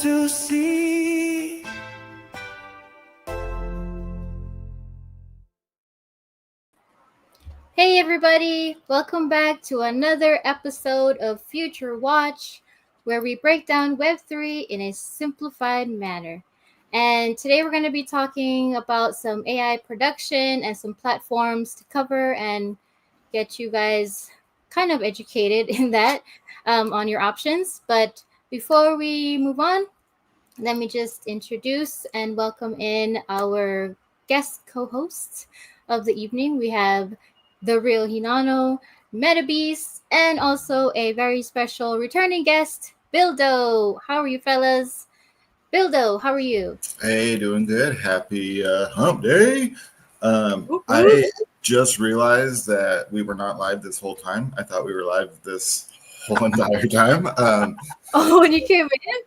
to see. Hey everybody, welcome back to another episode of Future Watch, where we break down Web3 in a simplified manner. And today we're going to be talking about some AI production and some platforms to cover and get you guys kind of educated in that on your options. But before we move on, let me just introduce and welcome in our guest co-hosts of the evening. We have the real Hinano, Metabeast, and also a very special returning guest, Bildo. How are you, fellas? Bildo, how are you? Hey, doing good. Happy hump day. I just realized that we were not live this whole time. I thought we were live this whole entire time. When you came in?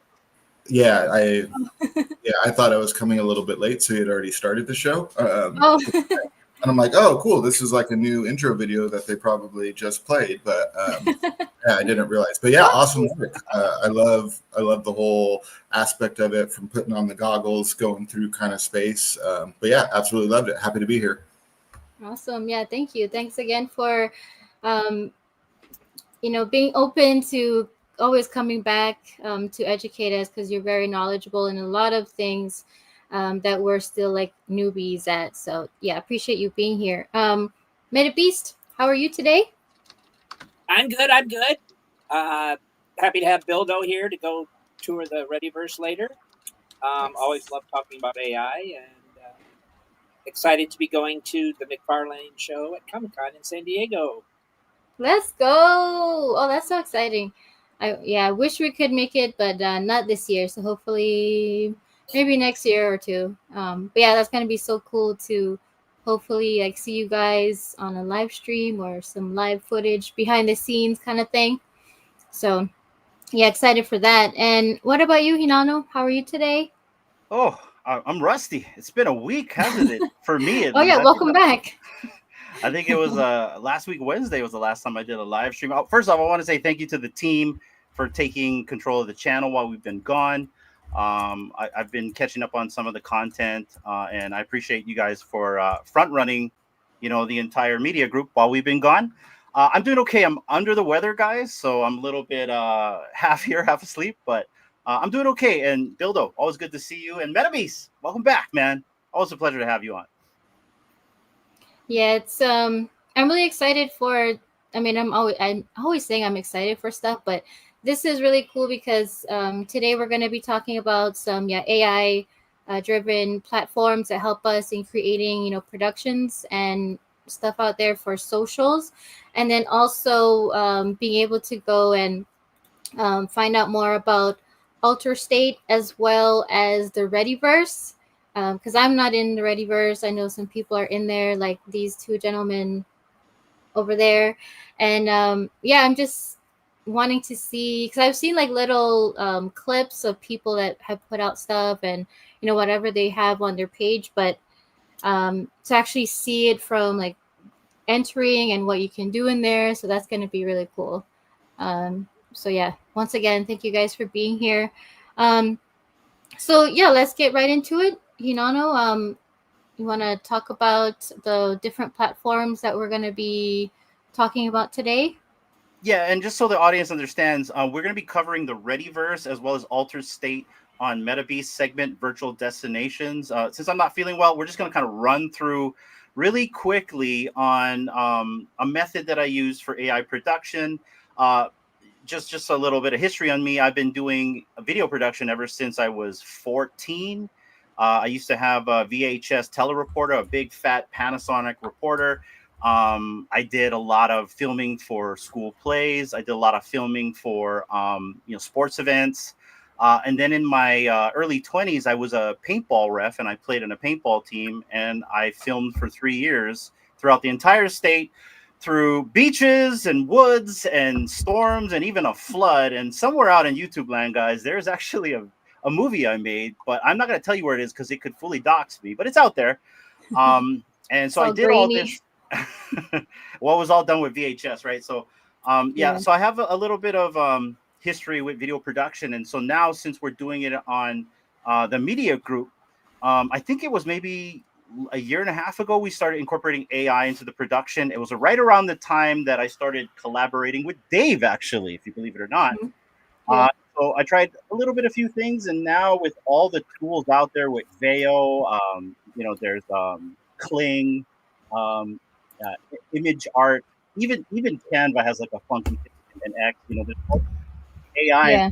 Yeah, I thought I was coming a little bit late, so you had already started the show. And I'm like, oh, cool. This is like a new intro video that they probably just played, but yeah, I didn't realize. But yeah, awesome work. I love the whole aspect of it, from putting on the goggles, going through kind of space. But yeah, absolutely loved it. Happy to be here. Awesome. Yeah, thank you. Thanks again for being open to always coming back to educate us, because you're very knowledgeable in a lot of things that we're still like newbies at. So yeah, appreciate you being here. Metabeast, how are you today? I'm good. Happy to have Bildo here to go tour the Readyverse later. Yes. Always love talking about AI, and excited to be going to the McFarlane show at Comic-Con in San Diego. Let's go. Oh, that's so exciting. I wish we could make it, but not this year. So hopefully maybe next year or two. But yeah, that's gonna be so cool to hopefully like see you guys on a live stream or some live footage behind the scenes kind of thing. So yeah, excited for that. And what about you, Hinano? How are you today? Oh, I'm rusty. It's been a week, hasn't it? For me, at Oh least. yeah, welcome back. I think it was last week, Wednesday was the last time I did a live stream. First off, I want to say thank you to the team for taking control of the channel while we've been gone. I've been catching up on some of the content, and I appreciate you guys for front running, the entire media group while we've been gone. I'm doing okay. I'm under the weather, guys, so I'm a little bit half here, half asleep, but I'm doing okay. And Bildo, always good to see you. And Metabeast, welcome back, man. Always a pleasure to have you on. Yeah, it's I'm really excited for. I mean, I'm always saying I'm excited for stuff, but this is really cool because today we're going to be talking about some AI driven platforms that help us in creating productions and stuff out there for socials, and then also being able to go and find out more about Alter State as well as the Readyverse. Because I'm not in the Readyverse. I know some people are in there, like these two gentlemen over there. And I'm just wanting to see, because I've seen like little clips of people that have put out stuff and, whatever they have on their page. But to actually see it from like entering and what you can do in there. So that's going to be really cool. So yeah, once again, thank you guys for being here. So yeah, let's get right into it. Hinano, you want to talk about the different platforms that we're going to be talking about today? Yeah, and just so the audience understands, we're going to be covering the Readyverse as well as Alter State on Metabeast segment virtual destinations. Since I'm not feeling well, we're just going to kind of run through really quickly on a method that I use for AI production. Just a little bit of history on me. I've been doing video production ever since I was 14. I used to have a VHS telereporter, a big fat Panasonic reporter. I did a lot of filming for school plays. I did a lot of filming for sports events. And then in my early 20s, I was a paintball ref, and I played in a paintball team, and I filmed for 3 years throughout the entire state, through beaches and woods and storms and even a flood. And somewhere out in YouTube land, guys, there's actually a movie I made, but I'm not going to tell you where it is because it could fully dox me, but it's out there. And so I did all this. Well, it was all done with VHS, right? So, so I have a little bit of history with video production. And so now, since we're doing it on the media group, I think it was maybe a year and a half ago, we started incorporating AI into the production. It was right around the time that I started collaborating with Dave, actually, if you believe it or not. Mhm. Yeah. So I tried a little bit, a few things, and now with all the tools out there with Veo, there's Kling, uh, image art, even Canva has like a funky thing, and X. There's all AI. Yeah.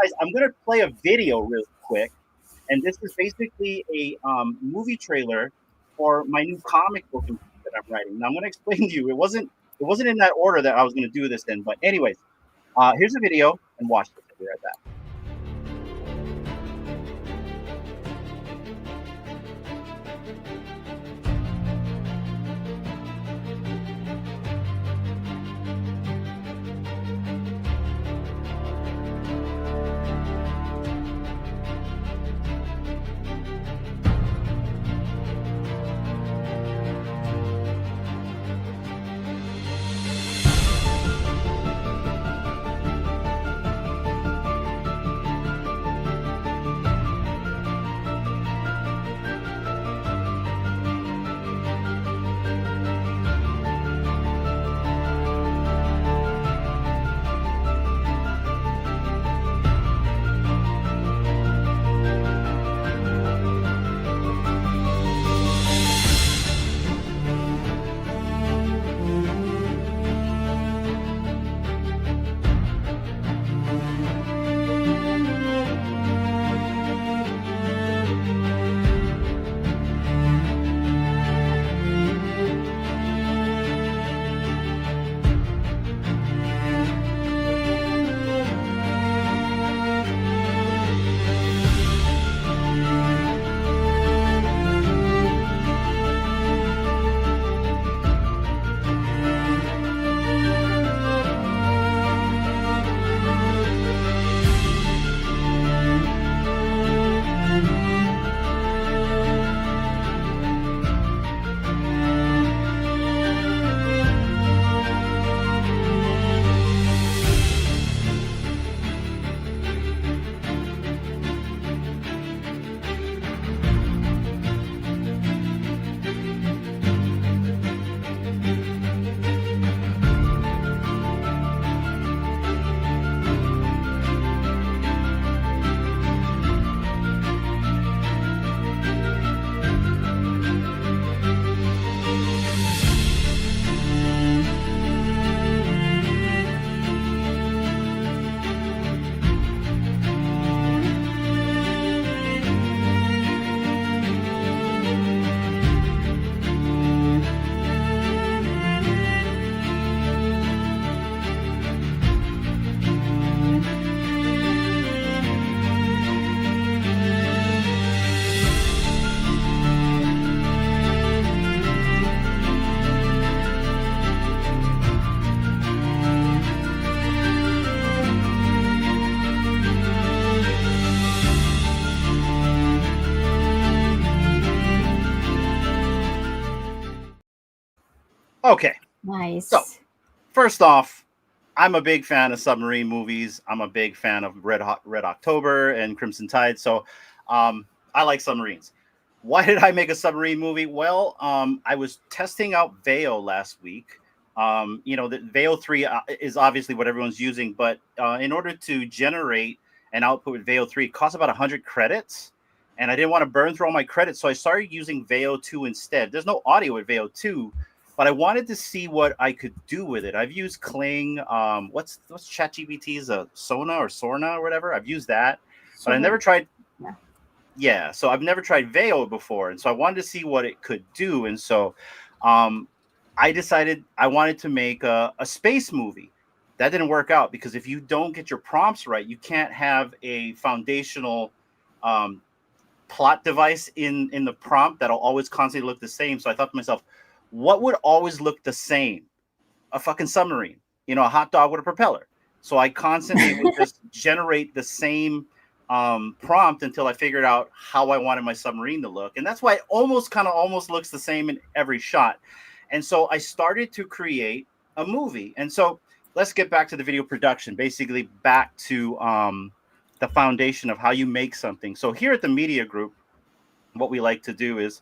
Guys, I'm gonna play a video real quick, and this is basically a movie trailer for my new comic book that I'm writing. Now I'm gonna explain to you. It wasn't in that order that I was gonna do this in, but anyways, here's a video, and watch this. I'll be right back. Okay. Nice. So, first off, I'm a big fan of submarine movies. I'm a big fan of Red October and Crimson Tide. So, I like submarines. Why did I make a submarine movie? Well, I was testing out Veo last week. The Veo 3 is obviously what everyone's using, but in order to generate an output with Veo 3, it costs about 100 credits. And I didn't want to burn through all my credits, so I started using Veo 2 instead. There's no audio with Veo 2, but I wanted to see what I could do with it. I've used Kling. What's ChatGPT's Sona or Sorna or whatever? I've used that, but I never tried. Yeah, so I've never tried Veo before, and so I wanted to see what it could do. And so I decided I wanted to make a space movie. That didn't work out because if you don't get your prompts right, you can't have a foundational plot device in the prompt that'll always constantly look the same. So I thought to myself, what would always look the same? A fucking submarine, a hot dog with a propeller. So I constantly would just generate the same prompt until I figured out how I wanted my submarine to look. And that's why it almost looks the same in every shot. And so I started to create a movie. And so let's get back to the video production, basically back to the foundation of how you make something. So here at the media group, what we like to do is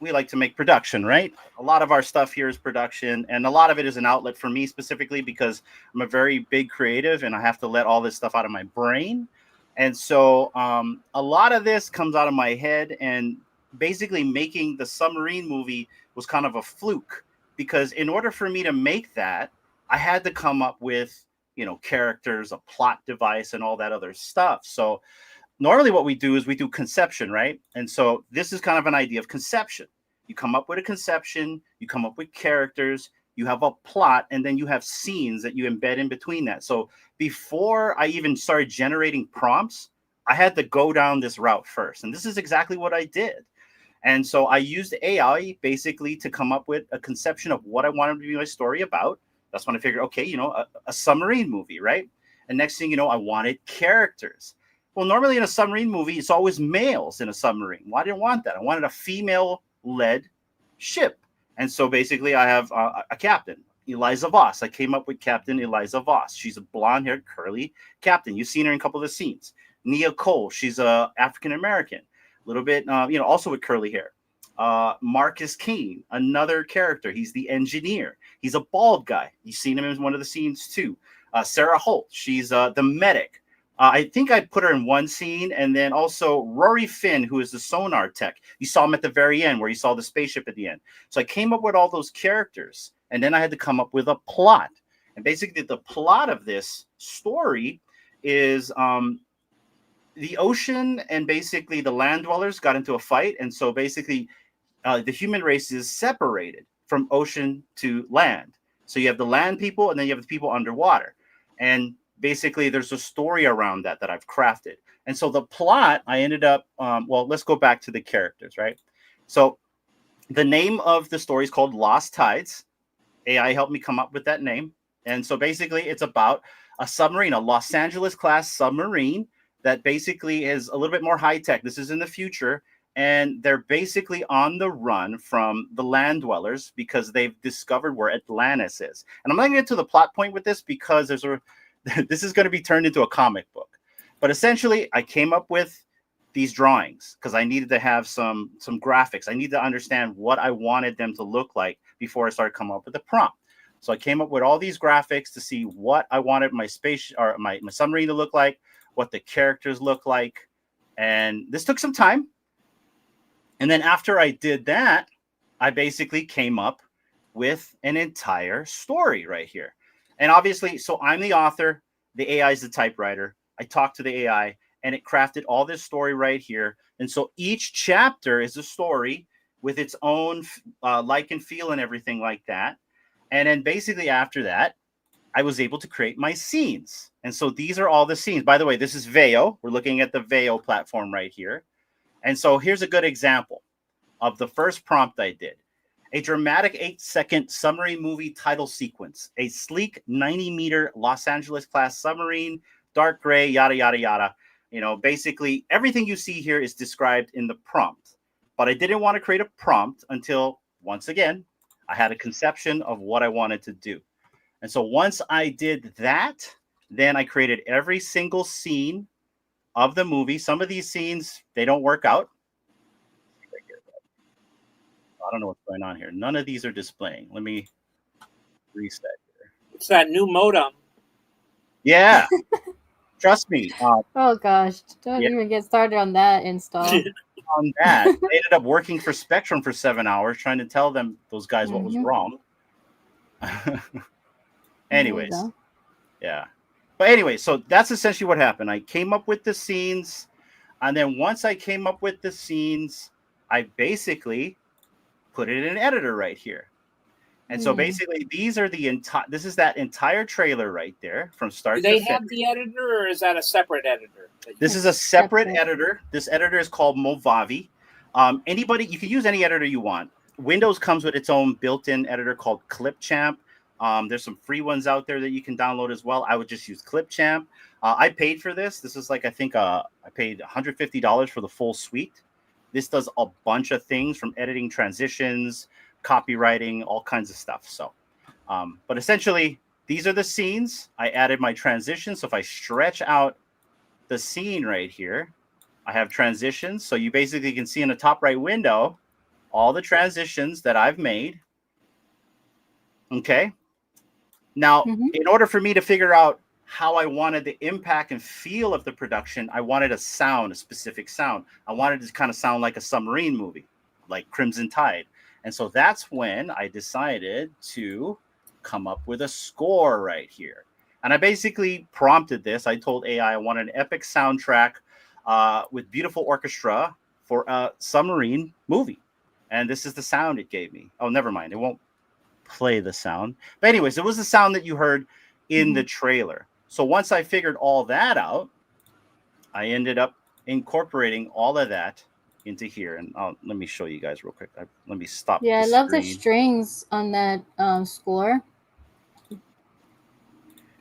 we like to make production, right? A lot of our stuff here is production, and a lot of it is an outlet for me specifically because I'm a very big creative and I have to let all this stuff out of my brain. And so a lot of this comes out of my head, and basically making the submarine movie was kind of a fluke because in order for me to make that, I had to come up with, you know, characters, a plot device, and all that other stuff. So normally what we do is we do conception, right? And so this is kind of an idea of conception. You come up with a conception, you come up with characters, you have a plot, and then you have scenes that you embed in between that. So before I even started generating prompts, I had to go down this route first. And this is exactly what I did. And so I used AI basically to come up with a conception of what I wanted to be my story about. That's when I figured, okay, you know, a submarine movie, right? And next thing you know, I wanted characters. Well, normally in a submarine movie, it's always males in a submarine. Well, I didn't want that. I wanted a female-led ship. And so basically I have a captain, Eliza Voss. I came up with Captain Eliza Voss. She's a blonde-haired, curly captain. You've seen her in a couple of the scenes. Nia Cole, she's a African-American, a little bit, you know, also with curly hair. Marcus Kane, another character. He's the engineer. He's a bald guy. You've seen him in one of the scenes too. Sarah Holt, she's the medic. I think I put her in one scene, and then also Rory Finn, who is the sonar tech. You saw him at the very end where you saw the spaceship at the end. So I came up with all those characters, and then I had to come up with a plot. And basically the plot of this story is the ocean and basically the land dwellers got into a fight. And so basically the human race is separated from ocean to land. So you have the land people, and then you have the people underwater. And basically there's a story around that I've crafted. And so the plot, I ended up, well, let's go back to the characters, right? So the name of the story is called Lost Tides. AI helped me come up with that name. And so basically it's about a submarine, a Los Angeles class submarine that basically is a little bit more high tech. This is in the future. And they're basically on the run from the land dwellers because they've discovered where Atlantis is. And I'm not going to get to the plot point with this because there's this is going to be turned into a comic book. But essentially, I came up with these drawings because I needed to have some graphics. I needed to understand what I wanted them to look like before I started coming up with the prompt. So I came up with all these graphics to see what I wanted my space or my submarine to look like, what the characters look like. And this took some time. And then after I did that, I basically came up with an entire story right here. And obviously, so I'm the author, the AI is the typewriter. I talked to the AI and it crafted all this story right here. And so each chapter is a story with its own like and feel and everything like that. And then basically after that, I was able to create my scenes. And so these are all the scenes. By the way, this is Veo. We're looking at the Veo platform right here. And so here's a good example of the first prompt I did. A dramatic 8-second submarine movie title sequence. A sleek 90-meter Los Angeles class submarine, dark gray, yada, yada, yada. You know, basically everything you see here is described in the prompt. But I didn't want to create a prompt until, once again, I had a conception of what I wanted to do. And so once I did that, then I created every single scene of the movie. Some of these scenes, they don't work out. I don't know what's going on here. None of these are displaying. Let me reset here. It's that new modem. Yeah. Trust me. Oh gosh, don't even get started on that install. On that, they ended up working for Spectrum for 7 hours trying to tell them, those guys, what was wrong. Anyways. Yeah. But anyway, so that's essentially what happened. I came up with the scenes. And then once I came up with the scenes, I basically put it in an editor right here. And so basically these are the entire, this is that entire trailer right there from start to finish. Do they have the editor or is that a separate editor? This is a separate editor. This editor is called Movavi. Anybody, you can use any editor you want. Windows comes with its own built-in editor called Clipchamp. There's some free ones out there that you can download as well. I would just use Clipchamp. I paid for this. This is like, I think I paid $150 for the full suite. This does a bunch of things from editing transitions, copywriting, all kinds of stuff. So, but essentially these are the scenes. I added my transitions. So if I stretch out the scene right here, I have transitions. So you basically can see in the top right window all the transitions that I've made. Okay. Now, in order for me to figure out how I wanted the impact and feel of the production, I wanted a sound, a specific sound. I wanted it to kind of sound like a submarine movie, like Crimson Tide. And so that's when I decided to come up with a score right here. And I basically prompted this. I told AI I wanted an epic soundtrack with beautiful orchestra for a submarine movie. And this is the sound it gave me. Oh, never mind. It won't play the sound. But anyways, it was the sound that you heard in the trailer. So once I figured all that out, I ended up incorporating all of that into here. And let me show you guys real quick. Let me stop. Yeah, I love the strings on that score.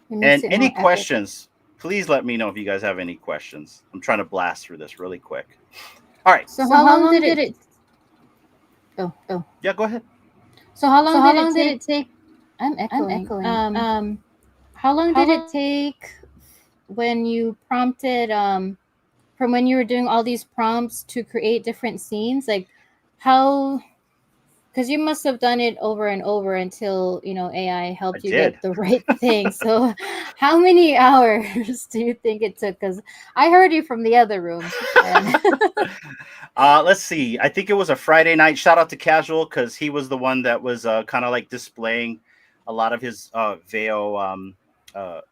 And any questions, please let me know if you guys have any questions. I'm trying to blast through this really quick. All right. So how long did it... Oh. Yeah, go ahead. So how long did it take? I'm echoing. How long did it take when you prompted from when you were doing all these prompts to create different scenes? Like how, because you must have done it over and over until, you know, AI helped you get the right thing. So how many hours do you think it took? Because I heard you from the other room. Let's see. I think it was a Friday night. Shout out to Casual, because he was the one that was kind of like displaying a lot of his Veo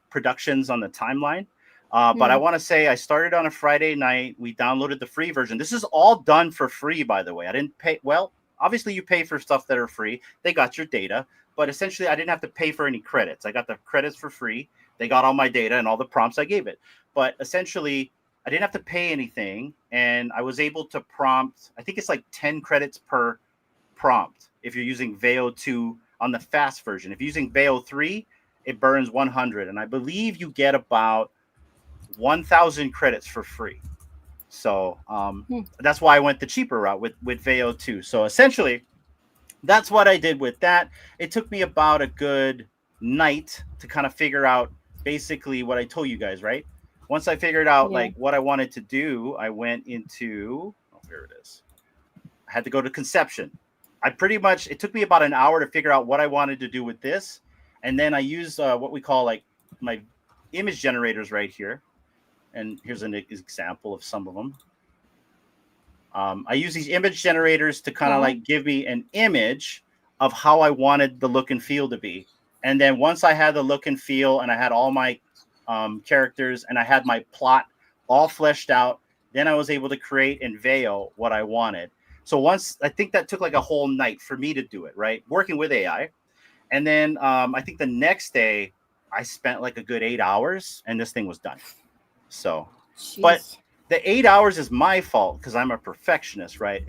productions on the timeline. But I want to say I started on a Friday night. We downloaded the free version. This is all done for free, by the way. I didn't pay. Well, obviously you pay for stuff that are free. They got your data, but essentially I didn't have to pay for any credits. I got the credits for free. They got all my data and all the prompts I gave it. But essentially I didn't have to pay anything. And I was able to prompt, I think it's like 10 credits per prompt if you're using Veo 2 on the fast version. If you're using Veo 3, it burns 100. And I believe you get about 1,000 credits for free. So that's why I went the cheaper route with Veo 2. So essentially, that's what I did with that. It took me about a good night to kind of figure out basically what I told you guys, right? Once I figured out like what I wanted to do, I went into, here it is. I had to go to conception. It took me about an hour to figure out what I wanted to do with this. And then I used what we call like my image generators right here. And here's an example of some of them. I use these image generators to kind of like give me an image of how I wanted the look and feel to be. And then once I had the look and feel and I had all my characters and I had my plot all fleshed out, then I was able to create in Veo what I wanted. So once, I think that took like a whole night for me to do it, right? Working with AI. And then I think the next day I spent like a good 8 hours and this thing was done. So, but the 8 hours is my fault because I'm a perfectionist, right?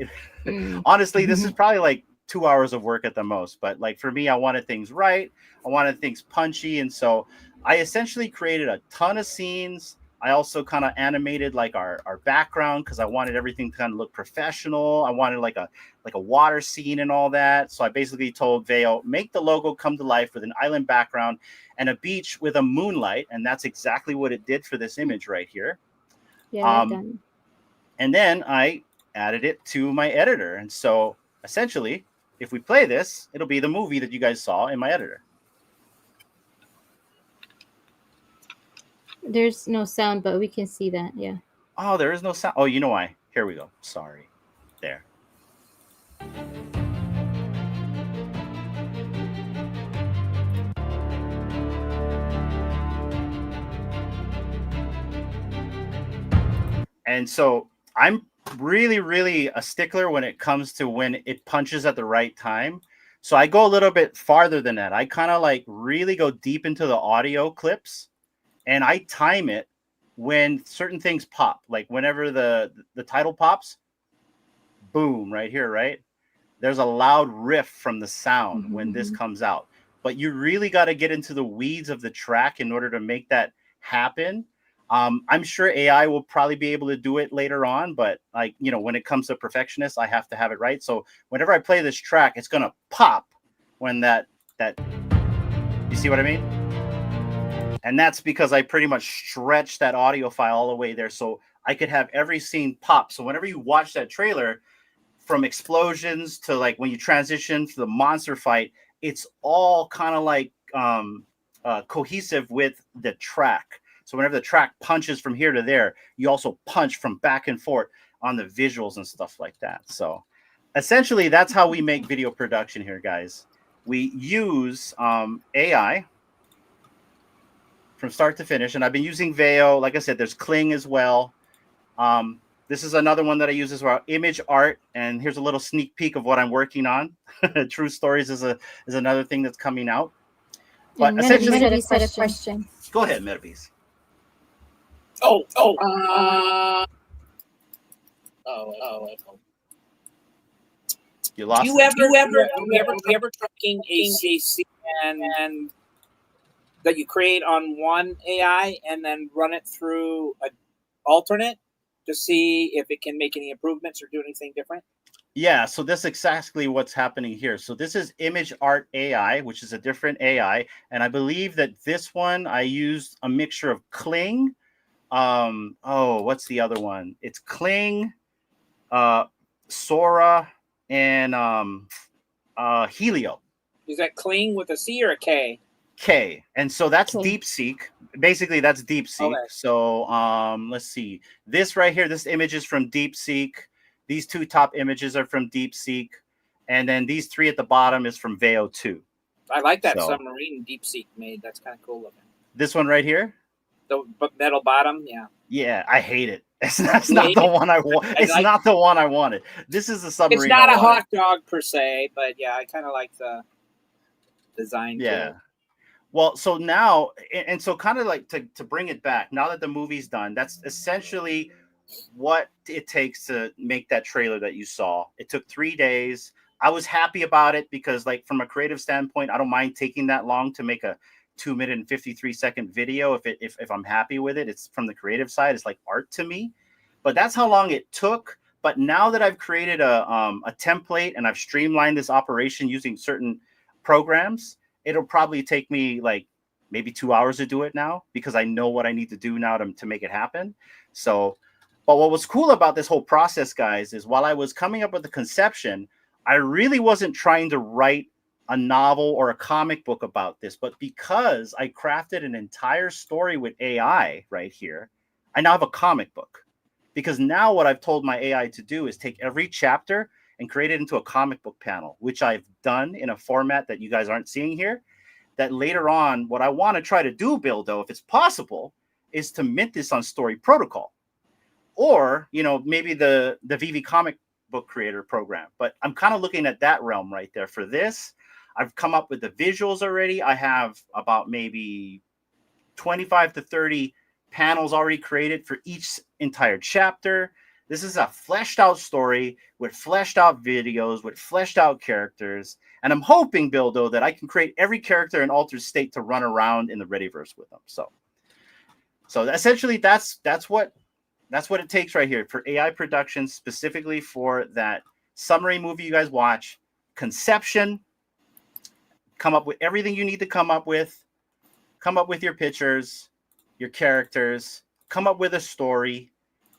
Honestly, this is probably like 2 hours of work at the most. But like for me, I wanted things right. I wanted things punchy. And so I essentially created a ton of scenes. I also kind of animated like our background because I wanted everything to kind of look professional. I wanted like a water scene and all that. So I basically told Veo, make the logo come to life with an island background and a beach with a moonlight. And that's exactly what it did for this image right here. Yeah, and then I added it to my editor. And so essentially, if we play this, it'll be the movie that you guys saw in my editor. There's no sound, but we can see that. Yeah. Oh, there is no sound. Oh, you know why? Here we go. Sorry. There. And so I'm really, really a stickler when it comes to when it punches at the right time. So I go a little bit farther than that. I kind of like really go deep into the audio clips and I time it when certain things pop. Like whenever the title pops, boom, right here, right? There's a loud riff from the sound when this comes out. But you really got to get into the weeds of the track in order to make that happen. I'm sure AI will probably be able to do it later on, but like, you know, when it comes to perfectionists, I have to have it right. So whenever I play this track, it's going to pop when that You see what I mean? And that's because I pretty much stretched that audio file all the way there so I could have every scene pop. So whenever you watch that trailer, from explosions to like when you transition to the monster fight, it's all kind of like cohesive with the track. So whenever the track punches from here to there, you also punch from back and forth on the visuals and stuff like that. So essentially, that's how we make video production here, guys. We use AI from start to finish, and I've been using Veo. Like I said, there's Kling as well. This is another one that I use as well, image art, and here's a little sneak peek of what I'm working on. True Stories is another thing that's coming out. But essentially, Metabeast had a question. Go ahead, Metabeast. Oh. You lost. You ever tracking ACC and that you create on one AI and then run it through an alternate to see if it can make any improvements or do anything different? Yeah, so that's exactly what's happening here. So this is Image Art AI, which is a different AI, and I believe that this one I used a mixture of Kling. What's the other one? It's Kling, Sora, and Helio. Is that Kling with a C or a K? K. And so that's Okay. DeepSeek. Basically, that's DeepSeek. Okay. So let's see. This right here, this image is from DeepSeek. These two top images are from DeepSeek. And then these three at the bottom is from Veo 2. I like that So- submarine DeepSeek made. That's kind of cool looking. This one right here? The metal bottom, yeah. Yeah, I hate it. That's You not hate the it? one I want. I It's like- not the one I wanted. This is the submarine. It's not I a wanted. hot dog per se, but yeah, I kind of like the design. to Yeah. it. Well, so now, and so kind of like to bring it back, now that the movie's done, that's essentially what it takes to make that trailer that you saw. It took 3 days. I was happy about it because, like, from a creative standpoint, I don't mind taking that long to make a 2-minute and 53-second video. If I'm happy with it, it's from the creative side. It's like art to me. But that's how long it took. But now that I've created a template and I've streamlined this operation using certain programs, it'll probably take me like maybe 2 hours to do it now because I know what I need to do now to make it happen. So, but what was cool about this whole process, guys, is while I was coming up with the conception, I really wasn't trying to write a novel or a comic book about this, but because I crafted an entire story with AI right here, I now have a comic book. Because now what I've told my AI to do is take every chapter and create it into a comic book panel, which I've done in a format that you guys aren't seeing here. That later on, what I want to try to do, Bildo, if it's possible, is to mint this on Story Protocol. Or, maybe the VV comic book creator program. But I'm kind of looking at that realm right there. For this, I've come up with the visuals already. I have about maybe 25 to 30 panels already created for each entire chapter. This is a fleshed out story with fleshed out videos, with fleshed out characters. And I'm hoping, Bildo, that I can create every character in Altered State to run around in the Readyverse with them. So essentially that's what it takes right here for AI production, specifically for that summary movie you guys watch. Conception, come up with everything you need to come up with your pictures, your characters, come up with a story,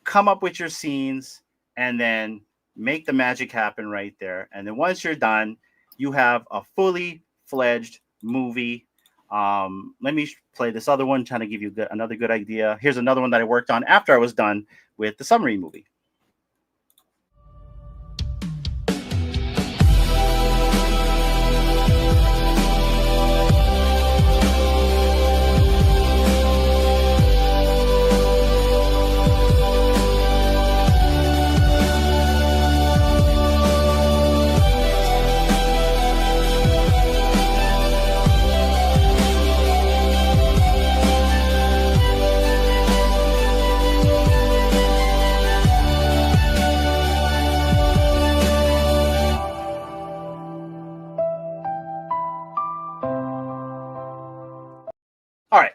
come up with your scenes, and then make the magic happen right there. And then once you're done, you have a fully fledged movie. Let me play this other one, trying to give you another good idea. Here's another one that I worked on after I was done with the summary movie. All right.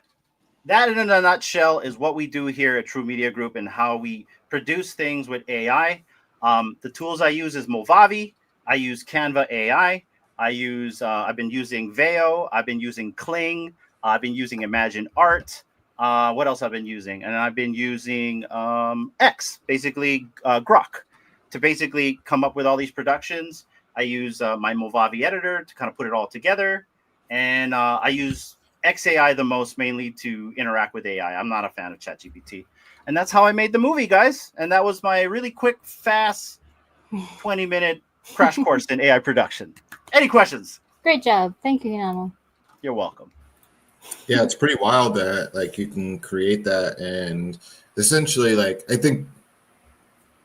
That in a nutshell is what we do here at True Media Group and how we produce things with AI. The tools I use is Movavi. I use Canva AI. I've been using Veo. I've been using Kling. I've been using Imagine Art. What else I've been using? And I've been using X, basically Grok, to basically come up with all these productions. I use my Movavi editor to kind of put it all together. And I use XAI the most, mainly to interact with AI. I'm not a fan of ChatGPT. And that's how I made the movie, guys. And that was my really quick, fast 20-minute crash course in AI production. Any questions? Great job. Thank you, Hinano. You're welcome. Yeah, it's pretty wild that like you can create that, and essentially, like, I think,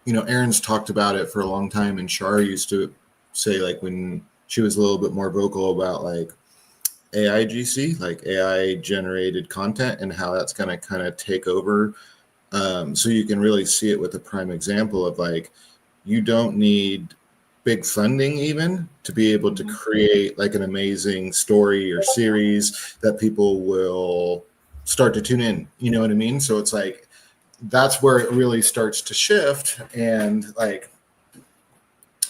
Erin's talked about it for a long time, and Shar used to say, like, when she was a little bit more vocal about like AIGC, like AI generated content, and how that's going to kind of take over. So you can really see it with a prime example of like, you don't need big funding even to be able to create like an amazing story or series that people will start to tune in. You know what I mean? So it's like, that's where it really starts to shift. And like,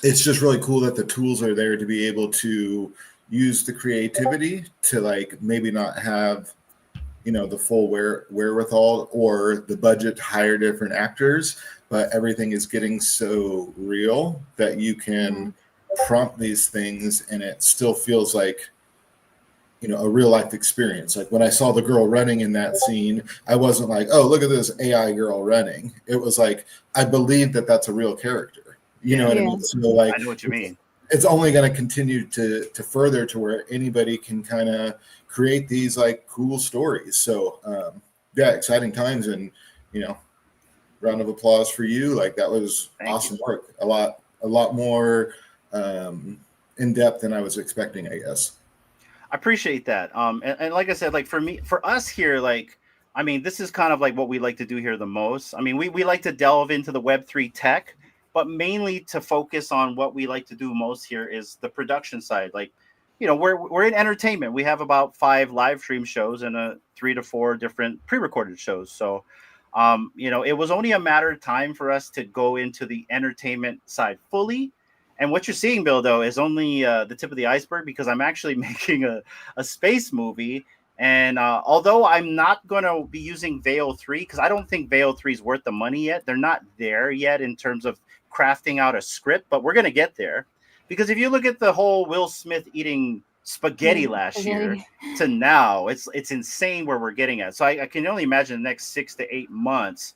it's just really cool that the tools are there to be able to use the creativity to like maybe not have the full wherewithal or the budget to hire different actors, but everything is getting so real that you can prompt these things and it still feels like a real life experience. Like when I saw the girl running in that scene, I wasn't like, oh, look at this AI girl running. It was like, I believe that that's a real character. You know what I mean? So like, I know what you mean. It's only going to continue to further to where anybody can kind of create these like cool stories. So yeah, exciting times, and round of applause for you. Like that was awesome work. A lot more in depth than I was expecting, I guess. I appreciate that. And like I said, like for us here, like, I mean, this is kind of like what we like to do here the most. I mean, we like to delve into the Web3 tech, but mainly to focus on what we like to do most here is the production side. Like, we're in entertainment. We have about 5 live stream shows and 3 to 4 different pre-recorded shows. So, it was only a matter of time for us to go into the entertainment side fully. And what you're seeing, Bill, though, is only the tip of the iceberg, because I'm actually making a space movie. And although I'm not going to be using Veo 3, because I don't think Veo 3 is worth the money yet. They're not there yet in terms of crafting out a script, but we're going to get there. Because if you look at the whole Will Smith eating spaghetti last year to now, it's insane where we're getting at. So I can only imagine the next 6 to 8 months,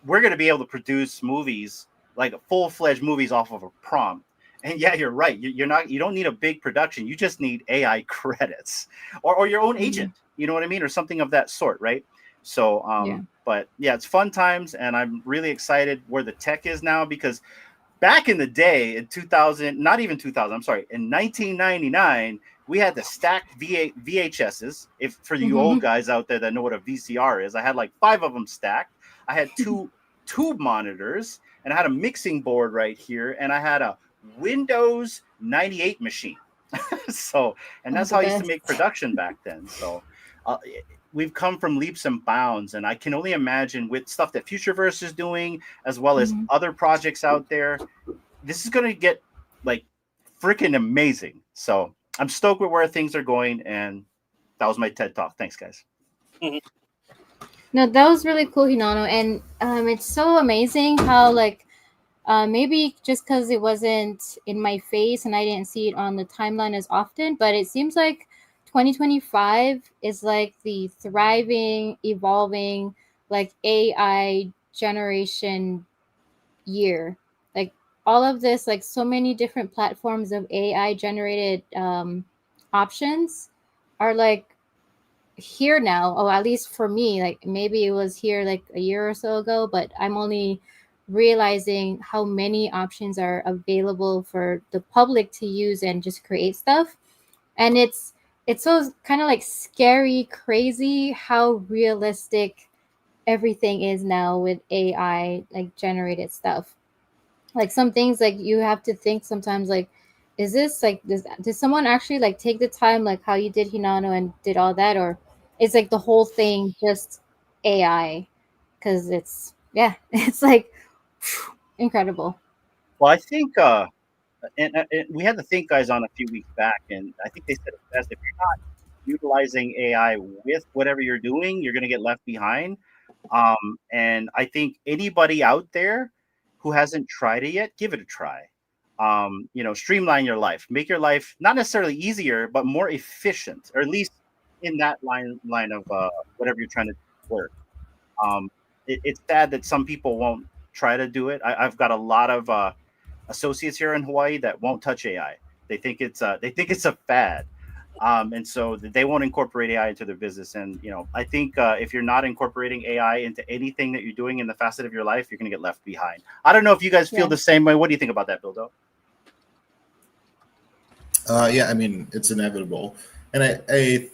we're going to be able to produce movies, like full-fledged movies off of a prompt. And yeah, you're right. You don't need a big production. You just need AI credits or your own agent. You know what I mean? Or something of that sort, right? So, but yeah, it's fun times, and I'm really excited where the tech is now, because back in the day in 2000, not even 2000, I'm sorry, in 1999, we had the stacked VHSs. If for you old guys out there that know what a VCR is, I had like 5 of them stacked. I had 2 tube monitors, and I had a mixing board right here, and I had a Windows 98 machine. So, and that's how I used to make production back then. So we've come from leaps and bounds, and I can only imagine with stuff that Futureverse is doing, as well as other projects out there, this is going to get like freaking amazing. So I'm stoked with where things are going, and that was my TED Talk. Thanks, guys. No, that was really cool, Hinano, and it's so amazing how like maybe just because it wasn't in my face and I didn't see it on the timeline as often, but it seems like 2025 is like the thriving, evolving, like AI generation year. Like all of this, like so many different platforms of AI generated options are like here now. Oh, at least for me, like maybe it was here like a year or so ago, but I'm only realizing how many options are available for the public to use and just create stuff. And it's so kind of like scary, crazy how realistic everything is now with AI like generated stuff. Like some things like you have to think sometimes like, is this like this, did someone actually like take the time like how you did Hinano and did all that, or it's like the whole thing just AI? Because it's it's like incredible. Well, I think and we had the Think guys on a few weeks back, and I think they said it best: if you're not utilizing AI with whatever you're doing, you're going to get left behind. And I think anybody out there who hasn't tried it yet, give it a try. Streamline your life, make your life not necessarily easier, but more efficient, or at least in that line of whatever you're trying to work. It's sad that some people won't try to do it. I've got a lot of associates here in Hawaii that won't touch AI. They think it's a fad. And so they won't incorporate AI into their business. And I think if you're not incorporating AI into anything that you're doing in the facet of your life, you're going to get left behind. I don't know if you guys feel the same way. What do you think about that, Bildo? Yeah, I mean, it's inevitable, and I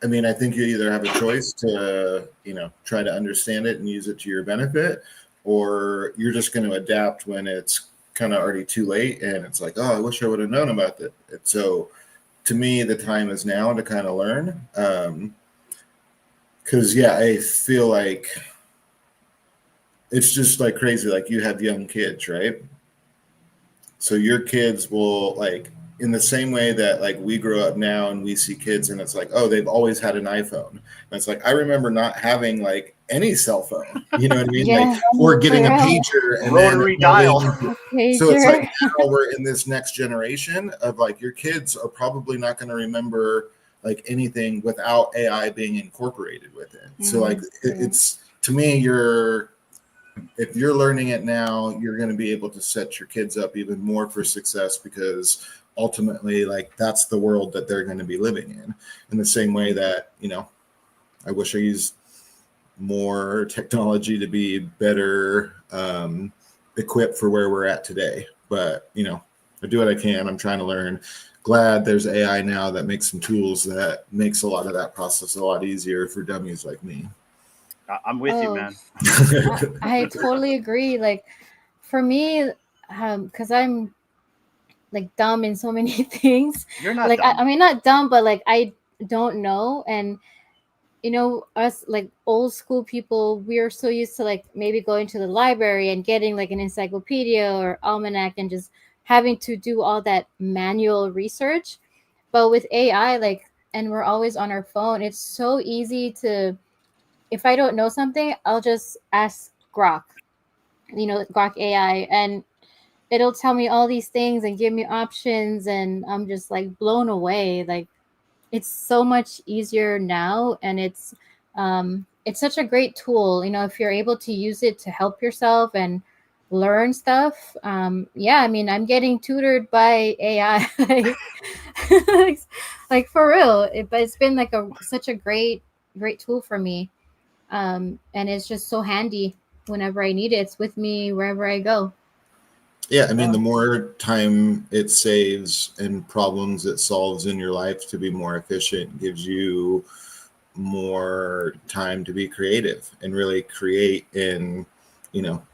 mean, I think you either have a choice to try to understand it and use it to your benefit, or you're just going to adapt when it's kind of already too late, and it's like, oh, I wish I would have known about that. So to me, the time is now to kind of learn. Because, I feel like it's just like crazy. Like, you have young kids, right? So your kids will, like, in the same way that, like, we grow up now and we see kids and it's like, oh, they've always had an iPhone. And it's like, I remember not having, like, any cell phone, you know what I mean? Like, or getting a pager and rotary dial. So it's like, now we're in this next generation of, like, your kids are probably not going to remember, like, anything without AI being incorporated with it. So, like, it's, to me, if you're learning it now, you're going to be able to set your kids up even more for success, because ultimately, like, that's the world that they're going to be living in the same way that, I wish I used more technology to be better equipped for where we're at today. But, I do what I can. I'm trying to learn. Glad there's AI now that makes some tools that makes a lot of that process a lot easier for dummies like me. I'm with you, man. I totally agree. Like, for me, because I'm, like, dumb in so many things. You're not like dumb. I mean, not dumb, but, like, I don't know. And us, like, old school people, we are so used to, like, maybe going to the library and getting, like, an encyclopedia or almanac and just having to do all that manual research. But with AI, like, and we're always on our phone, it's so easy to, if I don't know something, I'll just ask Grok AI, and it'll tell me all these things and give me options, and I'm just, like, blown away. Like, it's so much easier now, and it's such a great tool, if you're able to use it to help yourself and learn stuff. I mean, I'm getting tutored by AI, like for real. But it's been, like, such a great tool for me. And it's just so handy whenever I need it. It's with me wherever I go. Yeah, I mean, the more time it saves and problems it solves in your life to be more efficient gives you more time to be creative and really create in,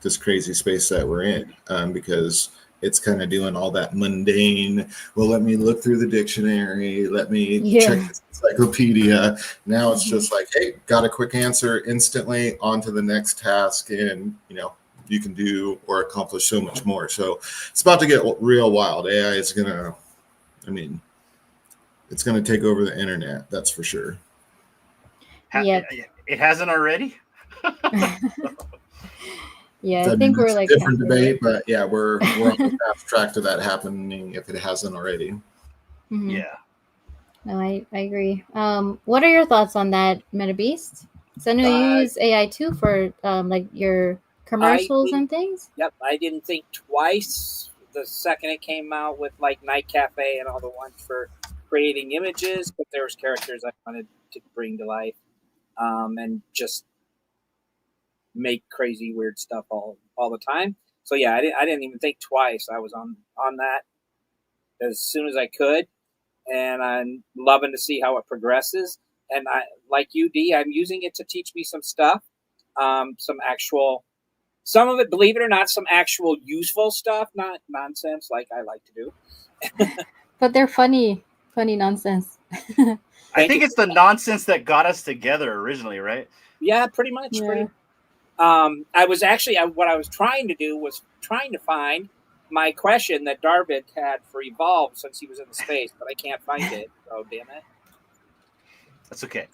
this crazy space that we're in, because it's kind of doing all that mundane. Well, let me look through the dictionary. Let me check this encyclopedia. Now it's just like, hey, got a quick answer instantly, on to the next task, and you can do or accomplish so much more. So it's about to get real wild. AI is it's going to take over the internet. That's for sure. It hasn't already. I think we're, like, different debate, but we're on the fast track to that happening if it hasn't already. Mm-hmm. Yeah. No, I agree. What are your thoughts on that, Metabeast? So I know you use AI too for like your commercials and things. Yep, I didn't think twice the second it came out with, like, Night Cafe and all the ones for creating images, but there was characters I wanted to bring to life, and just make crazy weird stuff all the time. So I didn't even think twice. I was on that as soon as I could, and I'm loving to see how it progresses. And I, like you, D, I'm using it to teach me some stuff, some of it, believe it or not, some actual useful stuff, not nonsense like I like to do. But they're funny nonsense. I think it's the nonsense that got us together originally, right? Yeah, pretty much. Yeah. I was actually, what I was trying to do was trying to find my question that Darvid had for Evolve since he was in the space, but I can't find it. So damn it. That's okay.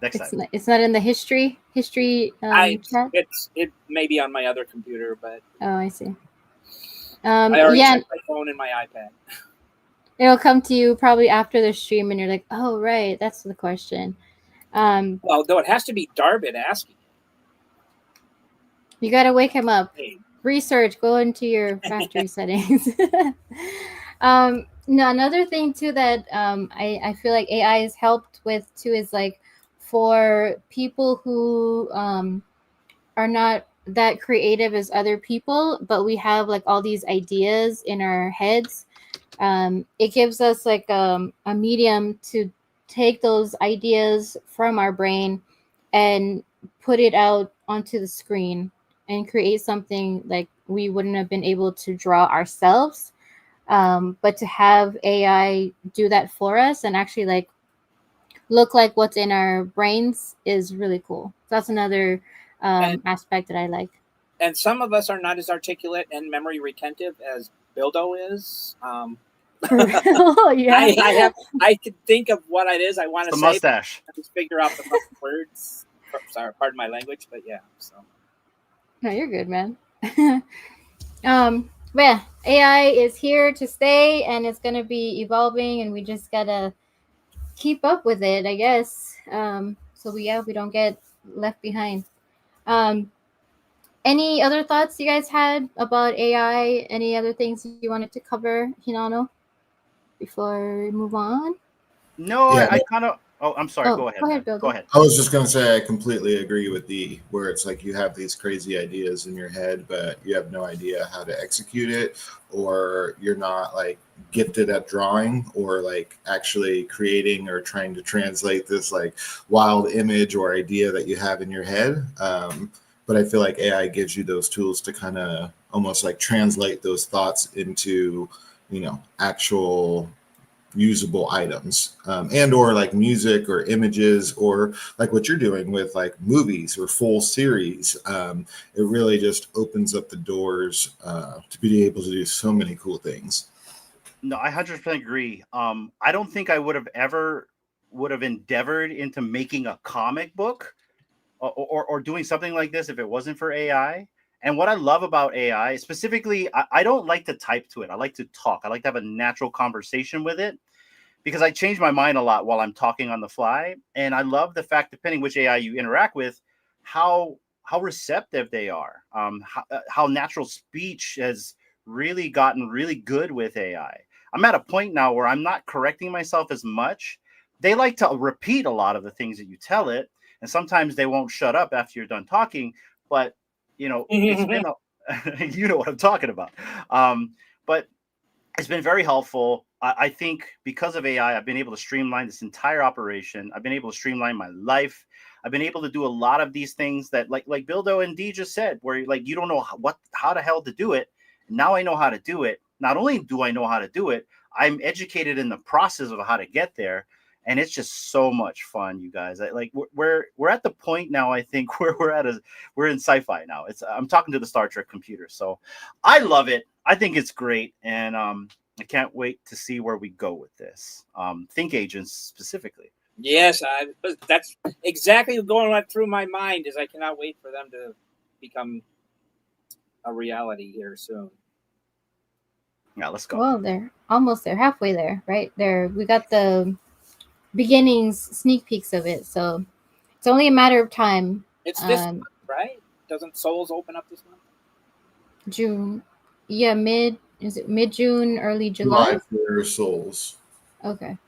Next time. It's not in the history chat. It may be on my other computer, but Oh, I see. I already yeah, checked my phone and my iPad. it'll come to you probably after the stream, and you're like, "Oh, right, that's the question." Well, though it has to be Darvid asking. You gotta wake him up. Hey. Research. Go into your factory settings. No, another thing too that I feel like AI has helped with too is like for people who are not that creative as other people, but we have like all these ideas in our heads. It gives us like a medium to take those ideas from our brain and put it out onto the screen and create something like we wouldn't have been able to draw ourselves. But to have AI do that for us and actually like look like what's in our brains is really cool. So that's another aspect that I like. And some of us are not as articulate and memory retentive as Bildo is. Yeah. I could think of what it is I want to say. Mustache. I just figure out the fucking words. Sorry, pardon my language, but yeah. So. No, you're good, man. But yeah, AI is here to stay, and it's gonna be evolving, and we just gotta keep up with it, I guess. So we don't get left behind. Any other thoughts you guys had about AI? Any other things you wanted to cover, Hinano, before we move on? No, Yeah. I kind of. Oh, I'm sorry. Oh, Go ahead. go ahead, Bill. Go ahead. I was just going to say I completely agree with where it's like you have these crazy ideas in your head, but you have no idea how to execute it, or you're not like gifted at drawing or like actually creating or trying to translate this like wild image or idea that you have in your head. But I feel like AI gives you those tools to kind of almost like translate those thoughts into, actual usable items, and or like music or images, or like what you're doing with like movies or full series. It really just opens up the doors to be able to do so many cool things. No, I 100% agree. I don't think I would have endeavored into making a comic book or doing something like this if it wasn't for AI. And what I love about AI, specifically, I don't like to type to it. I like to talk. I like to have a natural conversation with it because I change my mind a lot while I'm talking on the fly. And I love the fact, depending which AI you interact with, how receptive they are, how natural speech has really gotten really good with AI. I'm at a point now where I'm not correcting myself as much. They like to repeat a lot of the things that you tell it. And sometimes they won't shut up after you're done talking, but it's been you know what I'm talking about. But it's been very helpful. I think because of AI, I've been able to streamline this entire operation. I've been able to streamline my life. I've been able to do a lot of these things that like Bildo and Dee just said, where like you don't know how the hell to do it. Now I know how to do it. Not only do I know how to do it, I'm educated in the process of how to get there. And it's just so much fun, you guys. We're at the point now, I think, where we're in sci-fi now. I'm talking to the Star Trek computer, so I love it. I think it's great, and I can't wait to see where we go with this. Think agents specifically. Yes, that's exactly going through my mind. Is I cannot wait for them to become a reality here soon. Yeah, let's go. Well, they're almost there, halfway there, right? We got the beginnings, sneak peeks of it, so it's only a matter of time. It's this month, right? Doesn't Souls open up this month? June, yeah, mid-June, early July for Souls. Okay.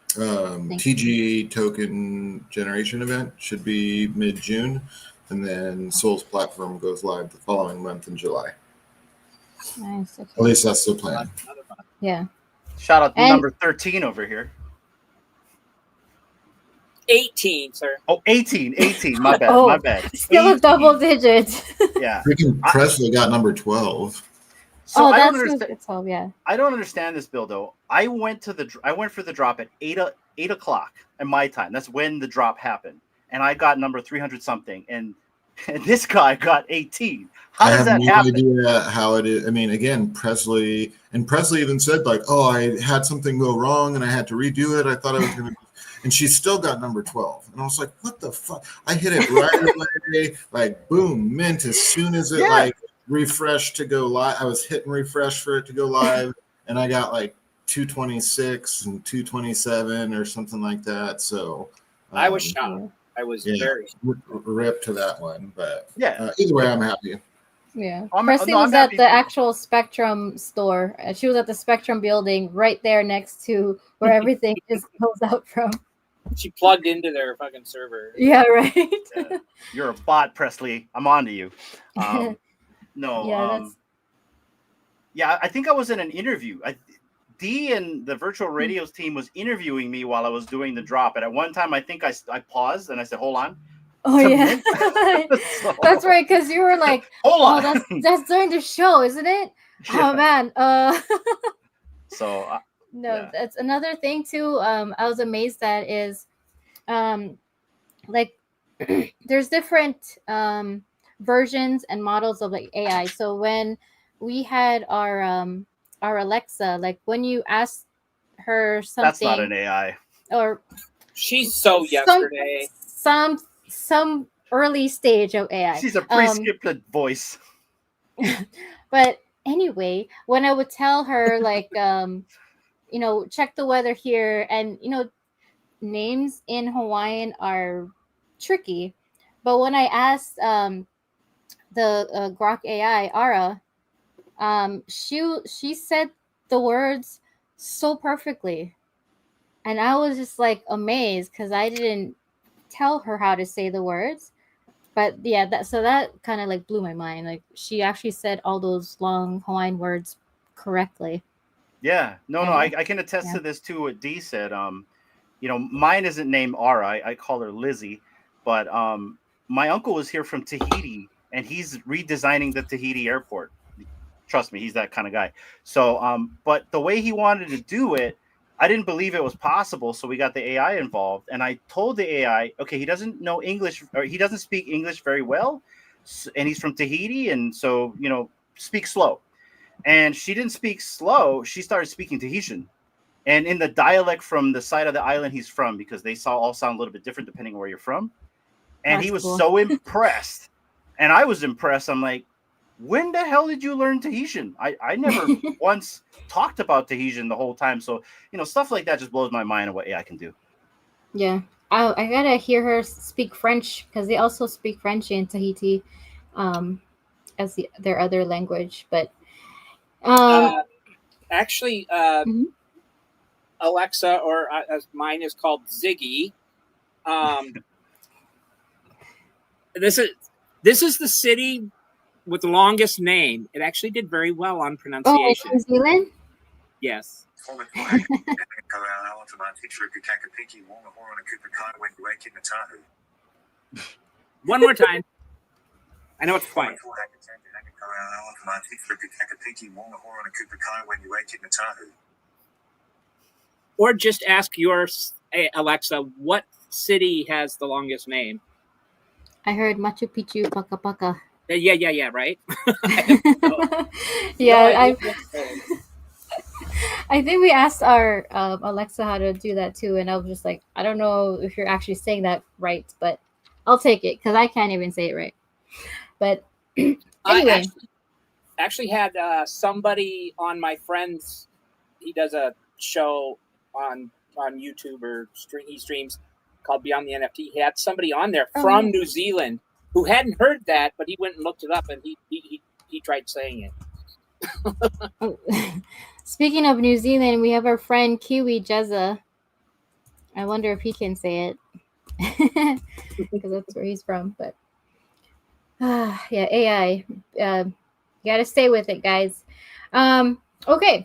TG token generation event should be mid-June, and then Souls platform goes live the following month in July. Nice. Okay. At least that's the plan. Yeah. Shout out to number 13 over here. 18, sir. Oh, 18. My bad. Oh, my bad. Still 18. A double digit. Yeah. Freaking Presley got number 12. So I that's don't understand. 12, yeah. I don't understand this, Bildo. I went for the drop at 8 o'clock at my time. That's when the drop happened, and I got number 300 something. And and this guy got 18. I How does have that no happen? idea how it is. I mean, again, Presley even said like, "Oh, I had something go wrong and I had to redo it. I thought I was gonna," and she still got number 12. And I was like, "What the fuck?" I hit it right away, like boom, mint as soon as it like refreshed to go live. I was hitting refresh for it to go live, and I got like 226 and 227 or something like that. So I was shocked. I was very rip to that one, but Yeah. either way, I'm happy. Yeah, I'm Presley was at happy the too. actual Spectrum store. She was at the Spectrum building right there next to where everything just goes out from. She plugged into their fucking server. Yeah, right. Yeah. You're a bot, Presley. I'm on to you. Yeah, Yeah, I think I was in an interview. D and the virtual radios team was interviewing me while I was doing the drop. And at one time, I think I paused and I said, "Hold on." Oh yeah, So, that's right. Because you were like, "Hold on." that's during the show, isn't it? Yeah. Oh man. So No, yeah. that's another thing too. I was amazed at is, like, there's different versions and models of like AI. So when we had our Alexa, like when you asked her something, That's not an AI. or she's so yesterday. Some early stage of AI. She's a pre-scripted voice. But anyway, when I would tell her like check the weather here, and names in Hawaiian are tricky, but when I asked the Grok AI Ara, she said the words so perfectly, and I was just like amazed because I didn't tell her how to say the words. But yeah, that kind of like blew my mind. Like she actually said all those long Hawaiian words correctly. Yeah, no, I can attest to this too. What D said. Mine isn't named Ara. I call her Lizzie, but my uncle was here from Tahiti, and he's redesigning the Tahiti airport. Trust me, he's that kind of guy. So, but the way he wanted to do it, I didn't believe it was possible. So we got the AI involved, and I told the AI, okay, he doesn't know English, or he doesn't speak English very well, and he's from Tahiti, and so speak slow. And she didn't speak slow; she started speaking Tahitian, and in the dialect from the side of the island he's from, because they all sound a little bit different depending on where you're from. And That's he was cool. so impressed, and I was impressed. I'm like, when the hell did you learn Tahitian? I never once talked about Tahitian the whole time. So, stuff like that just blows my mind of what AI can do. Yeah. I gotta hear her speak French, because they also speak French in Tahiti as their other language. But Actually, mhm. Alexa, or as mine is called Ziggy. This is the city with the longest name. It actually did very well on pronunciation. Oh, New Zealand? Yes. One more time. I know it's quiet. Or just ask yours, hey, Alexa, what city has the longest name? I heard Machu Picchu, Paka Paka. Yeah, right? Yeah, I think we asked our Alexa how to do that too, and I was just like, I don't know if you're actually saying that right, but I'll take it because I can't even say it right. But anyway, I actually had somebody on my friend's. He does a show on YouTube, or he streams, called Beyond the NFT. He had somebody on there from New Zealand who hadn't heard that, but he went and looked it up, and he tried saying it. Speaking of New Zealand, we have our friend Kiwi Jezza. I wonder if he can say it because that's where he's from. But yeah, AI. You gotta stay with it, guys. Okay.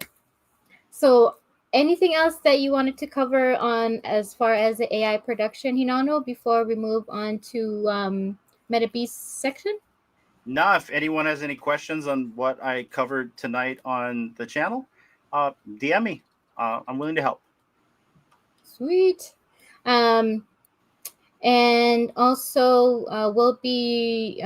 So, anything else that you wanted to cover on as far as the AI production, Hinano, before we move on to Metabeast section? No, if anyone has any questions on what I covered tonight on the channel, DM me. I'm willing to help. Sweet. And also, we'll be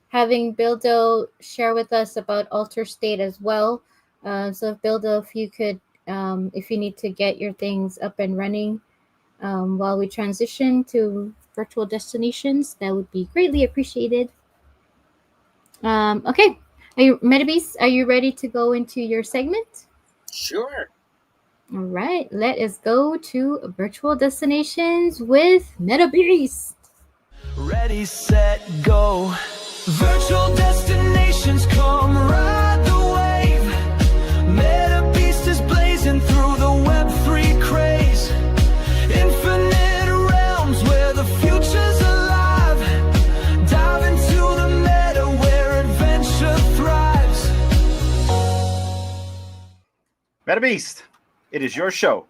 having Bildo share with us about Alter State as well. So, Bildo, if you could, if you need to get your things up and running while we transition to virtual destinations, that would be greatly appreciated. Okay, Metabeast, are you ready to go into your segment? Sure. All right, let us go to virtual destinations with Metabeast. Ready, set, go. Virtual destinations, come ride the wave. Metabeast is blazing through the Web3 craze. Infinite realms where the future's alive. Dive into the meta where adventure thrives. Metabeast, it is your show.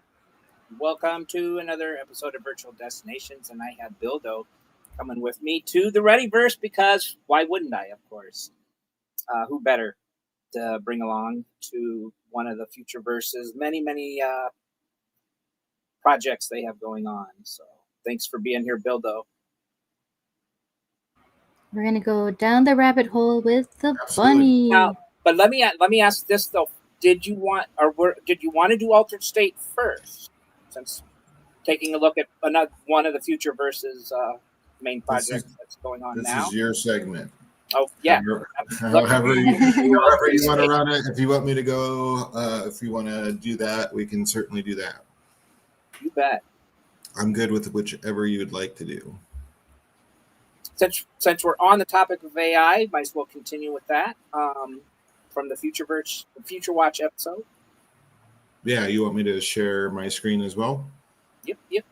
Welcome to another episode of Virtual Destinations, and I have Bildo coming with me to the Readyverse because why wouldn't I, of course? Who better to bring along to one of the Future Verse's many projects they have going on. So thanks for being here, Bildo. We're gonna go down the rabbit hole with the bunny. Now, but let me ask this though: did you want to do Altered State first, since taking a look at another one of the Future Verse's main projects that's going on now? This is your segment. Oh yeah. However you want to run it. If you want me to go, if you want to do that, we can certainly do that. You bet. I'm good with whichever you would like to do. Since we're on the topic of AI, might as well continue with that from the Future Watch episode. Yeah, you want me to share my screen as well? Yep.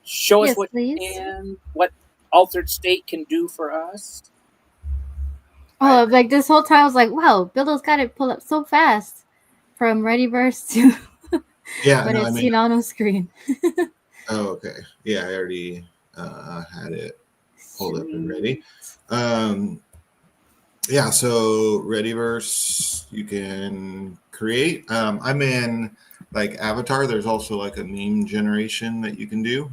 Show us please. what Altered State can do for us. Oh, like this whole time I was like, wow, Bildo's got it pulled up so fast from Readyverse to Yeah, but it's seen on screen. Oh, okay. Yeah, I already had it pulled up and ready. Yeah, so Readyverse, you can create. I'm in like Avatar. There's also like a meme generation that you can do.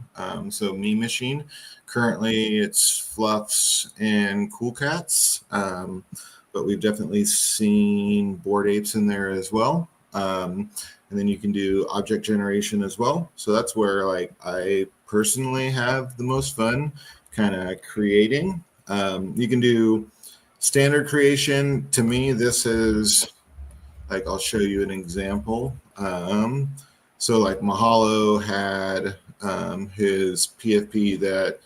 So Meme Machine. Currently, it's Fluffs and Cool Cats, but we've definitely seen Bored Apes in there as well. And then you can do object generation as well. So that's where like I personally have the most fun kind of creating. You can do standard creation. To me, this is like, I'll show you an example. So like Mahalo had his PFP that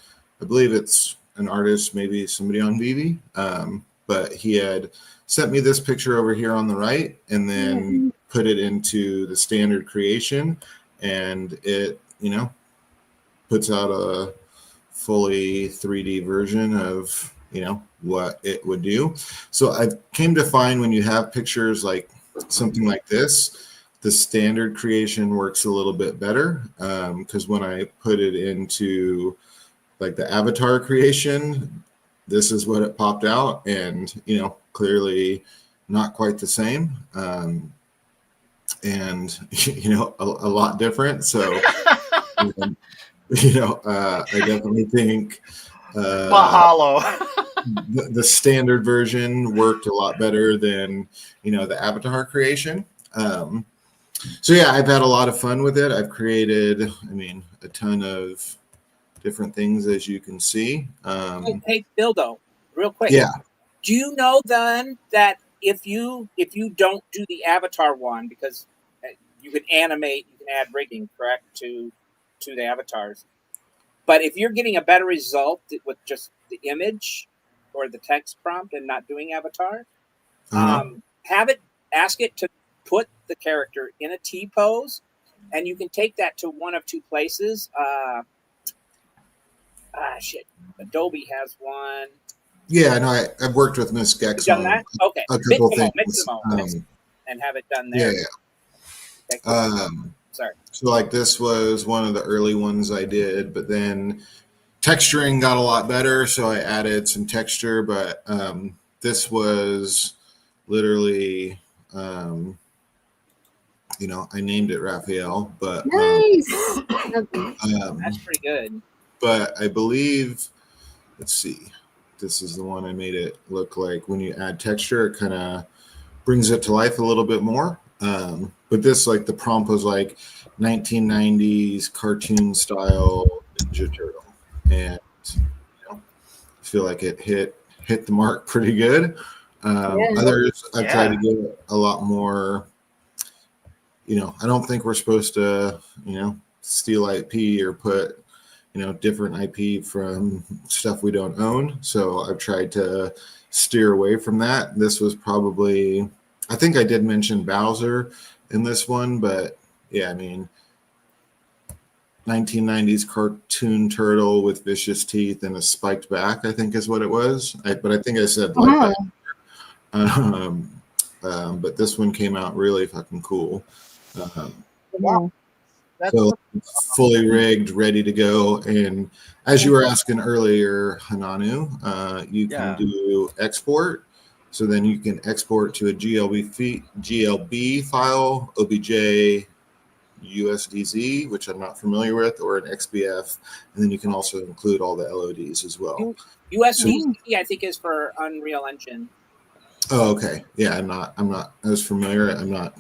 I believe it's an artist, maybe somebody on Vivi, but he had sent me this picture over here on the right and then put it into the standard creation, and it, puts out a fully 3D version of, what it would do. So I came to find when you have pictures like something like this, the standard creation works a little bit better, because when I put it into like the avatar creation, this is what it popped out, and clearly not quite the same, and a lot different. So I definitely think Mahalo. the standard version worked a lot better than the avatar creation. So yeah, I've had a lot of fun with it. I've created, a ton of different things, as you can see. Hey, Bildo, real quick. Yeah. Do you know then that if you don't do the avatar one, because you can animate, you can add rigging, correct, to the avatars, but if you're getting a better result with just the image or the text prompt and not doing avatar, ask it to put the character in a T pose, and you can take that to one of two places. Adobe has one. Yeah, no, I've worked with Miss Gex on that? Okay. A couple things. Mixamo, and have it done there. Yeah. Okay. Sorry. So like this was one of the early ones I did, but then texturing got a lot better, so I added some texture. But this was literally I named it Raphael, but Nice. Lovely. That's pretty good. but I believe, let's see, this is the one I made it look like when you add texture, it kind of brings it to life a little bit more. But this, like, the prompt was like 1990s cartoon style Ninja Turtle, and I feel like it hit the mark pretty good. Yeah. Others I've tried to Yeah. get a lot more. I don't think we're supposed to, steal IP or put, different IP from stuff we don't own. So I've tried to steer away from that. This was probably, I think I did mention Bowser in this one, but yeah, I mean, 1990s cartoon turtle with vicious teeth and a spiked back, I think is what it was. But I think I said like Uh-huh. but this one came out really fucking cool. Yeah. That's So fully rigged, ready to go. And as you were asking earlier, Hananu, you can do export. So then you can export to a GLB file, OBJ, USDZ, which I'm not familiar with, or an XBF. And then you can also include all the LODs as well. USDC, I think, is for Unreal Engine. Oh, okay. Yeah, I'm not as familiar. I'm not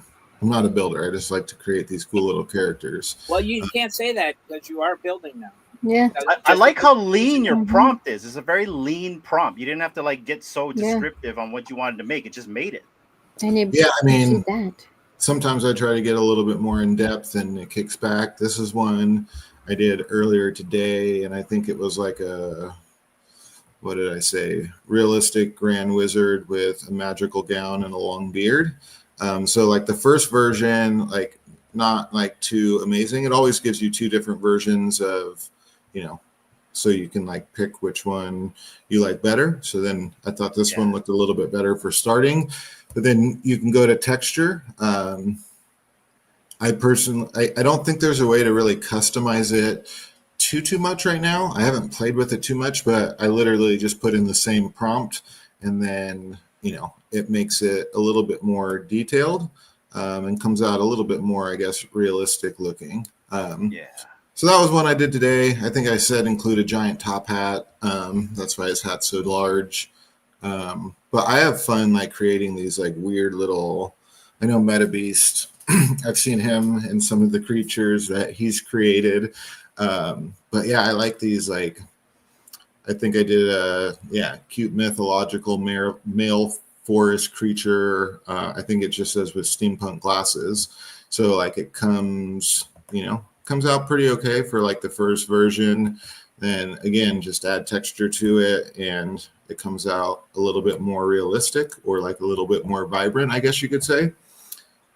a builder. I just like to create these cool little characters. Well, you can't say that because you are building now. Yeah. I like how lean your Mhm. prompt is. It's a very lean prompt. You didn't have to like get so Yeah. descriptive on what you wanted to make. It just made it. And it Yeah, I mean, did that. sometimes I try to get a little bit more in depth and it kicks back. This is one I did earlier today, and I think it was like a, what did I say? Realistic Grand Wizard with a magical gown and a long beard. So like the first version, like not like too amazing. It always gives you two different versions of, so you can like pick which one you like better. So then I thought this one looked a little bit better for starting, but then you can go to texture. I don't think there's a way to really customize it too much right now. I haven't played with it too much, but I literally just put in the same prompt, and then it makes it a little bit more detailed, and comes out a little bit more, I guess, realistic looking. So that was one I did today. I think I said include a giant top hat. That's why his hat's so large. But I have fun like creating these like weird little. I know Metabeast. I've seen him and some of the creatures that he's created. But yeah, I like these. Like, I think I did a cute mythological male forest creature. I think it just says with steampunk glasses. So like it comes out pretty okay for like the first version. Then again, just add texture to it and it comes out a little bit more realistic, or like a little bit more vibrant, I guess you could say.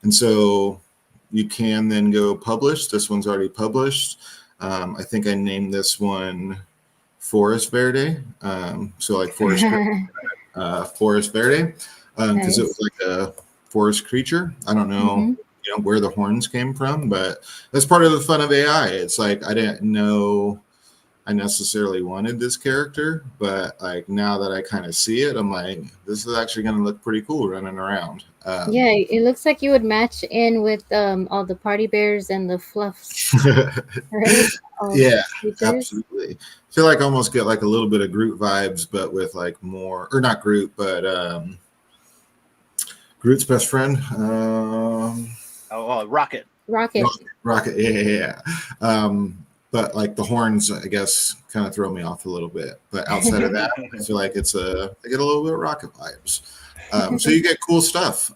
And so you can then go publish. This one's already published. I think I named this one Forest Verde. So like Forest Verde, because it was like a forest creature. I don't know, where the horns came from, but that's part of the fun of AI. It's like I didn't know I necessarily wanted this character, but like now that I kind of see it, I'm like, this is actually going to look pretty cool running around. Yeah, it looks like you would match in with all the party bears and the fluffs, right? Yeah, absolutely. I feel like I almost get like a little bit of Groot vibes, but with like more, or not Groot, but Groot's best friend. Rocket. Rocket. Yeah. But like the horns, I guess, kind of throw me off a little bit. But outside of that, I feel like I get a little bit of Rocket vibes. So you get cool stuff.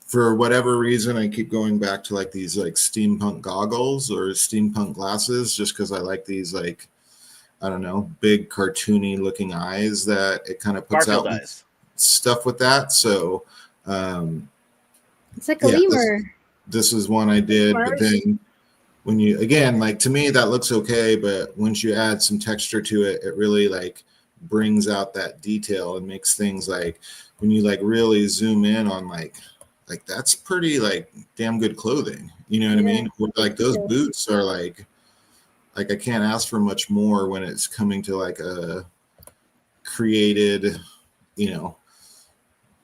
For whatever reason, I keep going back to like these like steampunk goggles or steampunk glasses, just because I like these like, I don't know, big cartoony looking eyes that it kind of puts Garfield out eyes. Stuff with that. So it's like a lemur. This is one I did, but then when you, again, like to me that looks okay, but once you add some texture to it, it really like brings out that detail and makes things like when you like really zoom in on like that's pretty like damn good clothing. You know what I mean? Like those boots are like I can't ask for much more when it's coming to like a created,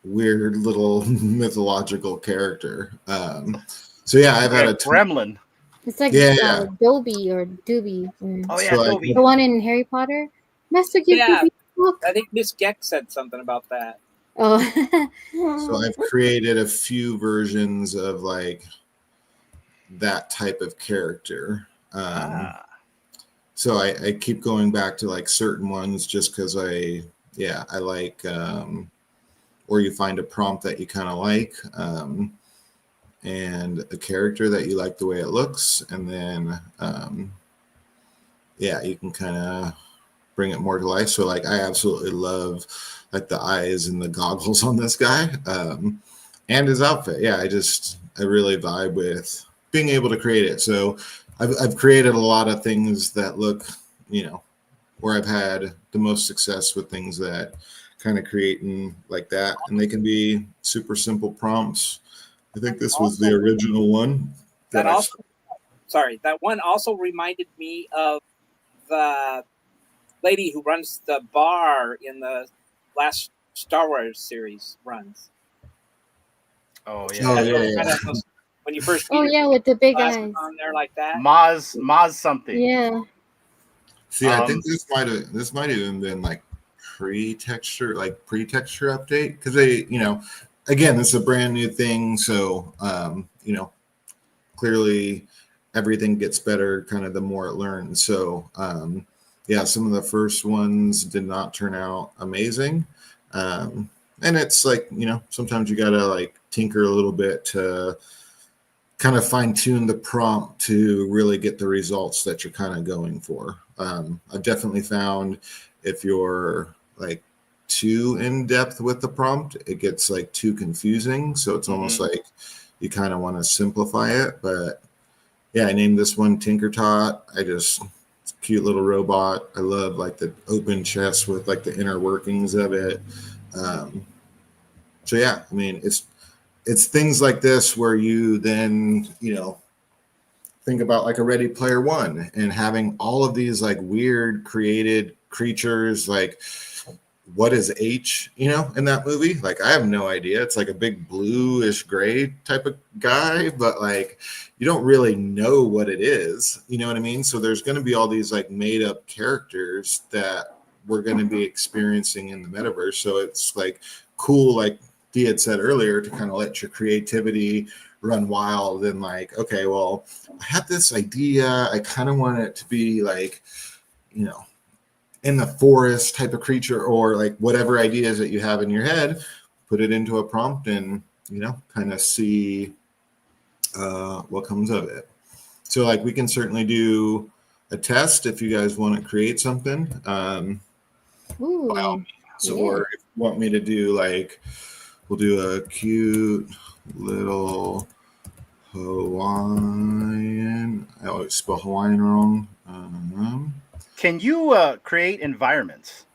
weird little mythological character. So yeah, I've had a gremlin. It's like yeah. Dobby or Doobie. Oh yeah, So Dobby. The one in Harry Potter. Master, give Yeah. me a book. I think Miss Gex said something about that. Oh. So I've created a few versions of like that type of character. So I keep going back to like certain ones just because I like or you find a prompt that you kind of like and a character that you like the way it looks, and then you can kind of bring it more to life. So like I absolutely love like the eyes and the goggles on this guy and his outfit. I really vibe with being able to create it. So I've created a lot of things that look, where I've had the most success with things that kind of creating like that, and they can be super simple prompts. I think this was the original one. That one also reminded me of the lady who runs the bar in the last Star Wars series runs. Oh yeah. When you first with the big eyes on there like that. Maz something. Yeah. See, I think this might have even been like pre-texture update, because they, again, this is a brand new thing, so clearly everything gets better kind of the more it learns. So some of the first ones did not turn out amazing, and it's like, sometimes you gotta like tinker a little bit to kind of fine tune the prompt to really get the results that you're kind of going for. I've definitely found if you're like too in depth with the prompt, it gets like too confusing. So it's almost like you kind of want to simplify it. But yeah, I named this one Tinker Tot. It's a cute little robot. I love like the open chest with like the inner workings of it. So yeah, I mean, it's things like this where you then, think about like a Ready Player One and having all of these like weird created creatures. Like, what is H, in that movie? Like, I have no idea. It's like a big bluish gray type of guy, but like, you don't really know what it is. You know what I mean? So there's going to be all these like made up characters that we're going to be experiencing in the metaverse. So it's like cool, like Dee had said earlier, to kind of let your creativity run wild and like, okay, well, I had this idea. I kind of want it to be like, in the forest type of creature, or like whatever ideas that you have in your head, put it into a prompt and, kind of see what comes of it. So like we can certainly do a test if you guys want to create something. Or if you want me to do like, we'll do a cute little Hawaiian. I always spell Hawaiian wrong. Can you create environments?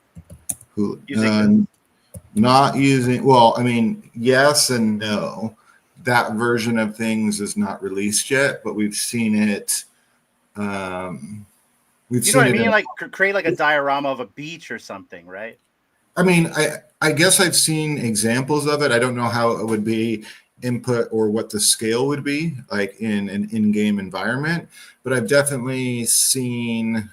Not using, well, I mean, yes and no. That version of things is not released yet, but we've seen it. You know what I mean? Like create like a diorama of a beach or something, right? I mean, I guess I've seen examples of it. I don't know how it would be input or what the scale would be like in an in-game environment, but I've definitely seen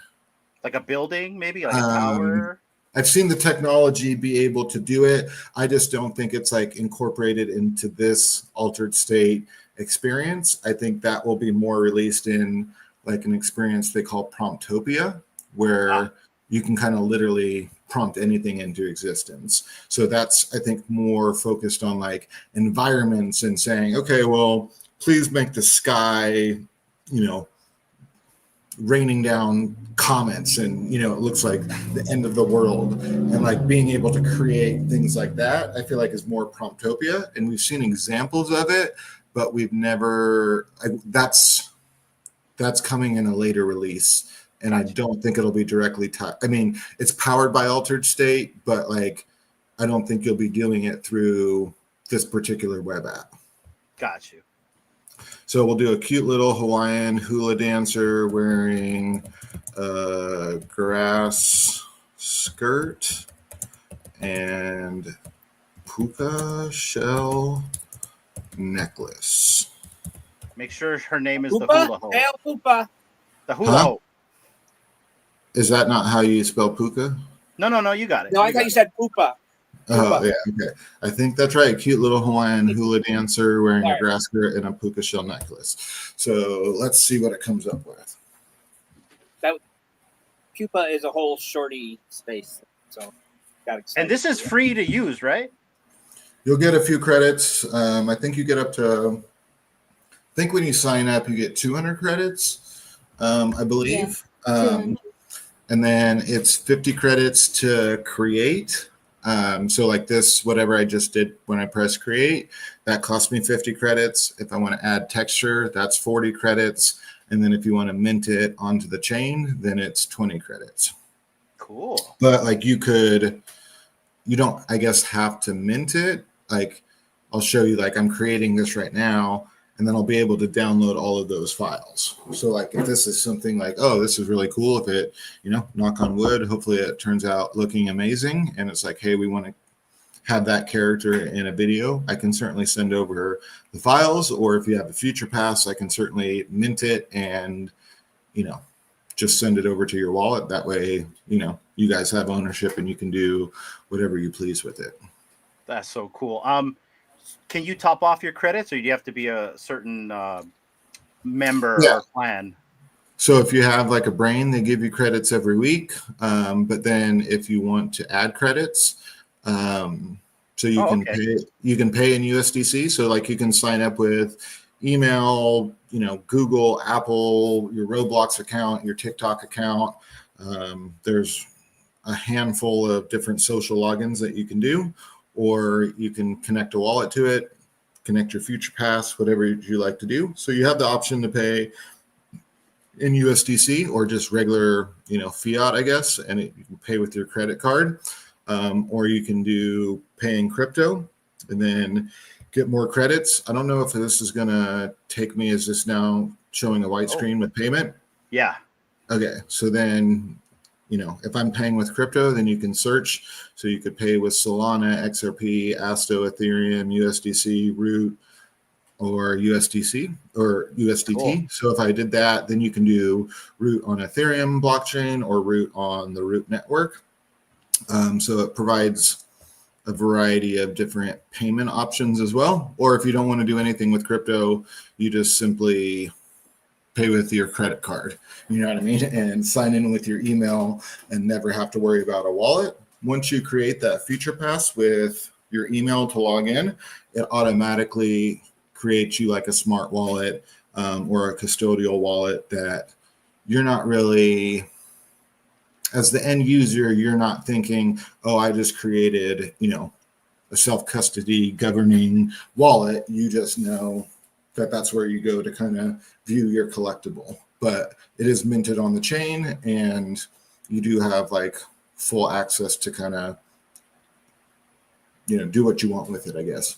like a building, maybe like a tower. I've seen the technology be able to do it. I just don't think it's like incorporated into this altered state experience. I think that will be more released in like an experience they call Promptopia, where you can kind of literally prompt anything into existence. So that's, I think, more focused on like environments and saying, okay, well, please make the sky, raining down comets and, it looks like the end of the world, and like being able to create things like that, I feel like is more Promptopia. And we've seen examples of it, but we've never, that's coming in a later release. And I don't think it'll be directly tied. I mean, it's powered by Altered State, but like, I don't think you'll be doing it through this particular web app. Got you. So we'll do a cute little Hawaiian hula dancer wearing a grass skirt and puka shell necklace. Make sure her name is the Poopa? hula ho. Hail Poopa. The hula ho. Is that not how you spell puka? No, you got it. No, I thought you said Poopa. Oh, yeah, okay. I think that's right. Cute little Hawaiian hula dancer wearing a Sorry. grass skirt and a puka shell necklace. So let's see what it comes up with. Pupa is a whole shorty space. So got excited. And this is free to use, right? You'll get a few credits. I think you get up to, I think when you sign up, you get 200 credits, I believe. And then it's 50 credits to create. So like this, whatever I just did when I press create, that cost me 50 credits. If I want to add texture, that's 40 credits. And then if you want to mint it onto the chain, then it's 20 credits. Cool. But like you don't, I guess, have to mint it. Like I'll show you, like I'm creating this right now, and then I'll be able to download all of those files. So like if this is something like, oh, this is really cool. If it, knock on wood, hopefully it turns out looking amazing. And it's like, hey, we want to have that character in a video, I can certainly send over the files. Or if you have a future pass, I can certainly mint it and, just send it over to your wallet. That way, you guys have ownership and you can do whatever you please with it. That's so cool. Can you top off your credits, or do you have to be a certain member or plan? So if you have like a brain, they give you credits every week. But then if you want to add credits, so you can pay in USDC. So like you can sign up with email, Google, Apple, your Roblox account, your TikTok account. There's a handful of different social logins that you can do, or you can connect a wallet to it, connect your future pass, whatever you like to do. So you have the option to pay in USDC or just regular, fiat, I guess, and you can pay with your credit card. Or you can do pay in crypto and then get more credits. I don't know if this is going to take me. Is this now showing a white screen with payment? Yeah. Okay. So then, if I'm paying with crypto, then you can search. So you could pay with Solana, XRP, Asto, Ethereum, USDC, Root, or USDC or USDT. Cool. So if I did that, then you can do Root on Ethereum blockchain or Root on the Root network. So it provides a variety of different payment options as well. Or if you don't want to do anything with crypto, you just simply pay with your credit card, you know what I mean? And sign in with your email and never have to worry about a wallet. Once you create that future pass with your email to log in, it automatically creates you like a smart wallet or a custodial wallet that you're not really, as the end user, you're not thinking, oh, I just created, a self-custody governing wallet. You just know that that's where you go to kind of view your collectible. But it is minted on the chain, and you do have like full access to kind of, do what you want with it, I guess.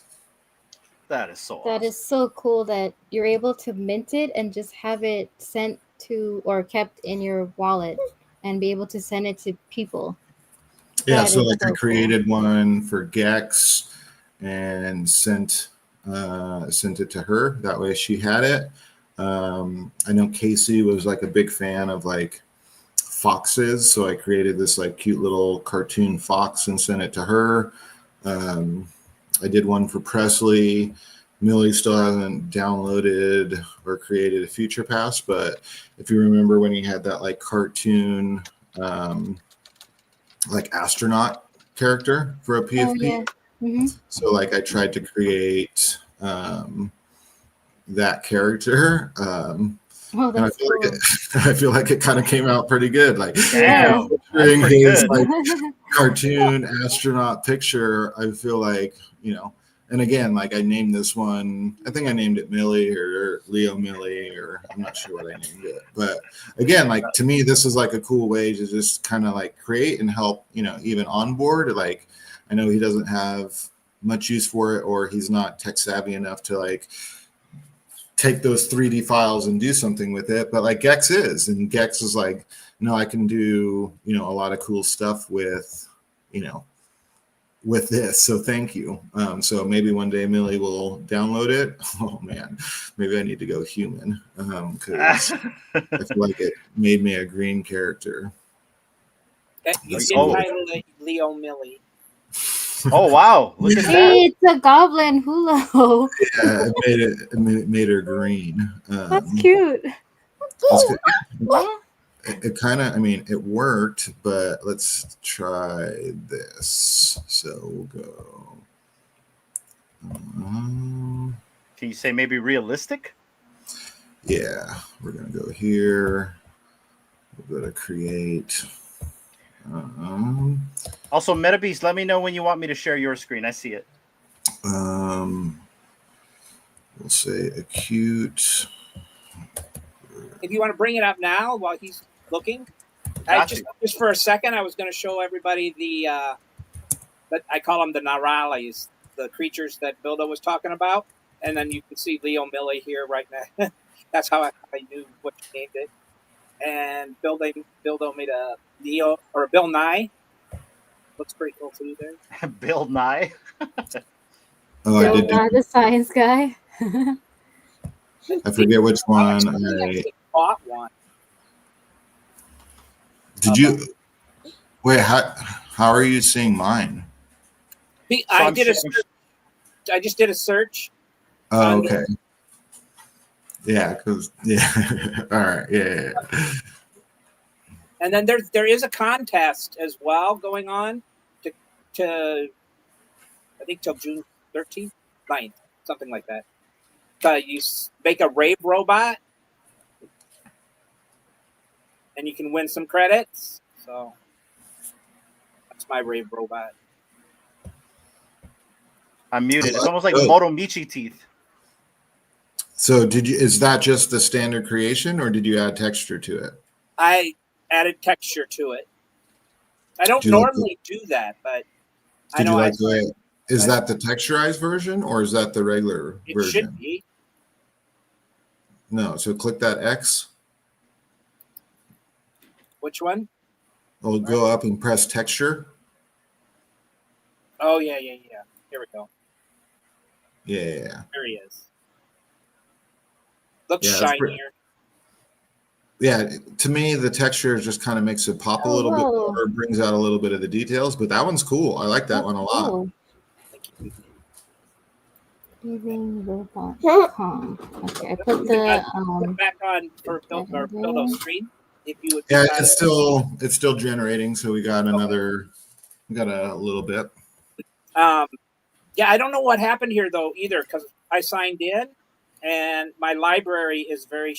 That is so awesome. That is so cool that you're able to mint it and just have it sent to or kept in your wallet and be able to send it to people. Yeah, so like I created one for Gex and sent it to her. That way she had it. I know Casey was like a big fan of like foxes, so I created this like cute little cartoon fox and sent it to her. I did one for Presley. Millie still hasn't downloaded or created a future pass, but if you remember when he had that like cartoon like astronaut character for a PFP. Oh, yeah. Mm-hmm. So like I tried to create that character. And I feel like it kind of came out pretty good. Like his like cartoon astronaut picture, I feel like, and again, like I named this one, I think I named it Millie or Leo Millie, or I'm not sure what I named it. But again, like to me, this is like a cool way to just kind of like create and help, even onboard. Like I know he doesn't have much use for it, or he's not tech savvy enough to like take those 3D files and do something with it. But like Gex is, and Gex is like, no, I can do, a lot of cool stuff with, with this. So thank you. So maybe one day Millie will download it. Oh man, maybe I need to go human because I feel like it made me a green character. You That's can cool. title it Leo Millie. Oh wow! Look at that. Hey, it's a goblin Hulo. Yeah, it made her green. That's cute. It kind of, I mean, it worked, but let's try this. So we'll go. Can you say maybe realistic? Yeah, we're gonna go here. We'll go to create. Also, Metabeast, let me know when you want me to share your screen. I see it. We'll say acute. If you want to bring it up now while he's looking, just for a second, I was going to show everybody the I call them the Narales, the creatures that Bildo was talking about, and then you can see Leo Millie here right now. That's how I knew what you named it. And Bildo made a Leo or a Bill Nye. Looks pretty cool too there. Bill Nye. Oh, I did. The science guy. I forget which one. I bought one. Did you wait? How are you seeing mine? I just did a search. Oh, okay. Yeah, because all right, yeah. And then there is a contest as well going on to I think till June 13th, 9th, something like that. You make a rave robot, and you can win some credits. So that's my rave robot. I'm muted. It's almost like Moto Michi teeth. So is that just the standard creation, or did you add texture to it? I added texture to it. I don't normally do that, but I know is that the texturized version, or is that the regular version? It should be. No, so click that X. Which one? We'll go up and press texture. Oh, yeah. Here we go. Yeah. There he is. Looks shinier. Yeah, to me, the texture just kind of makes it pop a little bit more, brings out a little bit of the details, but that one's cool. I like that one a lot. Cool. Okay, I put the back on for Bildo's screen. If you would. Yeah, it's still generating, so we got a little bit. Yeah, I don't know what happened here though either, because I signed in, and my library is very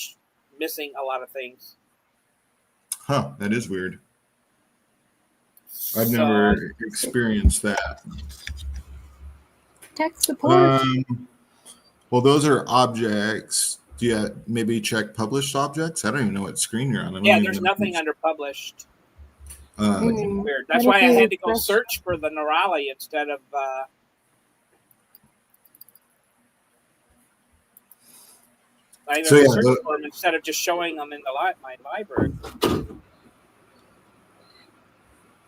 missing a lot of things. Huh, that is weird. I've never experienced that. Tech support. Well, those are objects. Do you maybe check published objects? I don't even know what screen you're on. Yeah, there's nothing under published. Which is weird. That's why I had to go search for the Neurali instead of search for them instead of just showing them in my library.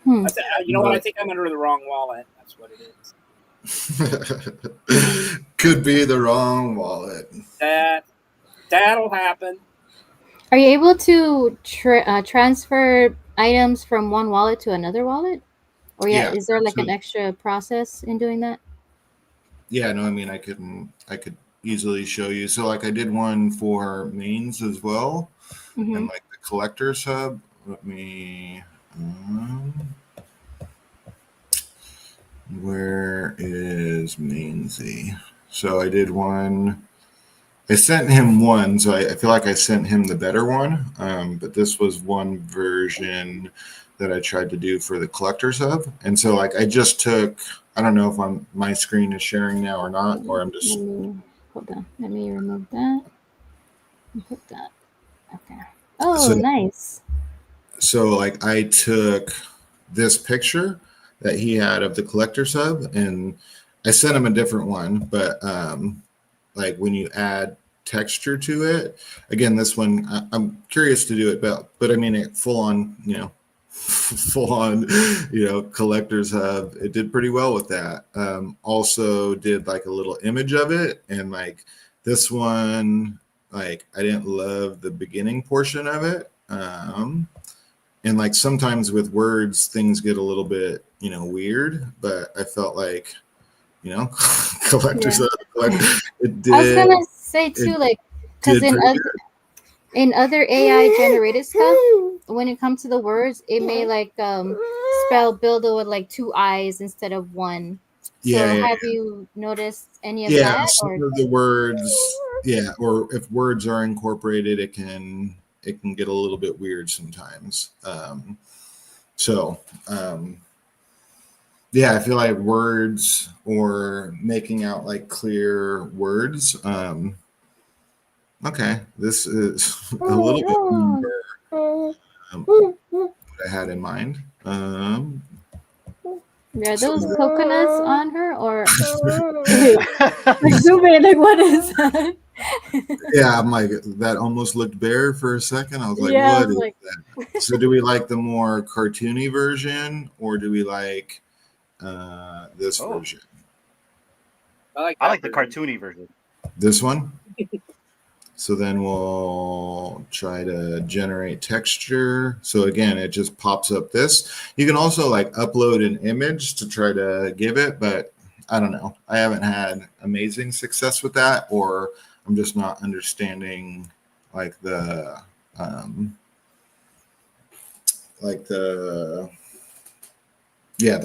You know what? I think I'm under the wrong wallet. That's what it is. Could be the wrong wallet. That'll happen. Are you able to transfer items from one wallet to another wallet? Or is there like an extra process in doing that? Yeah, no, I mean I could easily show you. So like I did one for mains as well, and like the collector sub. Let me. Where is Mainsy? So I did one. I sent him one, so I feel like I sent him the better one. But this was one version that I tried to do for the collector sub, and so like I just took. I don't know if my screen is sharing now or not, or I'm just. Hold on. Let me remove that. Put that. Okay. Oh, nice. So like I took this picture that he had of the collector sub, and I sent him a different one, but like when you add texture to it, again, this one I'm curious to do it, but I mean it full on, full on, collector's hub. It did pretty well with that. Also did like a little image of it, and like this one, like I didn't love the beginning portion of it. And like sometimes with words, things get a little bit, weird, but I felt like, collector's hub. It did. I was gonna say too, like, because in other AI generated stuff, when it comes to the words, it may like spell builder with like 2 eyes instead of 1. So have you noticed any of that? Some of the words, or if words are incorporated, it can get a little bit weird sometimes. I feel like words or making out like clear words. Okay, this is a little bit more what I had in mind. Are those coconuts on her, or zoom in? Like, what is that? Yeah, I'm like, that almost looked bare for a second. I was like, what is that? So do we like the more cartoony version, or do we like this version? I like the cartoony version. This one? So then we'll try to generate texture. So again, it just pops up this. You can also like upload an image to try to give it, but I don't know. I haven't had amazing success with that, or I'm just not understanding like the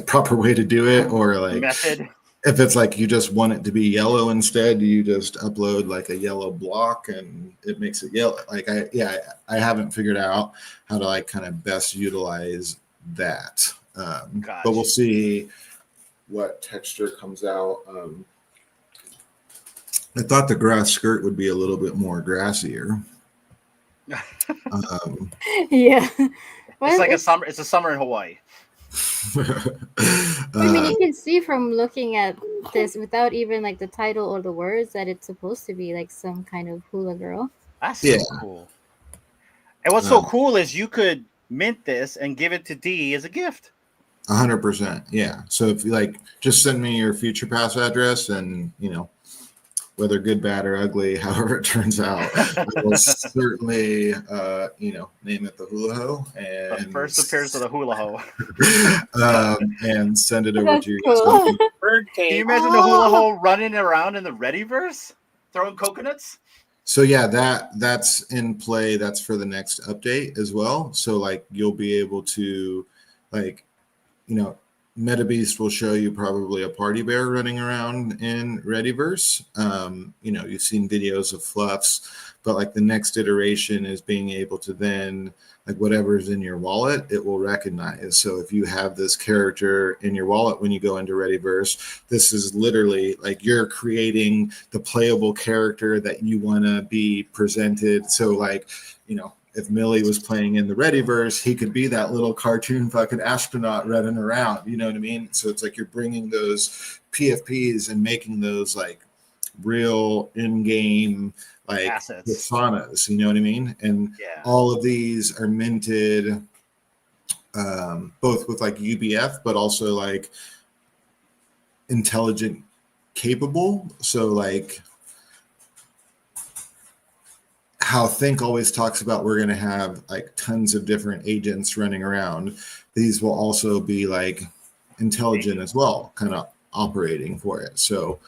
proper way to do it, or like method. If it's like you just want it to be yellow instead, you just upload like a yellow block and it makes it yellow. Like I haven't figured out how to like kind of best utilize that. But we'll see what texture comes out. I thought the grass skirt would be a little bit more grassier. Yeah. It's like a summer. It's a summer in Hawaii. I mean, you can see from looking at this without even like the title or the words that it's supposed to be like some kind of hula girl. That's so cool. And what's so cool is you could mint this and give it to D as a gift. 100%. Yeah. So if you like, just send me your future pass address, and whether good, bad, or ugly, however it turns out, I will certainly, name it the hula ho. And the first appearance of the hula ho. And send it over to you. Cool. Can you imagine the hula ho running around in the Readyverse, throwing coconuts? So yeah, that's in play. That's for the next update as well. So like you'll be able to, like, Metabeast will show you probably a party bear running around in Readyverse. You've seen videos of fluffs, but like the next iteration is being able to then, like whatever's in your wallet, it will recognize. So if you have this character in your wallet when you go into Readyverse, this is literally like you're creating the playable character that you want to be presented. So like, if Millie was playing in the Readyverse, he could be that little cartoon fucking astronaut running around. You know what I mean? So it's like you're bringing those PFPs and making those like real in-game like assets, personas. You know what I mean? And all of these are minted both with like UBF, but also like intelligent capable. So like how Think always talks about, we're going to have like tons of different agents running around. These will also be like intelligent as well, kind of operating for it. So,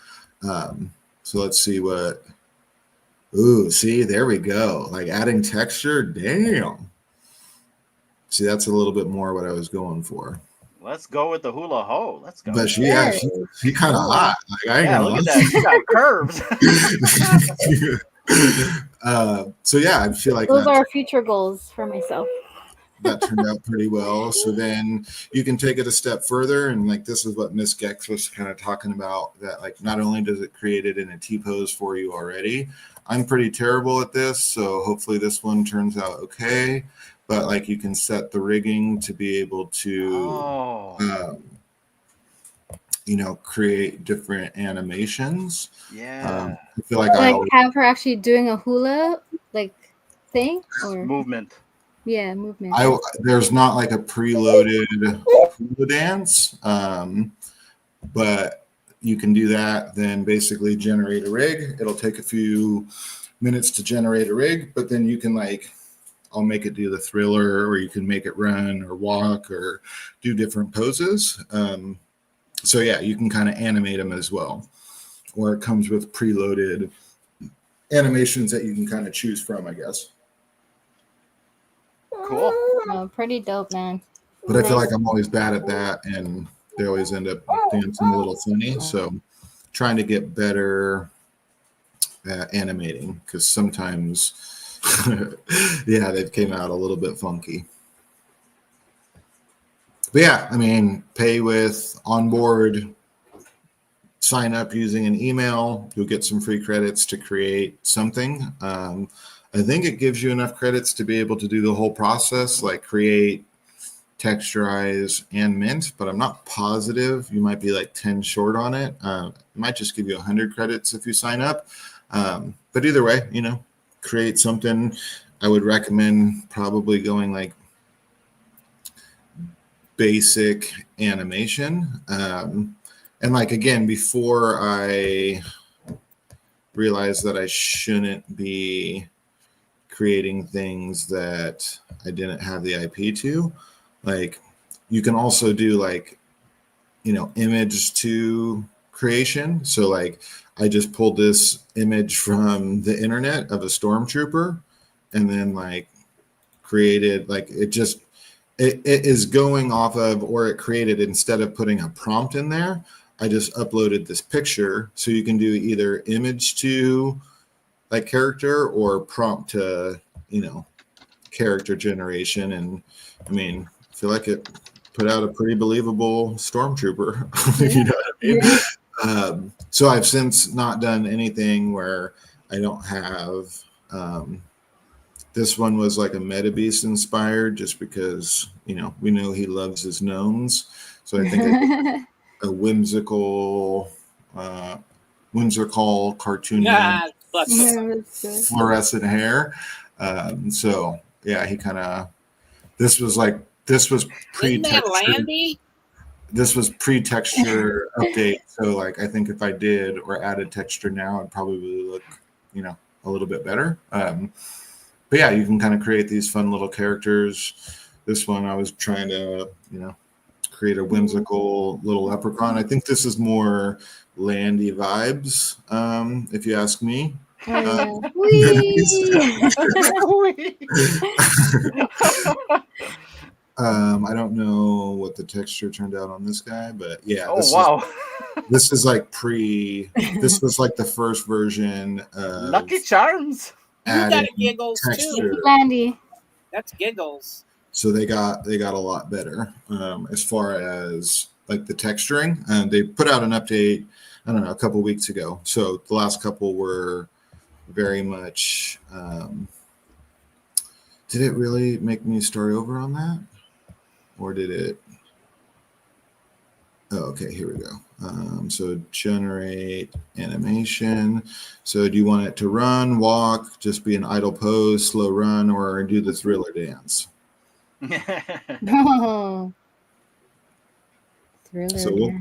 so let's see what, see, there we go. Like adding texture. Damn. See, that's a little bit more what I was going for. Let's go with the hula ho. Let's go. But she kind of hot. Like, I ain't gonna look at that. She got curves. So yeah, I feel like those are future goals for myself. That turned out pretty well. So then you can take it a step further, and like this is what Miss Gex was kind of talking about, that like not only does it create it in a T-pose for you already. I'm pretty terrible at this, so hopefully this one turns out okay. But like you can set the rigging to be able to create different animations. Yeah. I feel like have her actually doing a hula like thing or movement. Yeah, movement. There's not like a preloaded hula dance, but you can do that. Then basically generate a rig. It'll take a few minutes to generate a rig, but then you can like, I'll make it do the thriller, or you can make it run or walk or do different poses. So yeah, you can kind of animate them as well, or it comes with preloaded animations that you can kind of choose from, I guess. Cool. Oh, pretty dope, man. But I feel like I'm always bad at that, and they always end up dancing a little funny. So trying to get better at animating, because sometimes, yeah, they've came out a little bit funky. But yeah, I mean, pay with onboard, sign up using an email, you'll get some free credits to create something. I think it gives you enough credits to be able to do the whole process, like create, texturize, and mint, but I'm not positive. You might be like 10 short on it. It might just give you 100 credits if you sign up. But either way, you know, create something. I would recommend probably going like basic animation. And like, again, before I realized that I shouldn't be creating things that I didn't have the IP to, like, you can also do like, you know, image to creation. So like, I just pulled this image from the internet of a stormtrooper, and then like created, like, it is going off of, or it created, instead of putting a prompt in there, I just uploaded this picture. So you can do either image to like character or prompt to, you know, character generation. And I mean, I feel like it put out a pretty believable stormtrooper. You know what I mean? So I've since not done anything where I don't have, this one was like a Metabeast inspired, just because, you know, we know he loves his gnomes. So I think I did a whimsical cartoony fluorescent hair. So yeah, he kind of, this was pre-texture. This was pre-texture update. So like, I think if I did or added texture now, it'd probably look, you know, a little bit better. But yeah, you can kind of create these fun little characters. This one, I was trying to, you know, create a whimsical little leprechaun. I think this is more Landy vibes, if you ask me. I don't know what the texture turned out on this guy, but yeah. This is like this was like the first version of Lucky Charms. You got giggles texture. too. Landy. That's giggles. So they got a lot better as far as like the texturing. And they put out an update, I don't know, a couple weeks ago. So the last couple were very much. Did it really make me start over on that, or did it? Oh, okay, here we go. So generate animation. So do you want it to run, walk, just be an idle pose, slow run, or do the thriller dance? No. Thriller. So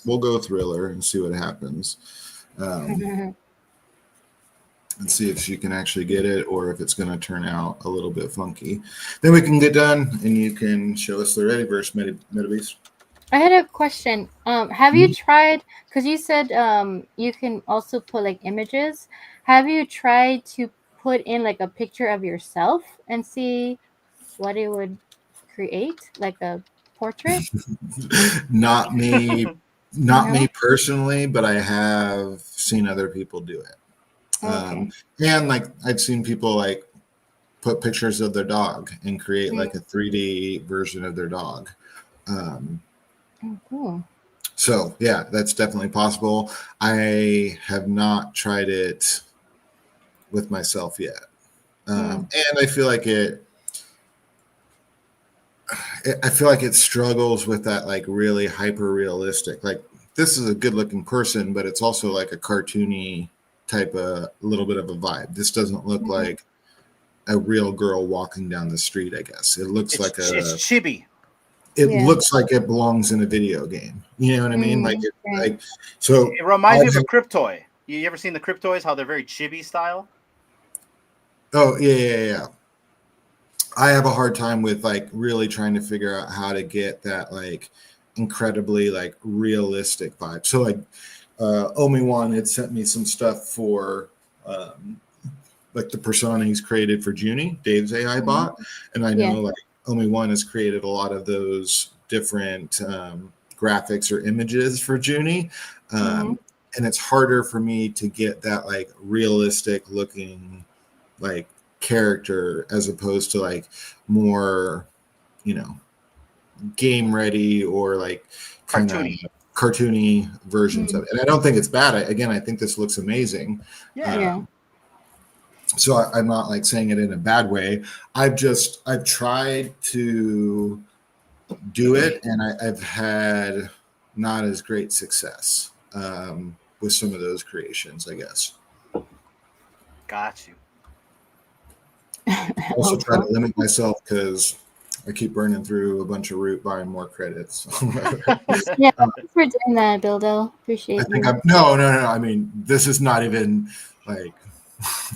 we'll go thriller and see what happens. And see if she can actually get it, or if it's going to turn out a little bit funky. Then we can get done, and you can show us the Readyverse Metabeast. I had a question. Have you tried, because you said you can also put like images. Have you tried to put in like a picture of yourself and see what it would create, like a portrait? Not me, me personally, but I have seen other people do it. Okay. And like, I've seen people like put pictures of their dog and create like a 3D version of their dog. Cool. So yeah, that's definitely possible. I have not tried it with myself yet. And I feel like it struggles with that like really hyper realistic, like this is a good looking person, but it's also like a cartoony type of little bit of a vibe. This doesn't look like a real girl walking down the street. I guess it looks It's chibi. It looks like it belongs in a video game. You know what I mean? Like so. It reminds me of a Cryptoy. You ever seen the Cryptoys? How they're very chibi style. Oh yeah. I have a hard time with like really trying to figure out how to get that like incredibly like realistic vibe. So like Omi-Wan had sent me some stuff for like the persona he's created for Junie, Dave's AI bot, and I know like Omi-Wan has created a lot of those different graphics or images for Junie, and it's harder for me to get that like realistic looking like character as opposed to like more, you know, game ready or like kind of cartoony versions of it. And I don't think it's bad. I think this looks amazing. So I'm not like saying it in a bad way. I've tried to do it, and I've had not as great success with some of those creations, I guess. Got you. I also try to limit myself because I keep burning through a bunch of root buying more credits. Yeah, thanks for doing that, Bildo. Appreciate it. No. I mean, this is not even like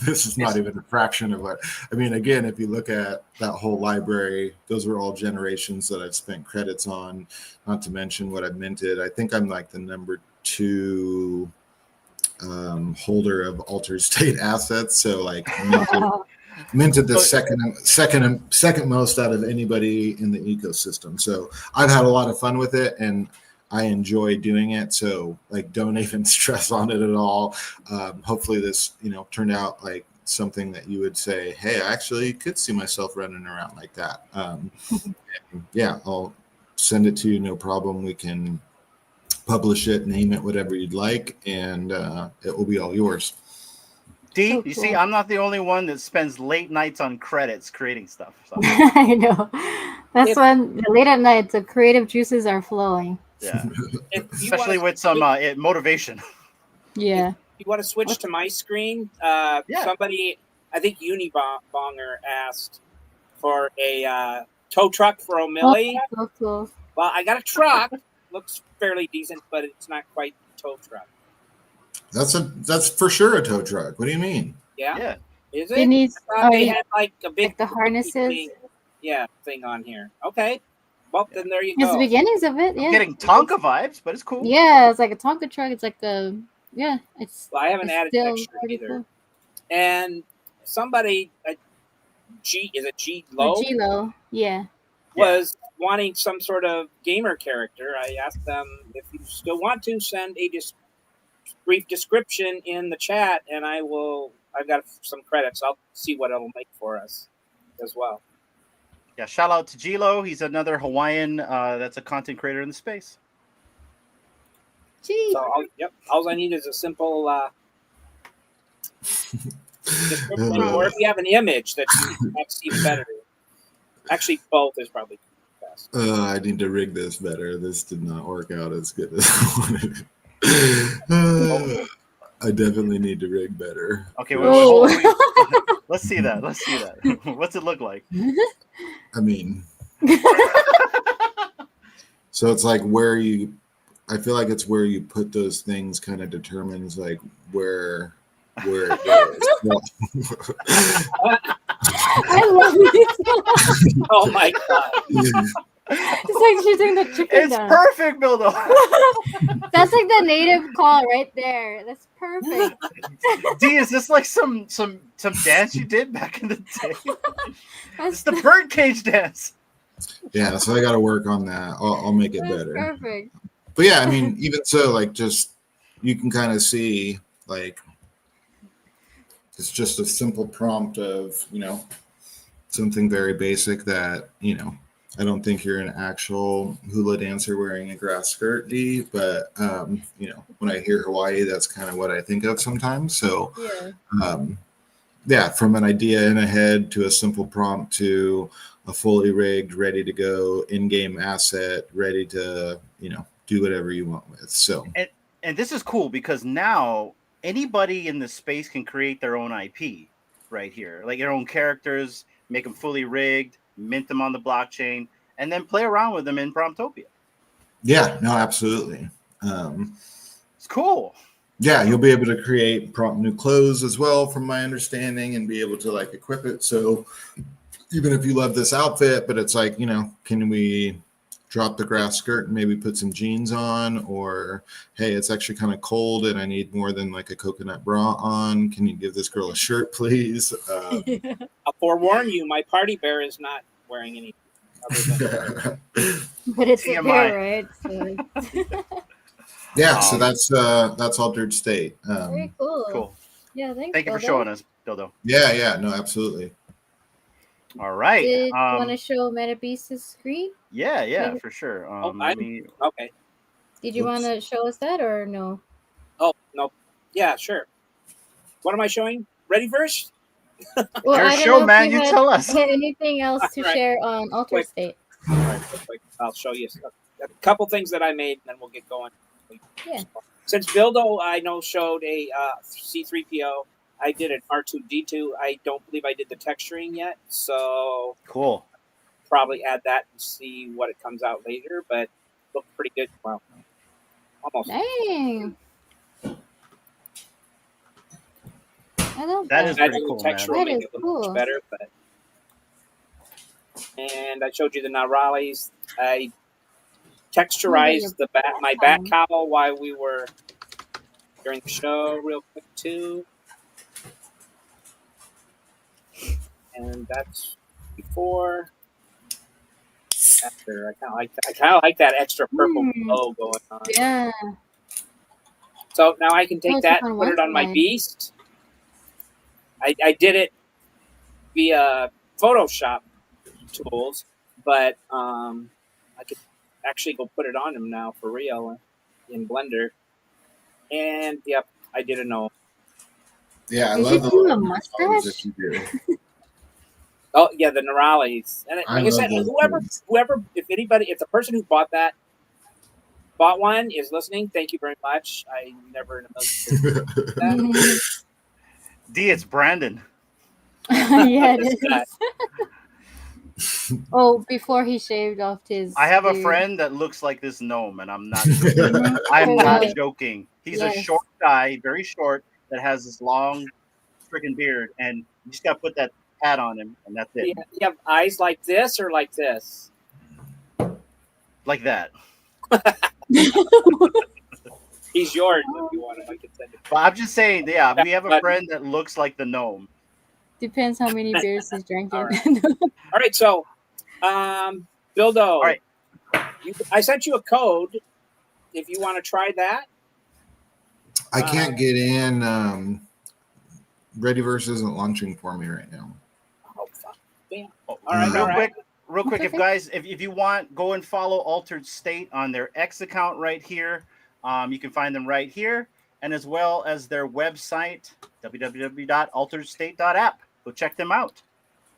this is not even a fraction of what I mean. Again, if you look at that whole library, those are all generations that I've spent credits on. Not to mention what I've minted. I think I'm like the number 2 holder of altered state assets. So like minted the second most out of anybody in the ecosystem. So I've had a lot of fun with it, and I enjoy doing it. So like, don't even stress on it at all. Hopefully this, turned out like something that you would say, hey, I actually could see myself running around like that. Yeah, I'll send it to you. No problem. We can publish it, name it, whatever you'd like, and it will be all yours. So you see, I'm not the only one that spends late nights on credits creating stuff. So. I know. That's when late at night the creative juices are flowing. Yeah, especially with some motivation. Yeah. If you want to switch to my screen, somebody, I think Unibonger asked for a tow truck for O'Malley. Oh, so cool. Well, I got a truck. Looks fairly decent, but it's not quite a tow truck. That's for sure a tow truck. What do you mean? Yeah. Is it? It needs they had like a big like the harnesses. Thing on here. Okay. Well, then there you go. It's the beginnings of it. Yeah. I'm getting Tonka vibes, but it's cool. Yeah, it's like a Tonka truck. It's like it's. Well, I haven't added texture either. Cool. And somebody, G Lo? G-Lo, yeah. Was wanting some sort of gamer character. I asked them if you still want to send a brief description in the chat, and I've got some credits. I'll see what it'll make for us as well. Yeah, shout out to G-Lo. He's another Hawaiian that's a content creator in the space. Gee. So, all I need is a simple description, or if you have an image that you have to see better. Actually, both is probably best. I need to rig this better. This did not work out as good as I wanted. I definitely need to rig better. Okay, let's see that. What's it look like? I mean, so it's like I feel like it's where you put those things kind of determines like where it goes. I love it. Oh my god. It's like she's doing the chicken dance. It's perfect, Bildo. That's like the native call right there. That's perfect. D, is this like some dance you did back in the day? It's the birdcage dance. Yeah, so I got to work on that. I'll make it better. Perfect. But yeah, I mean, even so, like, just you can kind of see like it's just a simple prompt of something very basic that I don't think you're an actual hula dancer wearing a grass skirt, D, but when I hear Hawaii, that's kind of what I think of sometimes. So from an idea in a head to a simple prompt to a fully rigged, ready to go in-game asset, ready to do whatever you want with. So and this is cool because now anybody in the space can create their own IP, right here, like your own characters, make them fully rigged, mint them on the blockchain, and then play around with them in Promptopia. Yeah, no, absolutely. It's cool. Yeah, you'll be able to create prompt new clothes as well, from my understanding, and be able to like equip it. So even if you love this outfit, but it's like, can we drop the grass skirt and maybe put some jeans on? Or, hey, it's actually kind of cold and I need more than like a coconut bra on. Can you give this girl a shirt, please? I'll forewarn you, my party bear is not wearing any. But it's a TMI. bear, right? So Yeah, so that's Altered State. very cool. Cool. Yeah, thanks. Thank you for Bildo. showing us, Bildo. Yeah, no, absolutely. All right. Did you want to show Metabeast's screen? Yeah, Maybe- for sure. Okay. Did you want to show us that or no? Oh, no. Yeah, sure. What am I showing? Readyverse? Well, Your I don't show, know if man. you You had tell us. anything else to Right. share on Altered Quick. State. All right, real quick. I'll show you a couple things that I made, and then we'll get going. Yeah. Since Bildo, I know, showed a C3PO, I did an R2D2. I don't believe I did the texturing yet, so Cool. probably add that and see what it comes out later, but looked pretty good. Well, almost. Dang. I love That that. is Adding pretty the cool, texture man. will That make is it look cool. much better, but. And I showed you the Naralis. I texturized my back cowl while we were during the show real quick too. And that's before. After I kind of like that extra purple glow going on. Yeah. So now I can take Oh, that it's on and put one it on my side. beast. I did it via Photoshop tools, but I could actually go put it on him now for real in Blender. And yep, I did a no. Yeah, I Did love you the do a little mustache? that you do. Oh yeah, the Naralis. And I like I love said, those whoever, if the person who bought one is listening, thank you very much. I never in a million years did that. D, it's Brandon. Yeah, This it guy. is. Oh, before he shaved off his. I have a beard. friend that looks like this gnome, and I'm not joking. Mhm. I'm Oh, not really? joking. He's a Yes. short guy, very short, that has this long freaking beard, and you just gotta put that hat on him, and that's it. You have eyes like this or like this? Like that. He's yours if you want him. I can send it. But I'm just saying, yeah, we have a But- friend that looks like the gnome. Depends how many beers he's drinking. All All right, so Bildo, All right. I sent you a code if you want to try that. I can't get in. Readyverse isn't launching for me right now. Oh, fuck. Damn. Oh, All right, real all quick, Okay. if guys, if you want, go and follow Altered State on their X account right here. You can find them right here, and as well as their website, www.alteredstate.app. Go check them out.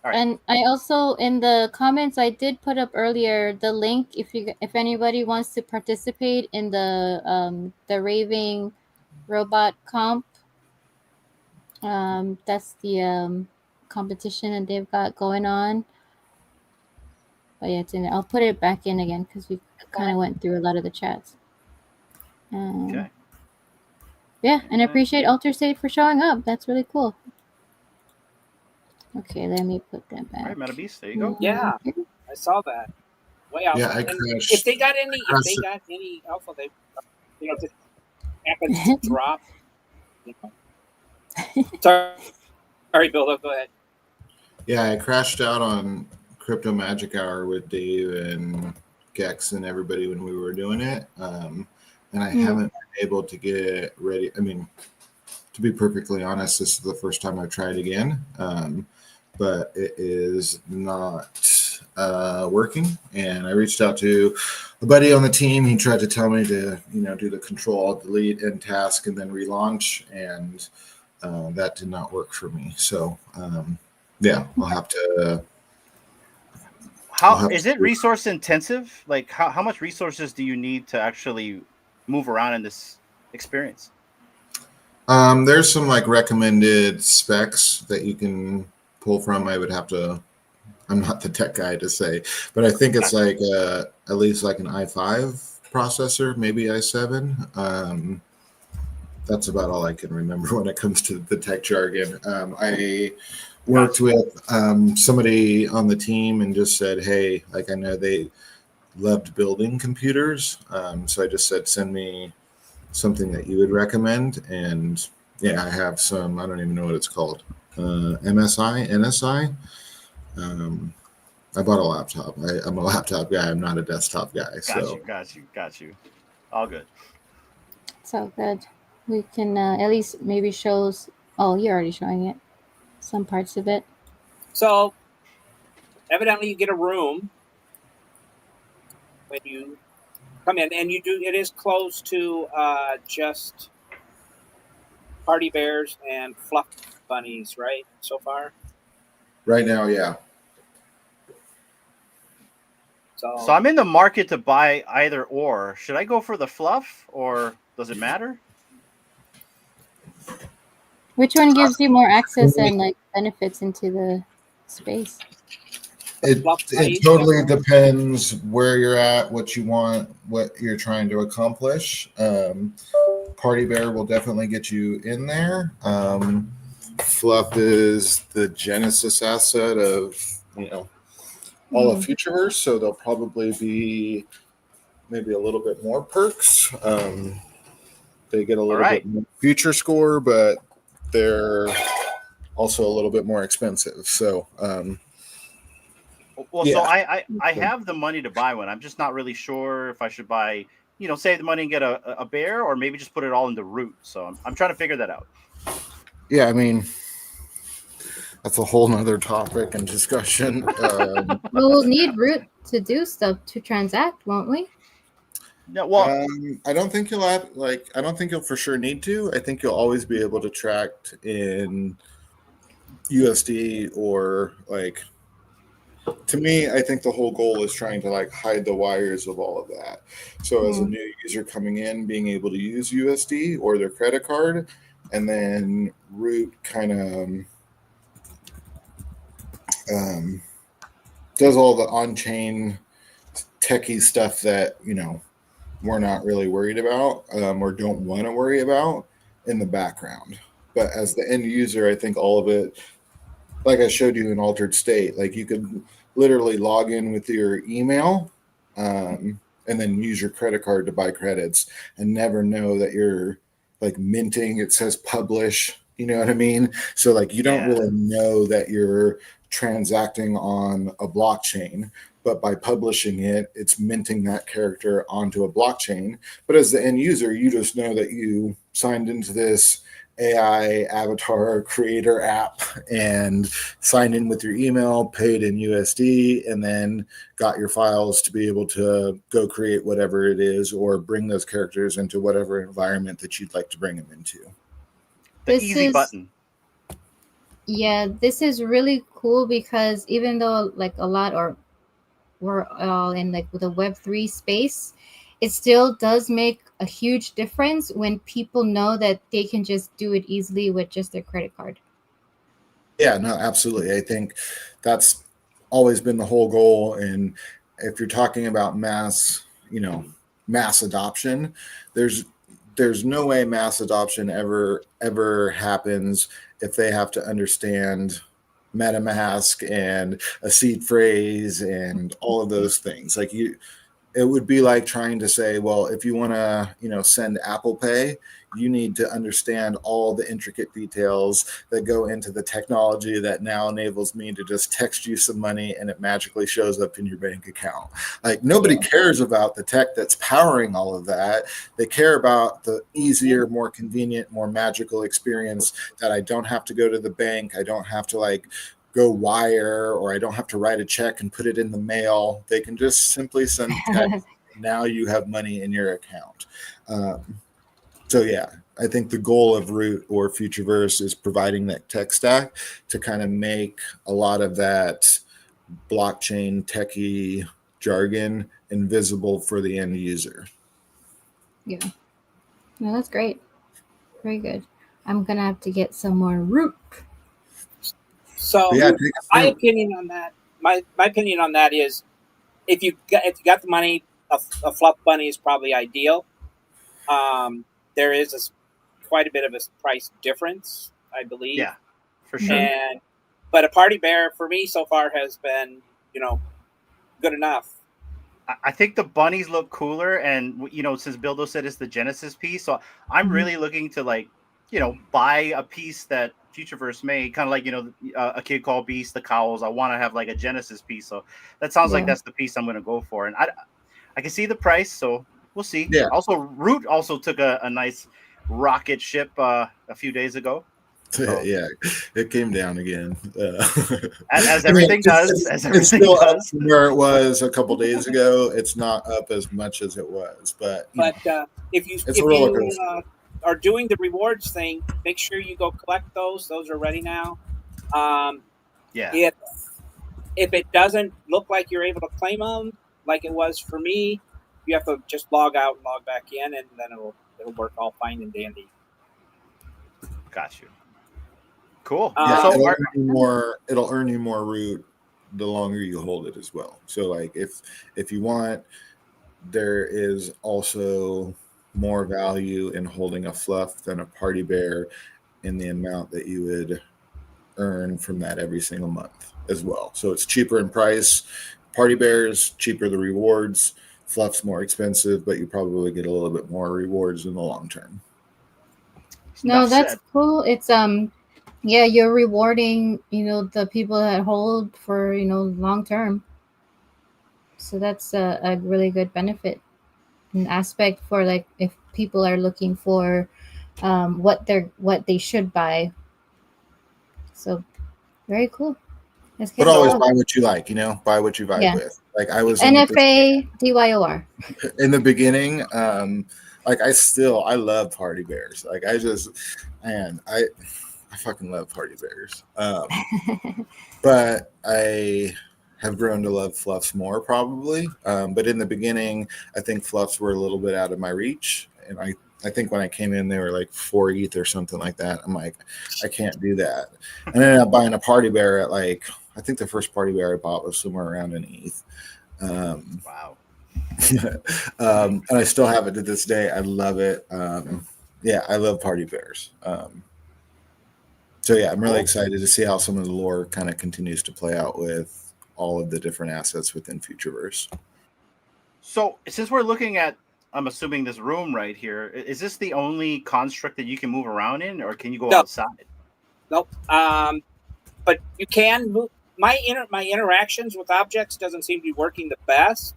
All right. And I also, in the comments, I did put up earlier the link if anybody wants to participate in the raving robot comp. That's the competition that they've got going on. But yeah, it's in there. I'll put it back in again because we kind of went through a lot of the chats. Okay. Yeah, and I appreciate Altered State for showing up. That's really cool. Okay, let me put that back. All right, Metabeast, there you go. Yeah, I saw that. Way out. Yeah, I And crashed. if they got any alpha, they just happens to drop. You know. Sorry, Bill. Go ahead. Yeah, I crashed out on Crypto Magic Hour with Dave and Gex and everybody when we were doing it. And I haven't been able to get it ready. I mean, to be perfectly honest, this is the first time I've tried again. But it is not working. And I reached out to a buddy on the team. He tried to tell me to, do the Control-Alt-Delete end task and then relaunch. And that did not work for me. So, yeah, I'll have to. How is it resource intensive? Like how much resources do you need to actually move around in this experience? There's some like recommended specs that you can pull from. I'm not the tech guy to say, but I think it's like at least like an i5 processor, maybe i7. That's about all I can remember when it comes to the tech jargon. I worked with somebody on the team and just said, hey, like I know they loved building computers. So I just said, send me something that you would recommend. And yeah, I have some, I don't even know what it's called, NSI. I bought a laptop. I'm a laptop guy. I'm not a desktop guy. Got you. All good. So good. We can at least maybe shows. Oh, you're already showing it. Some parts of it. So evidently you get a room when you come in, and it is close to just party bears and fluff bunnies, right? So far. Right now, yeah. So I'm in the market to buy either or. Should I go for the fluff, or does it matter? Which one gives you more access and like benefits into the space? It totally depends where you're at, what you want, what you're trying to accomplish. Party Bear will definitely get you in there. Fluff is the Genesis asset of, all of Futureverse, so there'll probably be maybe a little bit more perks. They get a little bit more future score, but they're also a little bit more expensive. So, so I have the money to buy one. I'm just not really sure if I should buy, save the money and get a bear, or maybe just put it all into root. So I'm trying to figure that out. Yeah, I mean, that's a whole nother topic and discussion. We'll need root to do stuff to transact, won't we? No, well, I don't think you'll have I don't think you'll for sure need to. I think you'll always be able to track in USD or to me, I think the whole goal is trying to hide the wires of all of that. So as a new user coming in, being able to use USD or their credit card, and then root kind of does all the on-chain techie stuff that we're not really worried about or don't want to worry about in the background. But as the end user, I think all of it, like I showed you in Altered State, you could literally log in with your email and then use your credit card to buy credits and never know that you're minting. It says publish, you know what I mean? So you don't really know that you're transacting on a blockchain, but by publishing it, it's minting that character onto a blockchain. But as the end user, you just know that you signed into this AI avatar creator app and signed in with your email, paid in USD, and then got your files to be able to go create whatever it is or bring those characters into whatever environment that you'd like to bring them into. The easy button. Yeah, this is really cool because even though a lot we're all in the Web3 space, it still does make a huge difference when people know that they can just do it easily with just their credit card. Yeah, no, absolutely. I think that's always been the whole goal. And if you're talking about mass adoption, there's no way mass adoption ever happens if they have to understand MetaMask and a seed phrase and all of those things. It would be like trying to say, well, if you want to, send Apple Pay, you need to understand all the intricate details that go into the technology that now enables me to just text you some money and it magically shows up in your bank account. Nobody cares about the tech that's powering all of that. They care about the easier, more convenient, more magical experience that I don't have to go to the bank. I don't have to go wire, or I don't have to write a check and put it in the mail. They can just simply send text. Now you have money in your account. So yeah, I think the goal of Root or Futureverse is providing that tech stack to kind of make a lot of that blockchain techie jargon invisible for the end user. Yeah, no, that's great. Very good. I'm gonna have to get some more root. So But yeah, my opinion on that, my opinion on that is, if you got the money, a fluff bunny is probably ideal. There is quite a bit of a price difference, I believe. Yeah, for sure. But a party bear for me so far has been, good enough. I think the bunnies look cooler, and since Bildo said it's the Genesis piece, so I'm really looking to buy a piece that Futureverse made, kind of like A Kid Called Beast, the cowls. I want to have like a Genesis piece, so that sounds like that's the piece I'm going to go for, and I can see the price, so we'll see. Yeah. Also, Root also took a nice rocket ship a few days ago. So, yeah, it came down again. As everything does. It's still up from where it was a couple days ago. It's not up as much as it was, but if you are doing the rewards thing, make sure you go collect those. Those are ready now. Yeah. If it doesn't look like you're able to claim them, like it was for me, you have to just log out and log back in, and then it'll work all fine and dandy. Got you. Cool. Yeah, it'll earn you more root the longer you hold it as well. So like if you want, there is also more value in holding a fluff than a party bear in the amount that you would earn from that every single month as well. So it's cheaper in price. Party bears, cheaper the rewards. Fluff's more expensive, but you probably get a little bit more rewards in the long term. No, that's cool. It's yeah, you're rewarding, the people that hold for, long term. So that's a really good benefit, an aspect for like if people are looking for what they should buy. So very cool. But always buy what you like, buy what you vibe with. Like I was NFA DYOR. In the beginning, like I love party bears. Like I fucking love party bears. But I have grown to love fluffs more probably. But in the beginning, I think fluffs were a little bit out of my reach. And I think when I came in, they were like 4 ETH or something like that. I'm like, I can't do that. And I ended up buying a party bear at I think the first party bear I bought was somewhere around an ETH. Wow. And I still have it to this day. I love it. Yeah, I love party bears. So yeah, I'm really excited to see how some of the lore kind of continues to play out with all of the different assets within Futureverse. So since we're looking at, I'm assuming this room right here, is this the only construct that you can move around in, or can you go outside? Nope. But you can move. My interactions with objects doesn't seem to be working the best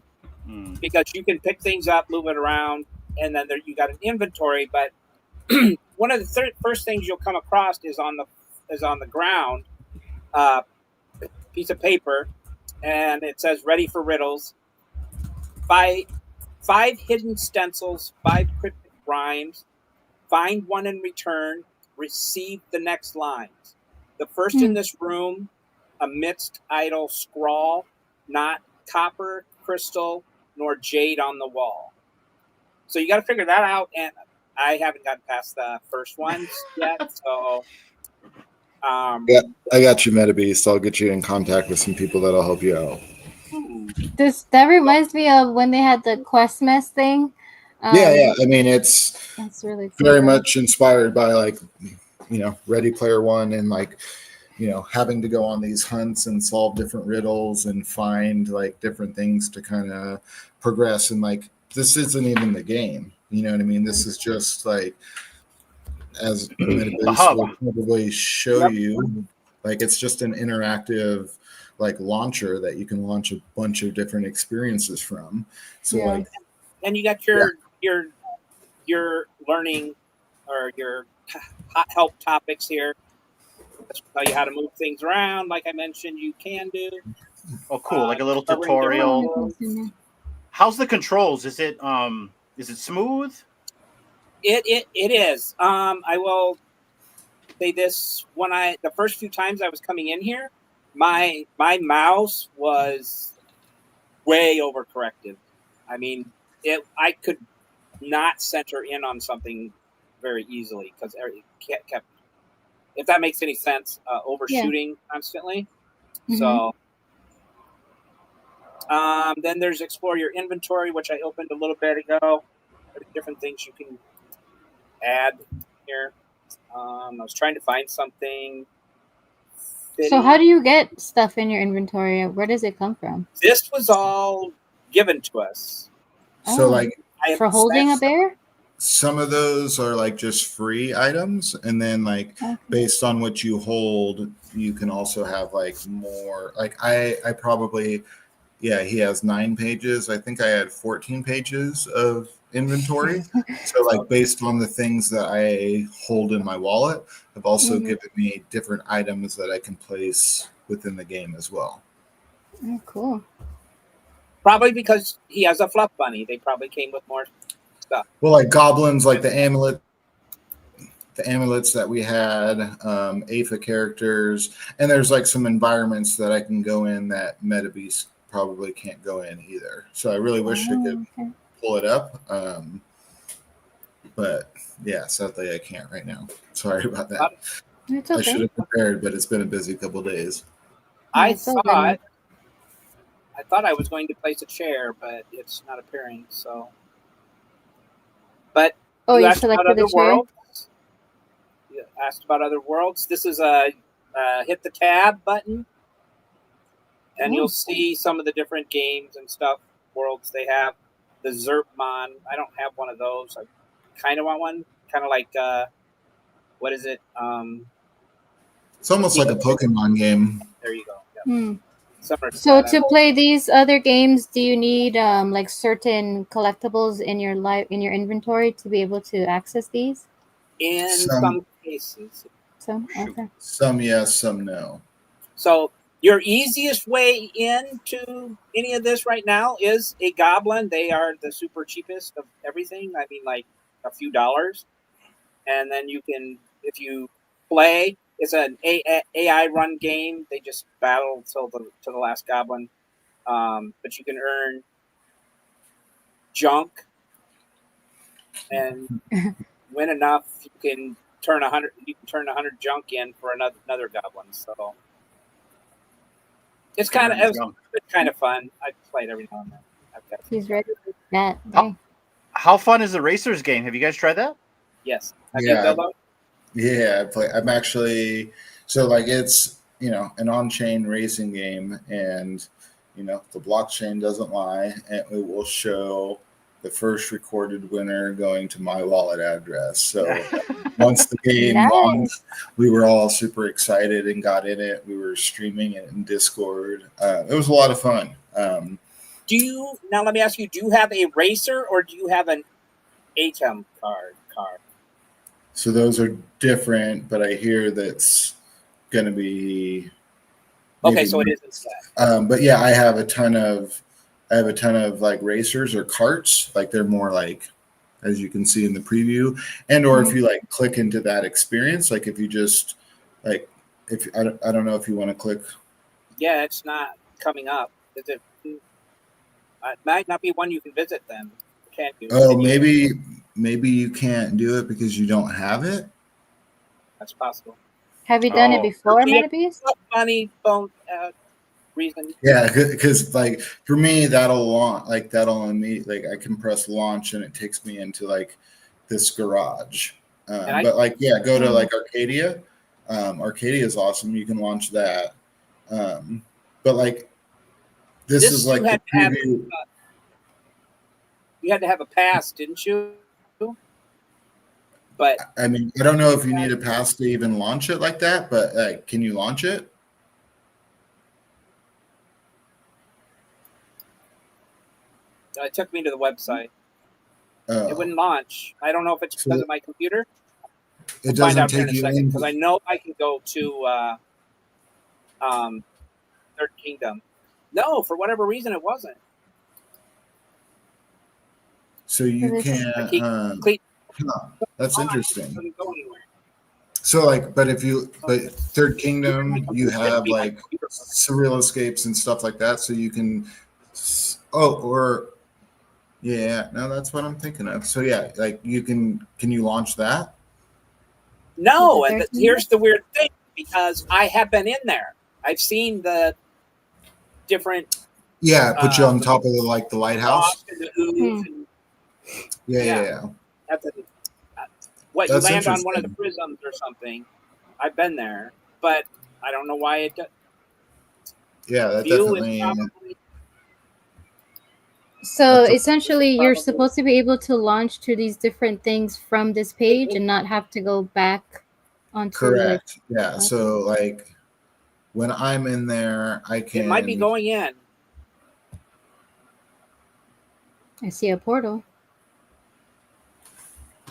because you can pick things up, move it around, and then you got an inventory. But one of the first things you'll come across is on the ground, piece of paper, and it says "Ready for riddles." 5 hidden stencils, 5 cryptic rhymes. Find one and return. Receive the next lines. The first in this room, amidst idle scrawl, not copper, crystal, nor jade on the wall. So you got to figure that out, and I haven't gotten past the first ones yet. So, yeah, I got you, Metabeast. I'll get you in contact with some people that'll help you out. That reminds me of when they had the Quest Mess thing. Yeah. I mean, it's really cool. Very much inspired by Ready Player One and having to go on these hunts and solve different riddles and find different things to kind of progress. And this isn't even the game. You know what I mean? This is just as Metabeast will probably show you, it's just an interactive launcher that you can launch a bunch of different experiences from. So and you got your learning or your help topics here. Tell you how to move things around, like I mentioned, you can do. Oh, cool! Like a little tutorial. How's the controls? Is it smooth? It is. I will say this: the first few times I was coming in here, my mouse was way overcorrected. I mean, I could not center in on something very easily because it kept, if that makes any sense, overshooting constantly. So then there's explore your inventory, which I opened a little bit ago. There's different things you can add here. I was trying to find something fitting. So how do you get stuff in your inventory? Where does it come from? This was all given to us. So like for holding a bear? Some of those are like just free items, and then like based on what you hold, you can also have like more. Like I probably, he has 9 pages. I think I had 14 pages of inventory. So like based on the things that I hold in my wallet, have also given me different items that I can place within the game as well. Oh, cool. Probably because he has a fluff bunny. They probably came with more stuff. Well, like goblins, like the amulets that we had, APHA characters, and there's like some environments that I can go in that Metabeast probably can't go in either. So I really wish I could pull it up. But yeah, sadly I can't right now. Sorry about that. It's okay. I should have prepared, but it's been a busy couple days. I thought I was going to place a chair, but it's not appearing. So, but you asked about selected other the chair? worlds. You asked about other worlds. This is a hit the tab button, and you'll see some of the different games and stuff, worlds they have. The Zerpmon, I don't have one of those. I kind of want one. Kind of like, what is it? It's almost like a Pokemon game. There you go. Yeah. So to play these other games, do you need like certain collectibles in your inventory to be able to access these? In some cases. Some okay. Some yes, some no. So your easiest way into any of this right now is a goblin. They are the super cheapest of everything. I mean, like a few dollars. And then you can, if you play, it's an AI run game. They just battle to the last goblin. But you can earn junk and win enough. You can turn 100. You can turn 100 junk in for another goblin. So it's kind of fun. I played every now and then. He's ready for that. How fun is the Racers game? Have you guys tried that? Yes. Yeah, I'm actually, so like it's, an on-chain racing game, and, the blockchain doesn't lie, and it will show the first recorded winner going to my wallet address. So once the game launched, we were all super excited and got in it. We were streaming it in Discord. It was a lot of fun. Now let me ask you, do you have a racer or do you have an ATEM card? So those are different, but I hear that's going to be okay. So it isn't that. But yeah, I have a ton of like racers or carts. Like they're more like, as you can see in the preview, and or if you like click into that experience, like if you just like if I don't know if you want to click. Yeah, it's not coming up. Is it? It might not be one you can visit then. Can't do. Oh, maybe you can't do it because you don't have it. That's possible. Have you done it before, Metabeast? Funny phone reason. Yeah, because like for me, that'll only like I can press launch and it takes me into like this garage. But like go to like Arcadia. Arcadia is awesome. You can launch that. But like this is like the preview. You had to have a pass, didn't you? But I mean, I don't know if you need a pass to even launch it like that, but can you launch it? It took me to the website. Oh. It wouldn't launch. I don't know if it's because of my computer. It doesn't take you in because I know I can go to Third Kingdom. No, for whatever reason, it wasn't. So you can't. That's interesting. So like, but Third Kingdom, you have like surreal escapes and stuff like that, so you can. Yeah, no, that's what I'm thinking of. So yeah, like can you launch that? No, Is it and 13? here's the weird thing, because I have been in there. I've seen the different Yeah, put you on top of the lighthouse. lost in the ooze, and Yeah, yeah, yeah, yeah. that's a, what, you That's land on one of the interesting. prisms or something. I've been there, but I don't know why it does. Yeah, that View is definitely. probably So That's essentially, you're probably supposed to be able to launch to these different things from this page it, and not have to go back onto like. correct. Yeah. Okay. So like when I'm in there, I it might be can. going in. I see a portal.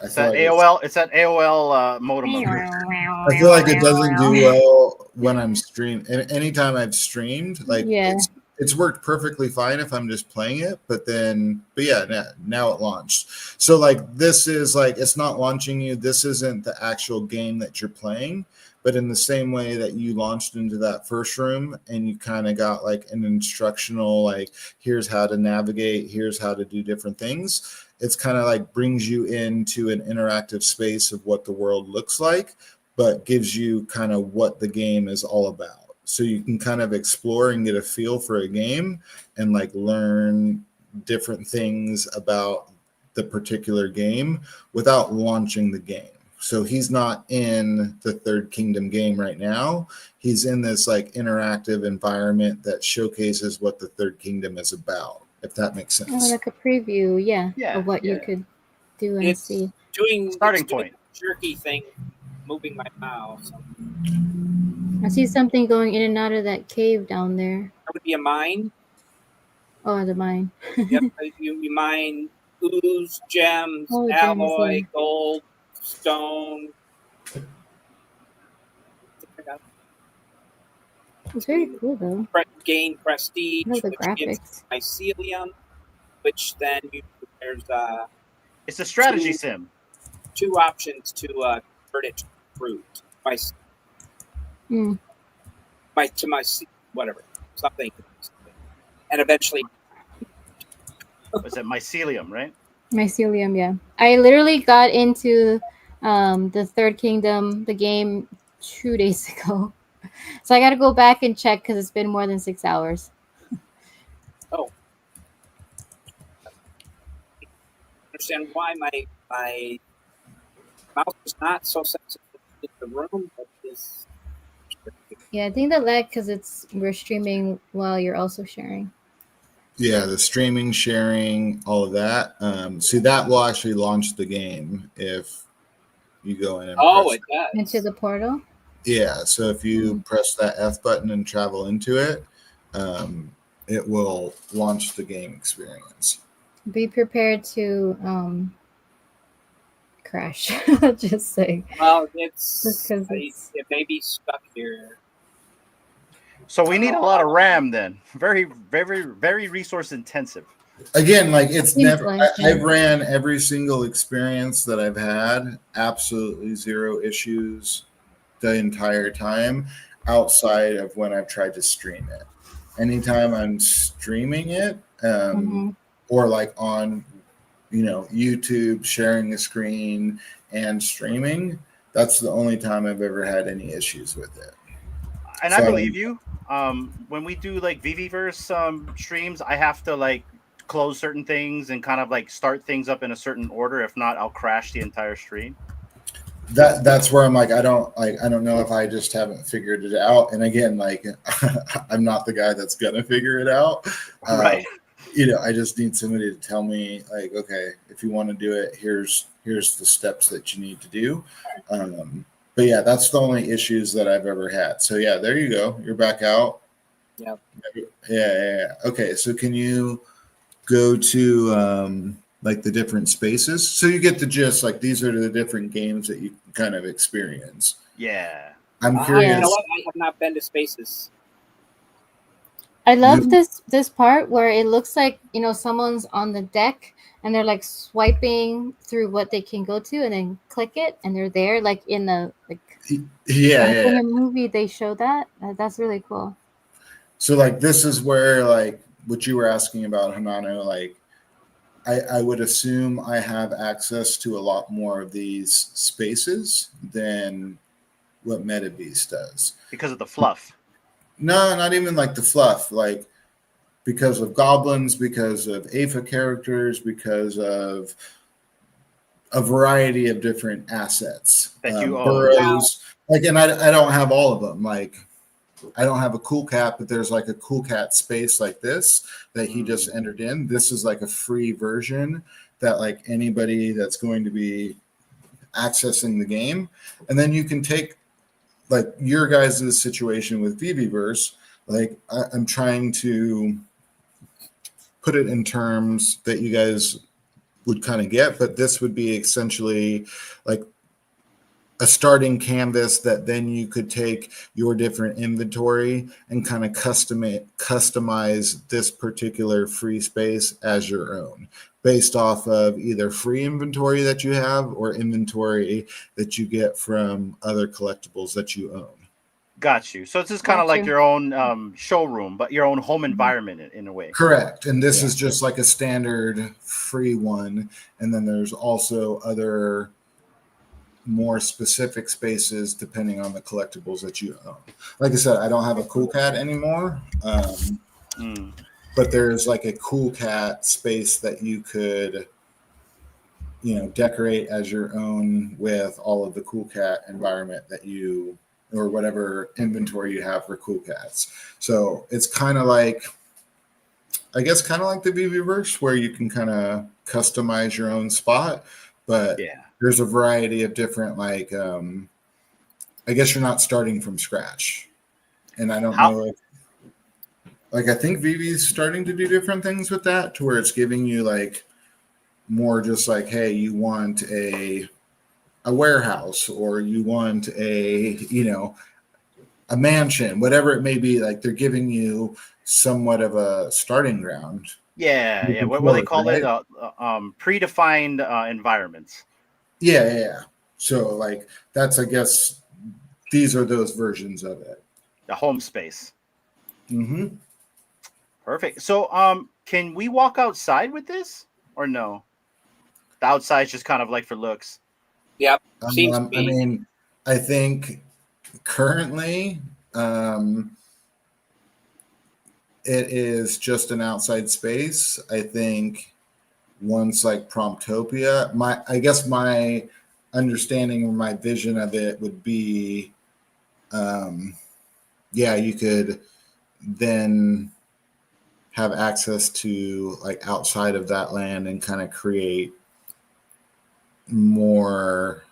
I It's feel that like AOL. It's that AOL modem of yours. I feel like it doesn't do well when I'm stream. And anytime I've streamed, like Yeah. it's worked perfectly fine if I'm just playing it. But yeah, now it launched. So like this is like it's not launching you. This isn't the actual game that you're playing. But in the same way that you launched into that first room and you kind of got like an instructional, like here's how to navigate, here's how to do different things. It's kind of like brings you into an interactive space of what the world looks like, but gives you kind of what the game is all about. So you can kind of explore and get a feel for a game and like learn different things about the particular game without launching the game. So he's not in the Third Kingdom game right now. He's in this like interactive environment that showcases what the Third Kingdom is about, if that makes Oh, sense. like a preview, yeah, Yeah, of what you yeah. could do and It's see. Starting it's doing point. the jerky thing, moving my mouse. I see something going in and out of that cave down there. That would be a mine. Oh, the mine. Yep, you mine ooze, gems, Oh, gems, yeah. alloy, gold, stone. It's very cool though. Gain I prestige, love the which gives graphics. mycelium, which then there's It's a strategy sim. two options to convert it to fruit. Mm. Whatever, something, and eventually. Was it mycelium, right? Mycelium, yeah. I literally got into the Third Kingdom, the game, 2 days ago. So I got to go back and check because it's been more than 6 hours. Oh, understand why my mouse is not so sensitive in the room, but is. Yeah, I think that lag because we're streaming while you're also sharing. Yeah, the streaming, sharing, all of that. See, that will actually launch the game if you go in and Oh, press. it does. Into the portal? Yeah, so if you press that F button and travel into it, it will launch the game experience. Be prepared to crash. Just saying. Well, Just 'cause it's- it may be stuck here. So we need a lot of RAM then. Very, very, very resource intensive. Again, like it's Seems never. like, yeah. I've ran every single experience that I've had, absolutely zero issues the entire time, outside of when I've tried to stream it. Anytime I'm streaming it, or like on, YouTube, sharing a screen and streaming, that's the only time I've ever had any issues with it. And I believe you. When we do like Viviverse streams, I have to like close certain things and kind of like start things up in a certain order. If not, I'll crash the entire stream. That's where I'm like, I don't know if I just haven't figured it out. And again, like I'm not the guy that's gonna figure it out. Right. I just need somebody to tell me, like, okay, if you want to do it, here's the steps that you need to do. But yeah, that's the only issues that I've ever had. So yeah, there you go. You're back out. Yep. Yeah. Okay, so can you go to like the different spaces? So you get the gist, like these are the different games that you kind of experience. Yeah. I'm curious. You know what? I have not been to spaces. I love this part where it looks like someone's on the deck and they're like swiping through what they can go to and then click it and they're there, like in a in a movie they show that. That's really cool. So like this is where like what you were asking about, Hanano, like I would assume I have access to a lot more of these spaces than what Metabeast does. Because of the fluff. No, not even like the fluff. Like because of goblins, because of AFA characters, because of a variety of different assets. That you own. Burrows. Like, and I don't have all of them. Like, I don't have a cool cat, but there's like a cool cat space like this that he just entered in. This is like a free version that like anybody that's going to be accessing the game. And then you can take like your guys' situation with Viviverse. Like I'm trying to put it in terms that you guys would kind of get, but this would be essentially like a starting canvas that then you could take your different inventory and kind of customize this particular free space as your own based off of either free inventory that you have or inventory that you get from other collectibles that you own. Got you. So it's just kind of like your own showroom, but your own home environment in a way. Correct. And this is just like a standard free one. And then there's also other more specific spaces depending on the collectibles that you own. Like I said, I don't have a cool cat anymore, but there's like a cool cat space that you could, decorate as your own with all of the cool cat environment that you, or whatever inventory you have for cool cats. So it's kind of like, I guess, kind of like the Viviverse where you can kind of customize your own spot, but there's a variety of different, like, I guess you're not starting from scratch. And I don't know if, like, I think Vivi's starting to do different things with that to where it's giving you, like, more just like, hey, you want a warehouse or you want a mansion, whatever it may be. Like, they're giving you somewhat of a starting ground. Yeah. What do they call it? Predefined environments. Yeah. So, like, that's, I guess, these are those versions of it. The home space. Mm-hmm. Perfect. So, can we walk outside with this or no? The outside's just kind of like for looks. Yep. I mean, I think currently it is just an outside space. I think once like Promptopia, I guess my understanding or my vision of it would be, you could then have access to like outside of that land and kind of create more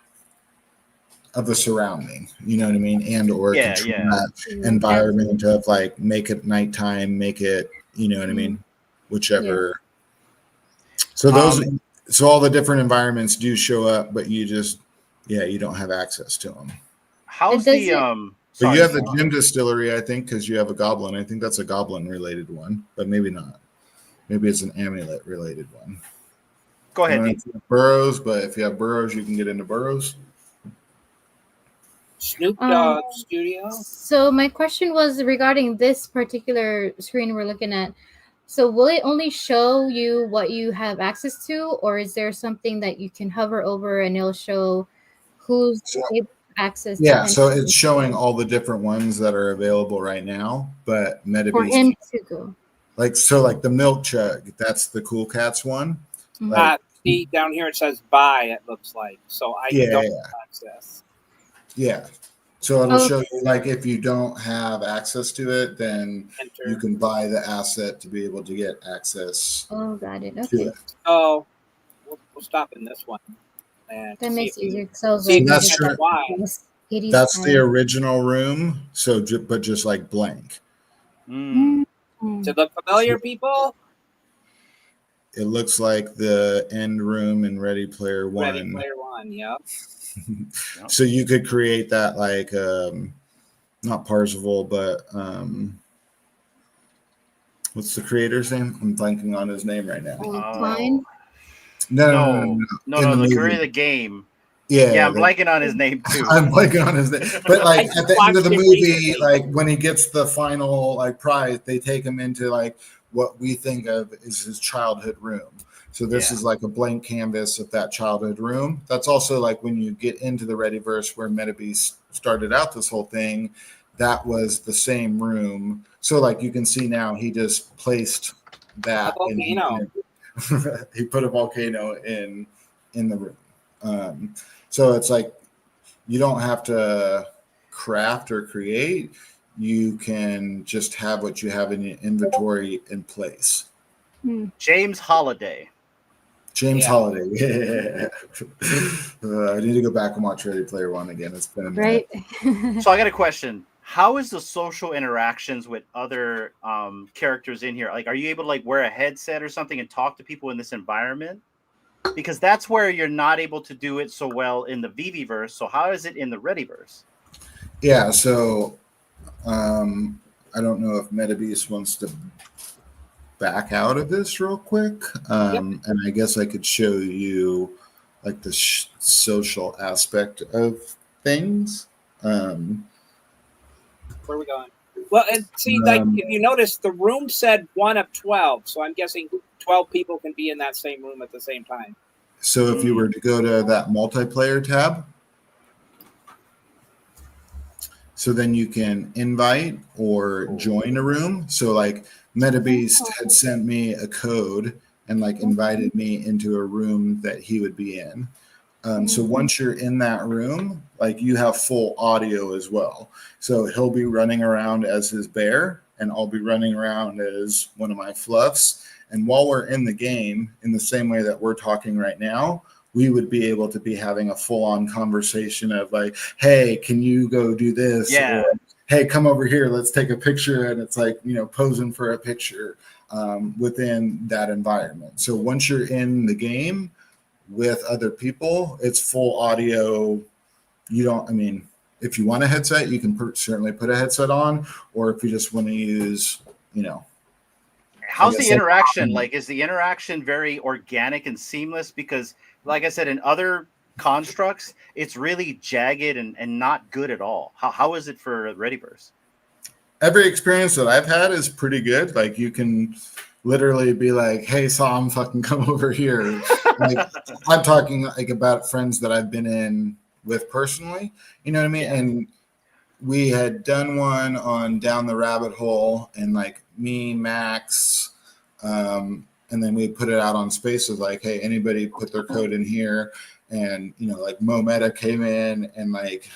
of the surrounding, you know what I mean? And or control that environment of like make it nighttime, make it, you know what I mean? Whichever. So so all the different environments do show up, but you just, you don't have access to them. How's but you have the gem distillery, I think, because you have a goblin. I think that's a goblin related one, but maybe not. Maybe it's an amulet related one. Go ahead. Burrows, but if you have burrows, you can get into burrows. Snoop Dogg Studio. So my question was regarding this particular screen we're looking at. So will it only show you what you have access to, or is there something that you can hover over and it'll show who's able to access? Yeah, so it's showing all the different ones that are available right now, but Metabeast for him to go. Like the milk chug, that's the Cool Cats one. Mm-hmm. Like, See down here it says buy. It looks like so I don't have access. Yeah, so it'll show you like if you don't have access to it, then you can buy the asset to be able to get access. Oh, got it. Okay. So we'll stop in this one. And that makes it easier. That's the original room. So, but just like blank. To look familiar, people. It looks like the end room in Ready Player One. Ready Player One, yep. So you could create that like not Parzival, but what's the creator's name? I'm blanking on his name right now. Klein? No, the creator of the game. Yeah, I'm blanking on his name too. I'm blanking on his name. But like at the end of the movie, like when he gets the final like prize, they take him into like what we think of as his childhood room. So this is like a blank canvas of that childhood room. That's also like when you get into the Readyverse where Metabeast started out this whole thing, that was the same room. So like you can see now he just placed that he put a volcano in the room. So it's like you don't have to craft or create. You can just have what you have in your inventory in place. James Holiday. Holiday. Yeah. I need to go back and watch Ready Player One again. It's been a minute. Right. So I got a question. How is the social interactions with other characters in here? Like, are you able to like wear a headset or something and talk to people in this environment? Because that's where you're not able to do it so well in the VVverse. So how is it in the Readyverse? Yeah. So I don't know if Metabeast wants to back out of this real quick, and I guess I could show you like the social aspect of things. Where are we going? Well, and see, like if you notice, the room said 1 of 12, so I'm guessing 12 people can be in that same room at the same time. So if you were to go to that multiplayer tab, so then you can invite or join a room. So like Metabeast had sent me a code and like invited me into a room that he would be in. So once you're in that room, like you have full audio as well. So he'll be running around as his bear and I'll be running around as one of my fluffs. And while we're in the game, in the same way that we're talking right now, we would be able to be having a full-on conversation of like, hey, can you go do this? Yeah. Or, hey, come over here, let's take a picture. And it's like, you know, posing for a picture within that environment. So once you're in the game with other people, it's full audio. You don't, I mean, if you want a headset, you can certainly put a headset on, or if you just want to use, you know. How's the interaction? Like, is the interaction very organic and seamless? Because like I said, in other constructs, it's really jagged and not good at all. How is it for Readyverse? Every experience that I've had is pretty good. Like you can literally be like, hey, Sam, fucking come over here. Like, I'm talking like about friends that I've been in with personally, you know what I mean? And we had done one on Down the Rabbit Hole and like me, Max, and then we put it out on Spaces like, hey, anybody put their code in here. And, you know, like Mo Meta came in and like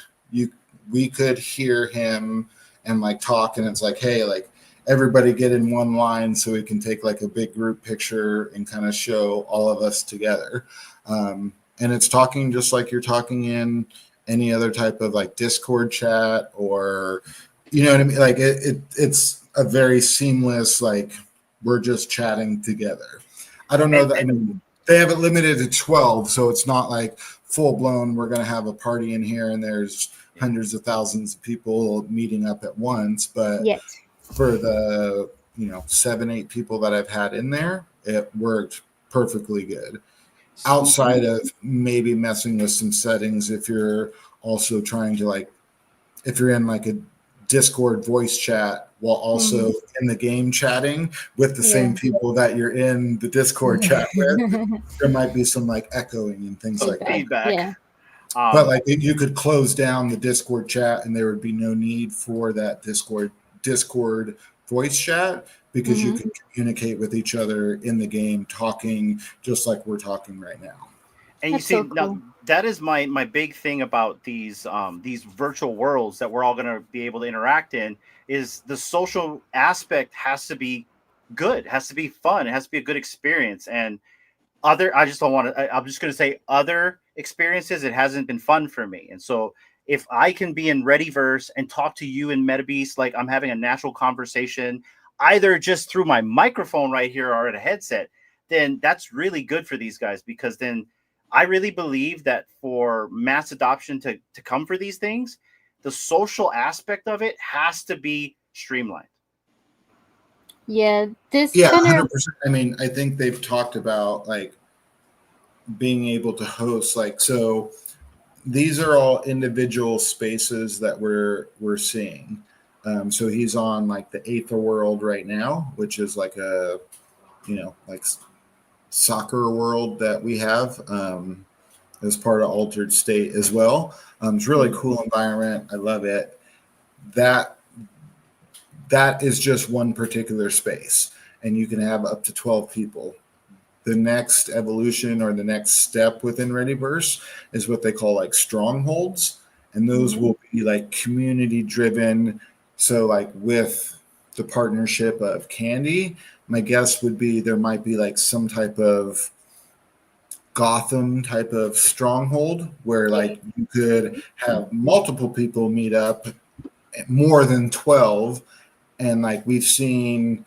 we could hear him and like talk. And it's like, hey, like everybody get in one line so we can take like a big group picture and kind of show all of us together. And it's talking just like you're talking in any other type of like Discord chat or, you know what I mean? Like it's a very seamless, like we're just chatting together. I don't know that, I mean, they have it limited to 12, so it's not like full blown, we're going to have a party in here and there's hundreds of thousands of people meeting up at once. But for the, you know, 7-8 people that I've had in there, it worked perfectly good. Outside of maybe messing with some settings, if you're also trying to like, if you're in like a Discord voice chat while also in the game chatting with the same people that you're in the Discord chat with, there might be some like echoing and things like that. Feedback. Yeah. But like you could close down the Discord chat and there would be no need for that Discord voice chat because you can communicate with each other in the game, talking just like we're talking right now. And That's you see, so cool. now that is my big thing about these virtual worlds that we're all going to be able to interact in is the social aspect has to be good, has to be fun, it has to be a good experience. And I just don't want to. I'm just going to say other experiences. It hasn't been fun for me, and so if I can be in Readyverse and talk to you in Metabeast like I'm having a natural conversation, either just through my microphone right here or at a headset, then that's really good for these guys because then I really believe that for mass adoption to come for these things, the social aspect of it has to be streamlined. Yeah, this 100%. I mean, I think they've talked about like being able to host like, so these are all individual spaces that we're seeing. So he's on like the Aether world right now, which is like a, you know, like soccer world that we have as part of Altered State as well. It's really cool environment. I love it. That is just one particular space, and you can have up to 12 people. The next evolution or the next step within Readyverse is what they call like strongholds, and those will be like community driven. So like with the partnership of Candy, my guess would be there might be like some type of Gotham type of stronghold where like you could have multiple people meet up, more than 12. And like we've seen,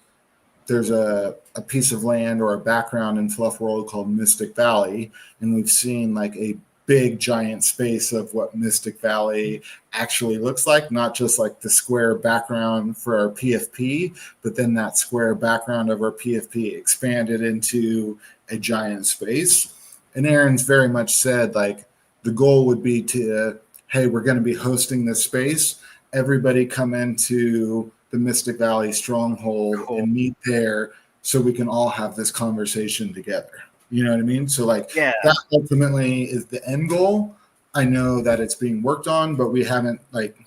there's a piece of land or a background in Fluff World called Mystic Valley, and we've seen like a big giant space of what Mystic Valley actually looks like, not just like the square background for our PFP, but then that square background of our PFP expanded into a giant space. And Aaron's very much said like the goal would be to, hey, we're going to be hosting this space. Everybody come into the Mystic Valley Stronghold and meet there so we can all have this conversation together. You know what I mean? So like that ultimately is the end goal. I know that it's being worked on, but we haven't like,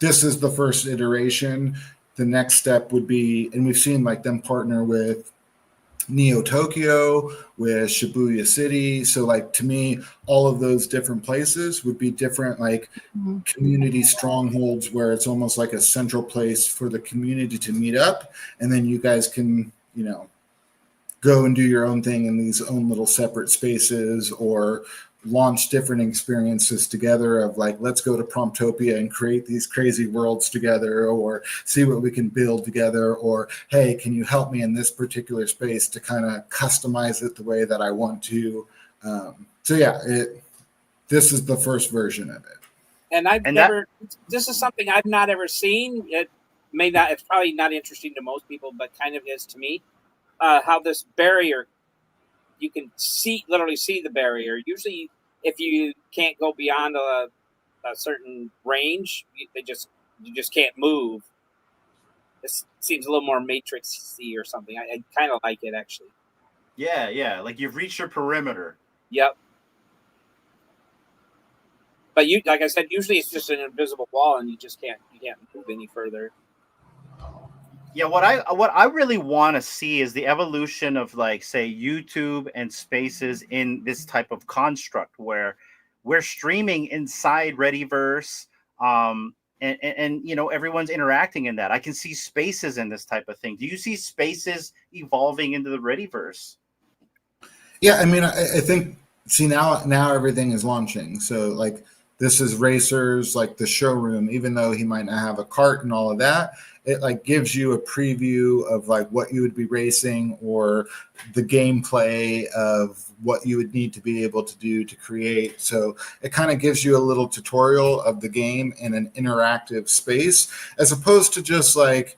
this is the first iteration. The next step would be, and we've seen like them partner with Neo Tokyo, with Shibuya City. So like to me, all of those different places would be different like community strongholds where it's almost like a central place for the community to meet up. And then you guys can, you know, go and do your own thing in these own little separate spaces, or launch different experiences together of like, let's go to Promptopia and create these crazy worlds together, or see what we can build together, or hey, can you help me in this particular space to kind of customize it the way that I want to. So yeah, this is the first version of it. And this is something I've not ever seen. It's probably not interesting to most people, but kind of is to me. How this barrier, you can literally see the barrier. Usually, if you can't go beyond a certain range, you just can't move. This seems a little more Matrix-y or something. I kind of like it, actually. Yeah. Like you've reached your perimeter. Yep. But like I said, usually it's just an invisible wall, and you can't move any further. Yeah, what I really want to see is the evolution of like, say, YouTube and Spaces in this type of construct where we're streaming inside Readyverse, and you know, everyone's interacting in that. I can see Spaces in this type of thing. Do you see Spaces evolving into the Readyverse? Yeah, I mean, I think now everything is launching. So like this is Racers, like the showroom, even though he might not have a cart and all of that, it like gives you a preview of like what you would be racing, or the gameplay of what you would need to be able to do to create. So it kind of gives you a little tutorial of the game in an interactive space, as opposed to just like,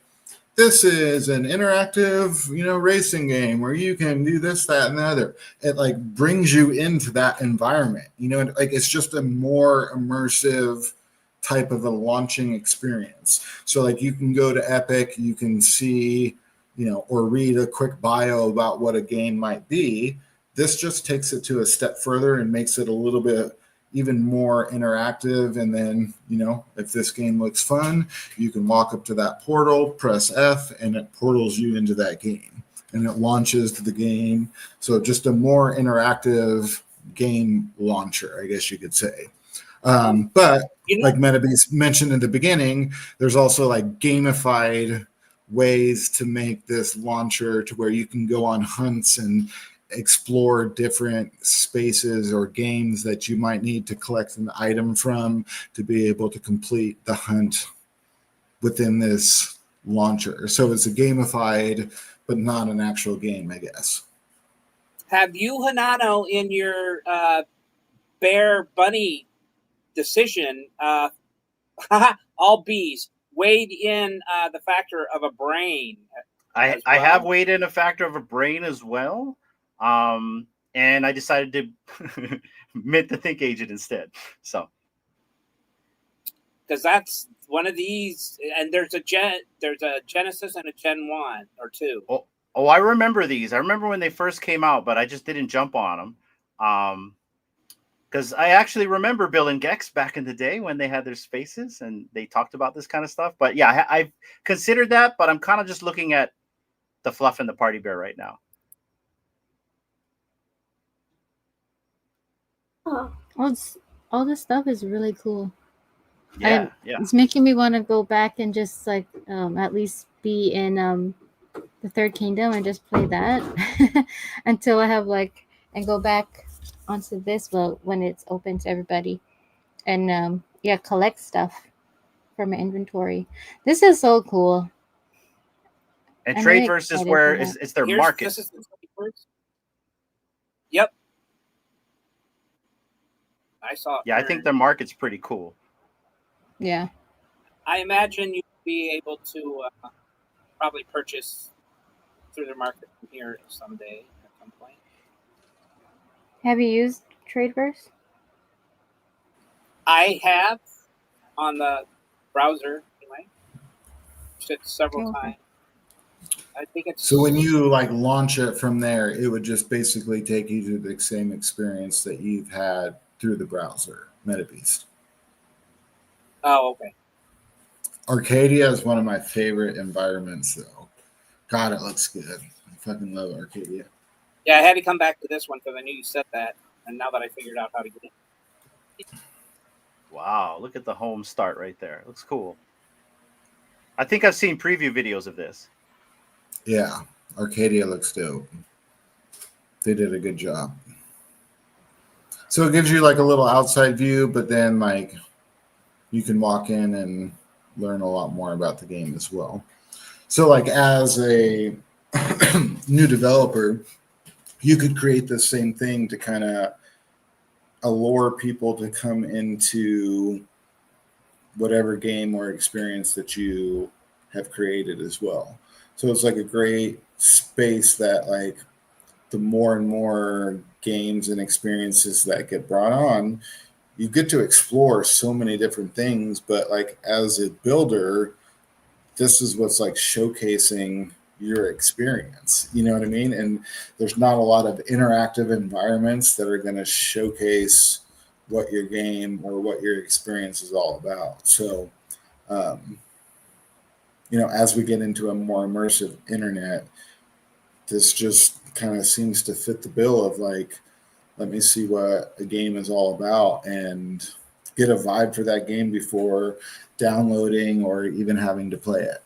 this is an interactive, you know, racing game where you can do this, that, and the other. It like brings you into that environment, you know, like it's just a more immersive type of a launching experience. So like you can go to Epic, you can see, you know, or read a quick bio about what a game might be. This just takes it to a step further and makes it a little bit even more interactive. And then, you know, if this game looks fun, you can walk up to that portal, press F, and it portals you into that game, and it launches to the game. So just a more interactive game launcher, I guess you could say. But like Metabeast mentioned in the beginning, there's also like gamified ways to make this launcher to where you can go on hunts and explore different spaces or games that you might need to collect an item from to be able to complete the hunt within this launcher. So it's a gamified, but not an actual game, I guess. Have you, Hanano, in your Bear Bunny decision, all bees, weighed in the factor of a brain? I have weighed in a factor of a brain as well. And I decided to mint the think agent instead. So, because that's one of these, and there's a Genesis and a Gen 1 or 2. Oh, I remember these. I remember when they first came out, but I just didn't jump on them. Because I actually remember Bill and Gex back in the day when they had their spaces and they talked about this kind of stuff. But yeah, I've considered that, but I'm kind of just looking at the Fluff and the Party Bear right now. All this stuff is really cool. Yeah. It's making me want to go back and just like at least be in the Third Kingdom and just play that until I have like and go back onto this when it's open to everybody and collect stuff from my inventory. This is so cool. And Tradeverse is where it's their market. This is the Tradeverse. Yep. I saw it. Yeah, I think their market's pretty cool. Yeah. I imagine you'd be able to probably purchase through their market from here someday at some point. Have you used Tradeverse? I have on the browser anyway. Used it several times. I think it's so when you like launch it from there, it would just basically take you to the same experience that you've had through the browser, Metabeast. Oh, okay. Arcadia is one of my favorite environments, though. God, it looks good. I fucking love Arcadia. Yeah, I had to come back to this one because I knew you said that, and now that I figured out how to get it. Wow, look at the home start right there. It looks cool. I think I've seen preview videos of this. Yeah, Arcadia looks dope. They did a good job. So it gives you like a little outside view, but then like you can walk in and learn a lot more about the game as well. So like as a new developer, you could create the same thing to kind of allure people to come into whatever game or experience that you have created as well. So it's like a great space that like the more and more games and experiences that get brought on, you get to explore so many different things. But like as a builder, this is what's like showcasing your experience. You know what I mean? And there's not a lot of interactive environments that are going to showcase what your game or what your experience is all about. So, as we get into a more immersive internet, this just kind of seems to fit the bill of like, let me see what a game is all about and get a vibe for that game before downloading or even having to play it.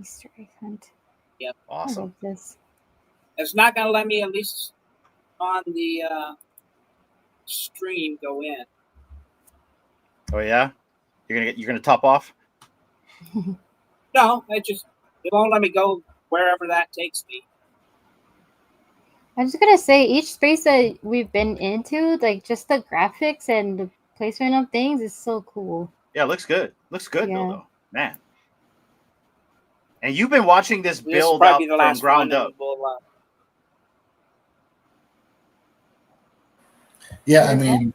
Easter egg hunt. Yep. Awesome. I love this. It's not going to let me, at least on the stream, go in. Oh yeah, you're gonna top off. No, it won't let me go wherever that takes me. I'm just gonna say each space that we've been into, like just the graphics and the placement of things is so cool. Yeah, it looks good. Looks good, Yeah. though, man. And you've been watching this build up from ground up. Yeah, I mean,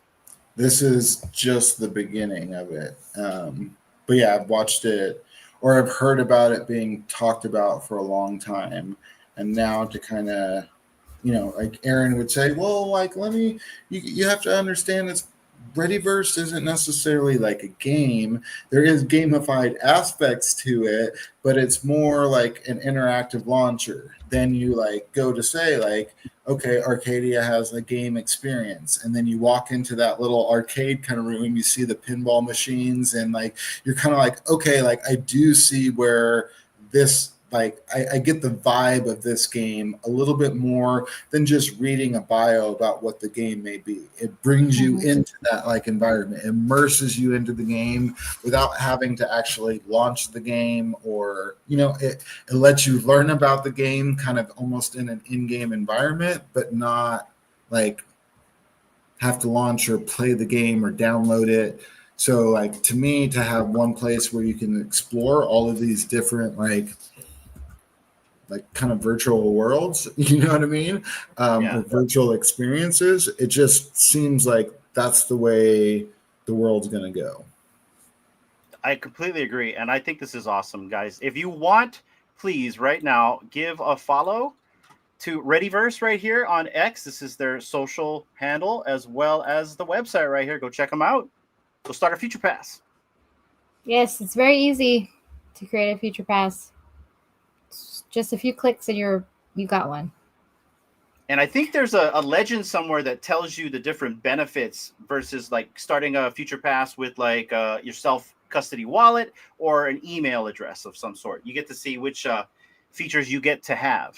this is just the beginning of it. But yeah, I've watched it or I've heard about it being talked about for a long time. And now to kind of, like Aaron would say, well, like, you have to understand this. Readyverse isn't necessarily like a game. There is gamified aspects to it, but it's more like an interactive launcher. Then you like go to say like, okay, Arcadia has a game experience. And then you walk into that little arcade kind of room, you see the pinball machines and like, you're kind of like, okay, like I do see where this, like I get the vibe of this game a little bit more than just reading a bio about what the game may be. It brings you into that like environment, immerses you into the game without having to actually launch the game or, it lets you learn about the game kind of almost in an in-game environment, but not like have to launch or play the game or download it. So like to me, to have one place where you can explore all of these different like kind of virtual worlds, you know what I mean? Or virtual experiences. It just seems like that's the way the world's going to go. I completely agree. And I think this is awesome, guys. If you want, please, right now, give a follow to Readyverse right here on X. This is their social handle, as well as the website right here. Go check them out. Go start a Future Pass. Yes, it's very easy to create a Future Pass. It's just a few clicks and you got one. And I think there's a legend somewhere that tells you the different benefits versus like starting a Future Pass with like your self-custody wallet or an email address of some sort. You get to see which features you get to have.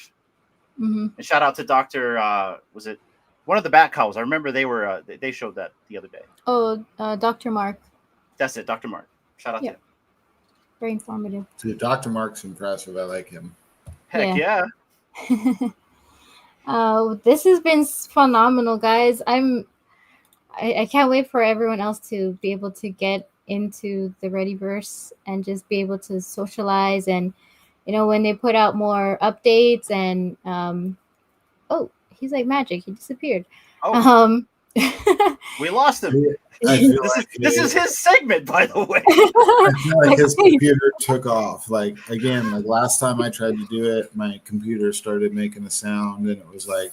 Mm-hmm. And shout out to Dr. Was it one of the Bat Cows? I remember they showed that the other day. Oh, Dr. Mark. That's it, Dr. Mark. Shout out to him. Very informative. Dude, Dr. Mark's impressive. I like him. Heck yeah. This has been phenomenal, guys. I can't wait for everyone else to be able to get into the Readyverse and just be able to socialize. And when they put out more updates and oh, he's like magic. He disappeared. Oh. We lost him. This is his segment, by the way. I feel like his computer took off. Like last time I tried to do it, my computer started making a sound, and it was like,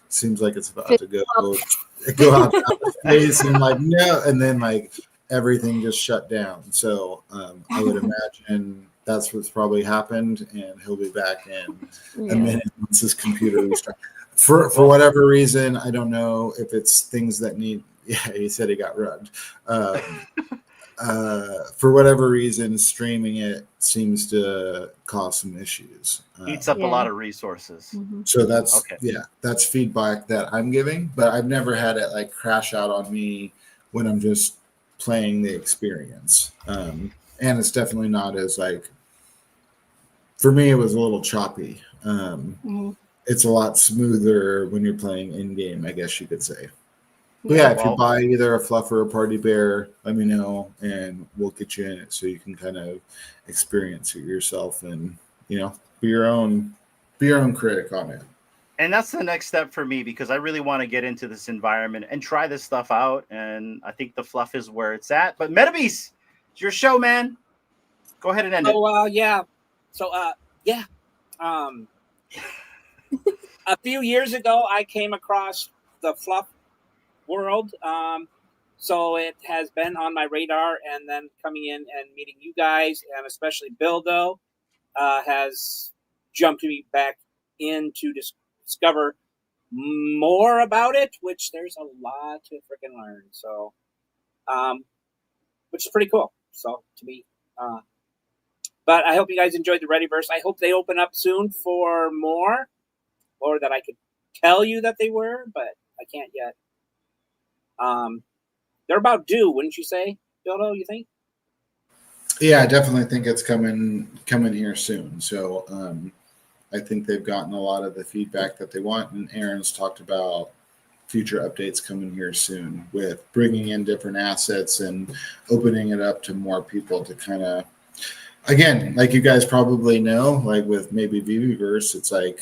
seems like it's about to go out the space, and like no, and then like everything just shut down. So I would imagine that's what's probably happened, and he'll be back in a minute once his computer restarts. For whatever reason, I don't know if it's things that need. Yeah, he said he got rugged. For whatever reason, streaming it seems to cause some issues. Eats up a lot of resources. Mm-hmm. So that's feedback that I'm giving, but I've never had it like crash out on me when I'm just playing the experience. And it's definitely not as like, for me, it was a little choppy. It's a lot smoother when you're playing in game, I guess you could say. But yeah, if you buy either a fluff or a party bear, let me know and we'll get you in it so you can kind of experience it yourself and be your own critic on it. And that's the next step for me because I really want to get into this environment and try this stuff out. And I think the fluff is where it's at. But Metabeast, it's your show, man. Go ahead and end it. Oh, yeah. So, yeah. A few years ago, I came across the fluff world. So it has been on my radar, and then coming in and meeting you guys, and especially Bildo, has jumped me back in to discover more about it, which there's a lot to freaking learn. So, which is pretty cool. So to me, but I hope you guys enjoyed the Readyverse. I hope they open up soon for more, or that I could tell you that they were, but I can't yet. They're about due, wouldn't you say, Bildo? You think? Yeah, I definitely think it's coming here soon. So I think they've gotten a lot of the feedback that they want, and Aaron's talked about future updates coming here soon with bringing in different assets and opening it up to more people to kind of, again, like you guys probably know, like with maybe Viviverse, it's like,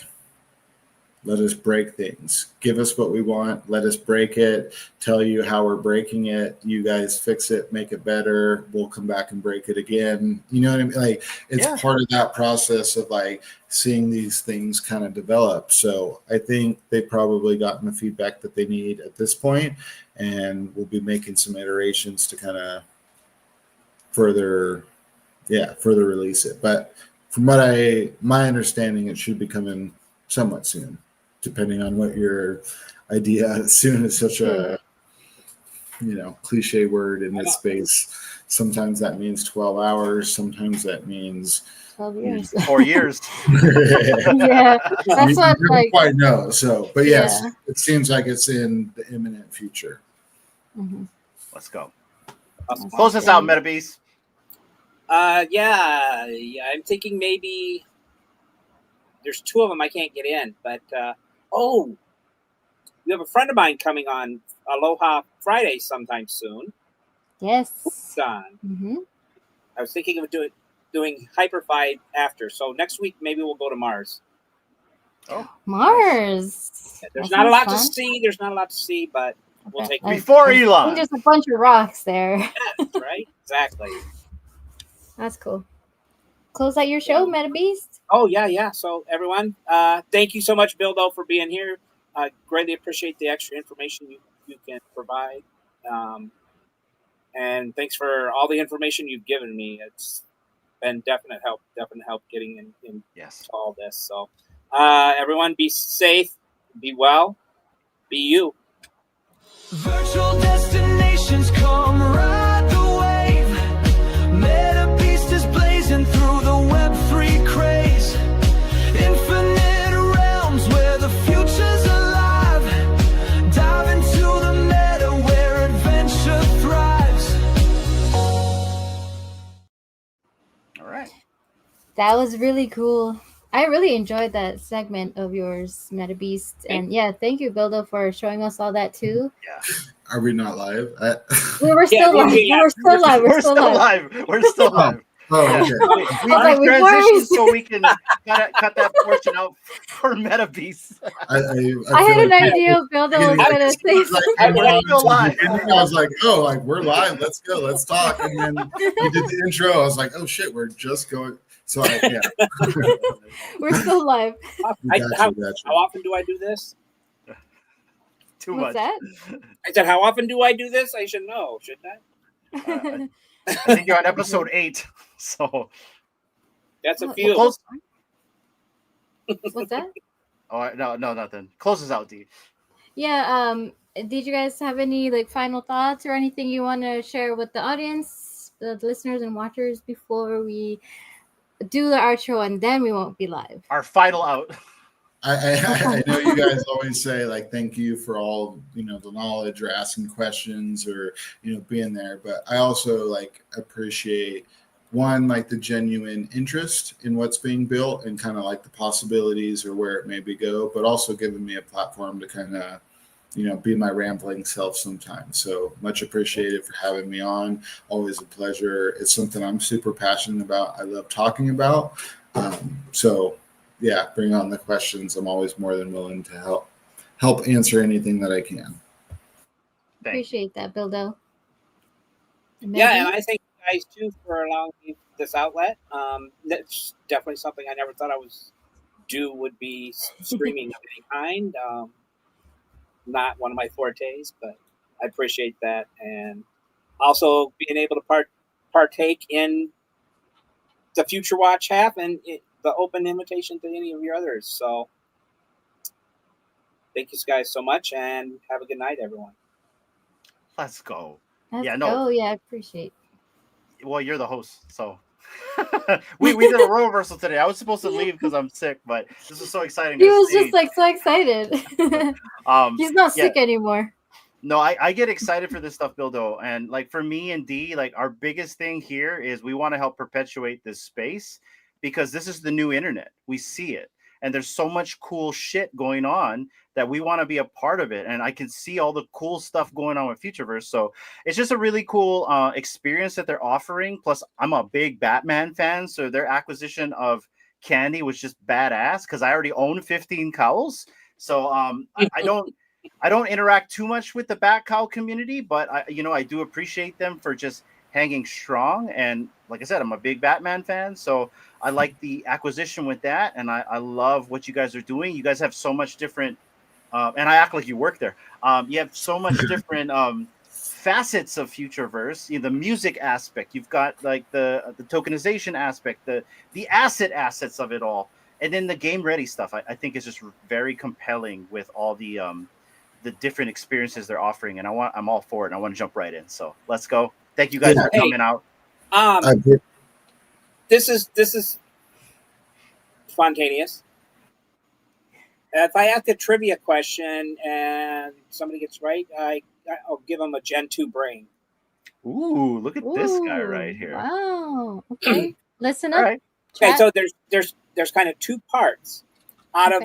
let us break things. Give us what we want. Let us break it. Tell you how we're breaking it. You guys fix it, make it better. We'll come back and break it again. You know what I mean? Like it's part of that process of like seeing these things kind of develop. So I think they've probably gotten the feedback that they need at this point, and we'll be making some iterations to kind of further release it. But from my understanding, it should be coming somewhat soon, depending on what your idea. Soon is such a cliche word in this space. Sometimes that means 12 hours. Sometimes that means 12 years. 4 years. Yeah, that's what you like. Quite know. So, but yes, it seems like it's in the imminent future. Mm-hmm. Let's go. Close us out, Metabeast. Yeah, I'm thinking maybe there's 2 of them I can't get in, but we have a friend of mine coming on Aloha Friday sometime soon. Yes. Done. Mm-hmm. I was thinking of doing Hyperfied after, so next week maybe we'll go to Mars. Oh, Mars. Yeah, there's not a lot to see. There's not a lot to see, but we'll take before Elon. There's a bunch of rocks there. Yeah, right? Exactly. That's cool. Close out your show, Metabeast. Oh yeah. So everyone, thank you so much, Bildo, for being here. I greatly appreciate the extra information you can provide. And thanks for all the information you've given me. It's been definite help getting in Yes. all this. So everyone, be safe, be well, be you. Virtual destinations come ride the wave. Metabeast is blazing through the Web3 craze. Infinite realms where the future's alive. Dive into the meta where adventure thrives. All right. That was really cool. I really enjoyed that segment of yours, Metabeast. And yeah, thank you, Bildo, for showing us all that too. Yeah. Are we not live? We were still live. We're still live. We're still live. We're still live. Oh, Yeah. okay. We I was like, transitioned so we can cut that portion out for Metabeast. I had an idea Bildo was going to say something. We're still live. I was like, oh, like we're live. Let's go. Let's talk. And then you did the intro. I was like, oh shit, we're just going. So yeah. We're still live. Gotcha. How often do I do this? Too What's much. that? I said, how often do I do this? I should know, shouldn't I? I think you're on episode 8. So That's a Well, few. close. What's that? Oh no, nothing. Close us out, D. Yeah, did you guys have any like final thoughts or anything you want to share with the audience, the listeners and watchers before we do the outro and then we won't be live? Our final out. I know you guys always say like thank you for all the knowledge or asking questions or being there, but I also like appreciate one, like the genuine interest in what's being built and kind of like the possibilities or where it maybe go, but also giving me a platform to kind of be my rambling self sometimes. So much appreciated for having me on. Always a pleasure. It's something I'm super passionate about. I love talking about. So yeah, bring on the questions. I'm always more than willing to help answer anything that I can. Appreciate that, Bildo. Yeah, and I thank you guys too for allowing me this outlet. That's definitely something I never thought I would be streaming of any kind. Not one of my fortes, but I appreciate that, and also being able to partake in the Future Watch half and the open invitation to any of your others. So thank you guys so much, and have a good night, everyone. Let's go. Let's Yeah, go. Yeah, I appreciate. Well, you're the host, so we did a role reversal today. I was supposed to leave because I'm sick, but this is so exciting. He was just like so excited. He's not sick anymore. No, I get excited for this stuff, Bildo. And like for me and D, like our biggest thing here is we want to help perpetuate this space because this is the new internet. We see it. And there's so much cool shit going on that we want to be a part of it. And I can see all the cool stuff going on with Futureverse. So it's just a really cool experience that they're offering. Plus, I'm a big Batman fan. So their acquisition of Candy was just badass because I already own 15 cowls. So I don't interact too much with the Bat Cowl community, but I do appreciate them for just hanging strong. And like I said, I'm a big Batman fan, so I like the acquisition with that, and I love what you guys are doing. You guys have so much different, and I act like you work there. You have so much different facets of Futureverse. The music aspect, you've got like the tokenization aspect, the assets of it all, and then the game ready stuff. I think is just very compelling with all the different experiences they're offering, and I'm all for it. And I want to jump right in. So let's go. Thank you guys for coming out. This is spontaneous. If I ask a trivia question and somebody gets right, I'll give them a Gen 2 brain. Ooh, look at this guy right here. Wow. Okay. Listen up. All right. Okay, so there's kind of two parts. Out of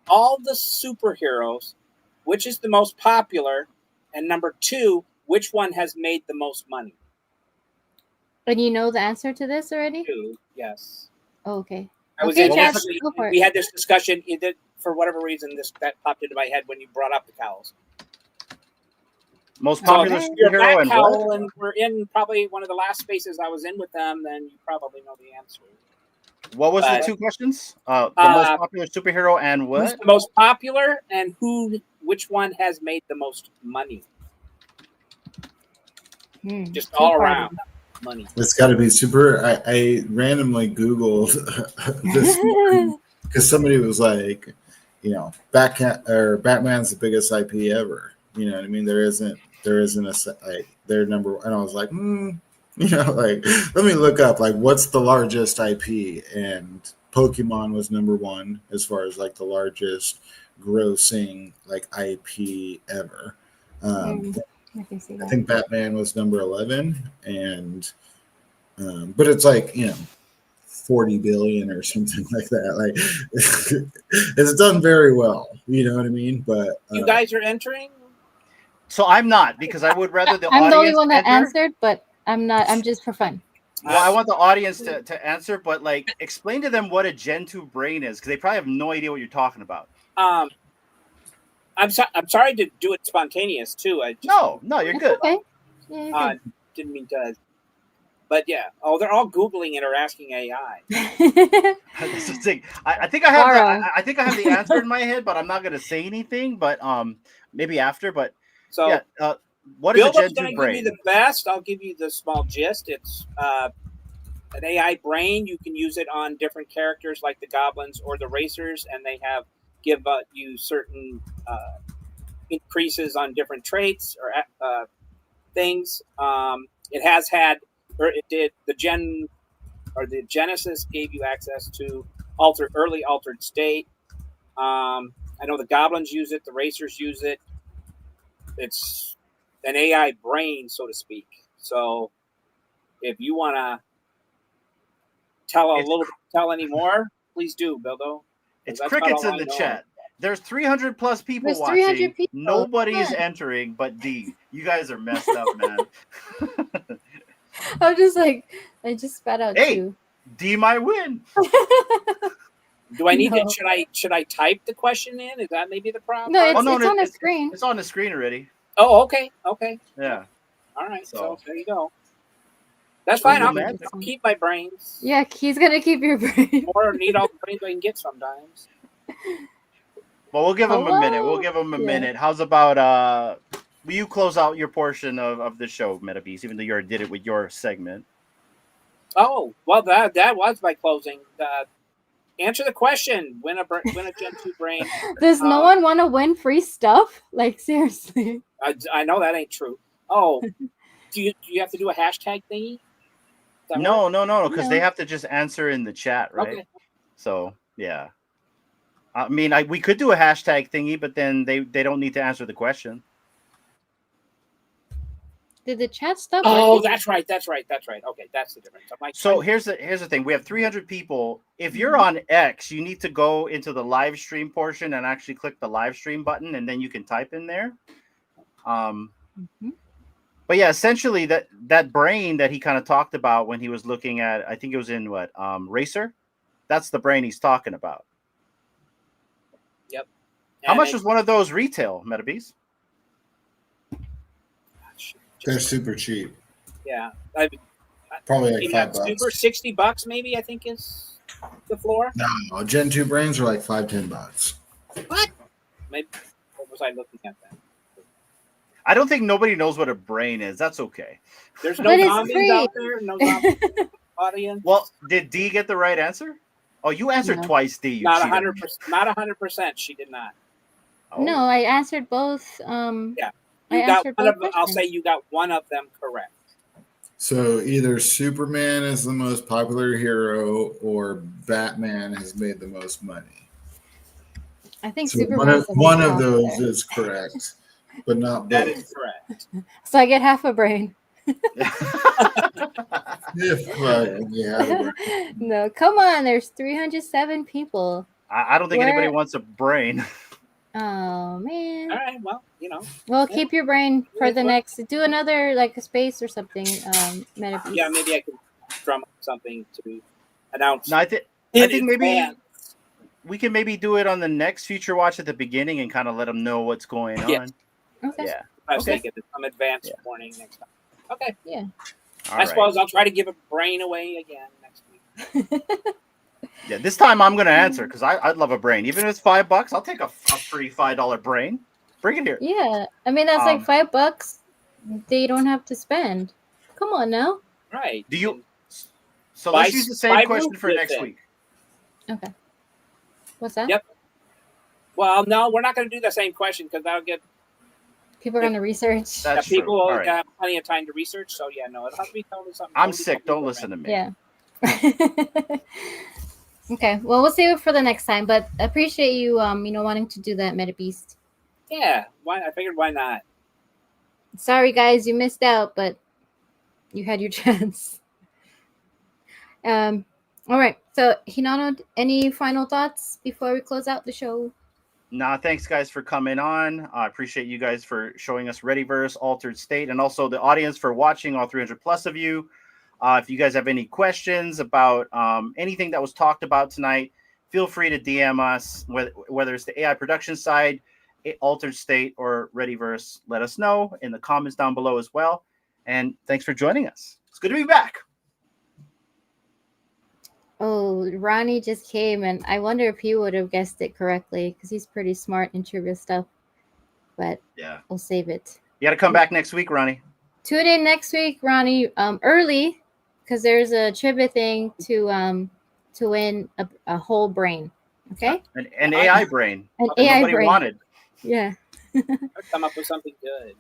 all the superheroes, which is the most popular? And number 2, which one has made the most money? And you know the answer to this already? 2, yes. Oh, okay. We We had this discussion. For whatever reason, that popped into my head when you brought up the cows. Most popular Alright. You're superhero back, and Howell, what? and we're in probably one of the last spaces I was in with them. Then you probably know the answer. What was the But, 2 questions? The most popular superhero and Who's what? the most popular, and which one has made the most money? Just all around money. It's got to be super. I randomly Googled this because somebody was like, Batman's the biggest IP ever. You know what I mean? There isn't their number. And I was like, like let me look up like what's the largest IP, and Pokemon was number 1 as far as like the largest grossing like IP ever. I can see that. I think Batman was number 11, and but it's like 40 billion or something like that. Like it's done very well. You know what I mean? But You guys are entering. So I'm not, because I would rather the I'm audience the only one that enter. answered, but I'm not. I'm just for fun. Well, I want the audience to answer, but like explain to them what a Gen 2 brain is, because they probably have no idea what you're talking about. I'm sorry to do it spontaneous too. No, you're good. Okay. Yeah, you're good. Didn't mean to. But yeah, they're all Googling it or asking AI. That's the thing. I think I have Borrow. I think I have the answer in my head, but I'm not going to say anything. But maybe after. But So yeah, what is a Bildo's Gen 2 going to give brain? you the best. I'll give you the small gist. It's an AI brain. You can use it on different characters like the goblins or the racers, and they give you certain increases on different traits or things. It has had, or it did, the Genesis gave you access to early altered state. I know the goblins use it, the racers use it. It's an AI brain, so to speak. So if you want to tell any more, please do, Bildo. It's crickets in the chat. There's 300 plus people There's watching. 300 people. Nobody's Yeah. entering but D. You guys are messed up, man. I'm just like, I just spat out Hey. 2. D might win. Do I need No. to? Should I type the question in? Is that maybe the problem? No, it's Oh, no, on the screen. It's on the screen already. Oh, okay. Yeah. All right. So So. there you go. That's fine. I'll Magic. keep my brains. Yeah, he's gonna keep your brain. Or need all the brains I can get sometimes. Well, we'll give them a minute. Hello? We'll give them a Yeah. minute. How's about will you close out your portion of the show, Metabeast, even though you already did it with your segment? Oh, well, that was my closing. Answer the question. Win a Gen 2 brain. Does no one want to win free stuff? Like, seriously. I know that ain't true. Oh, do you have to do a hashtag thingy? Is that No, right? because No. they have to just answer in the chat, right? Okay. So yeah. I mean, we could do a hashtag thingy, but then they don't need to answer the question. Did the chat stop? Oh, working? that's right. Okay, that's the difference. I'm like, So here's the thing. We have 300 people. If you're on X, you need to go into the live stream portion and actually click the live stream button, and then you can type in there. But yeah, essentially that brain that he kind of talked about when he was looking at, I think it was in Racer. That's the brain he's talking about. Yep. How much was one of those retail, Metabeast? They're super cheap. Yeah. Probably like $5. Super $60 maybe, I think is the floor. No, Gen 2 brains are like $5-10. What? Maybe what was I looking at then? I don't think nobody knows what a brain is. That's okay. There's no But it's zombies free. out there, no zombie audience. Well, did D get the right answer? Oh, you answered No. twice, D. You Not cheater. 100%. Not 100%. She did not. Oh. No, I answered both. Yeah. I You got answered one of both them. I'll questions. say you got one of them correct. So either Superman is the most popular hero or Batman has made the most money. I think So Superman. one of those is correct, but not That both. is correct. So I get half a brain. Yeah. No, come on. There's 307 people. I don't think anybody Where- wants a brain. Oh man. All right. Well, Well, keep your brain for the Well- next. Do another like a space or something. Metabeast. yeah, maybe I could drum up something to announce. No, I think maybe we can maybe do it on the next Future Watch at the beginning and kind of let them know what's going on. Yeah. Okay. Yeah. I was Okay. thinking some advanced warning next time. Okay. Yeah. All I suppose I'll try to give a brain away again next week. Yeah, this time I'm going to answer because I'd love a brain. Even if it's $5, I'll take a free $5 brain. Bring it here. Yeah. I mean, that's like $5 that you don't have to spend. Come on now. Right. Do you? So buy- let's use the same buy question root for with next it. week. Okay. What's that? Yep. Well, no, we're not going to do the same question because that'll get People are going to research. That's people true. All will right. have plenty of time to research. So yeah, no, it'll have to be totally something. I'm totally sick. Don't different. listen to me. Yeah. Okay. Well, we'll save it for the next time. But I appreciate you, wanting to do that, Metabeast. Yeah. Why? I figured why not? Sorry, guys, you missed out, but you had your chance. All right. So, Hinano, any final thoughts before we close out the show? Nah, thanks guys for coming on. I appreciate you guys for showing us Readyverse, Altered State, and also the audience for watching, all 300 plus of you. If you guys have any questions about anything that was talked about tonight, feel free to DM us, whether it's the AI production side, Altered State, or Readyverse. Let us know in the comments down below as well. And thanks for joining us. It's good to be back. Oh, Ronnie just came, and I wonder if he would have guessed it correctly because he's pretty smart in trivia stuff. But yeah, we'll save it. You got to come back next week, Ronnie. Tune in next week, Ronnie, early because there's a trivia thing to win a whole brain. Okay, An AI brain. An AI nobody brain. wanted. Yeah. I'll come up with something good.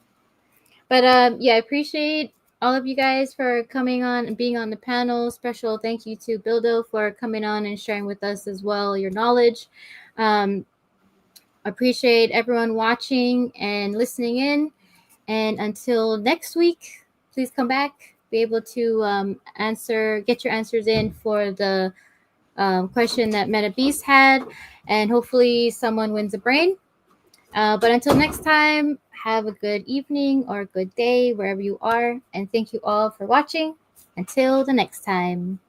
But yeah, I appreciate all of you guys for coming on and being on the panel. Special thank you to Bildo for coming on and sharing with us as well your knowledge. Appreciate everyone watching and listening in. And until next week, please come back. Be able to get your answers in for the question that Metabeast had, and hopefully someone wins a brain. But until next time, have a good evening or a good day wherever you are. And thank you all for watching. Until the next time.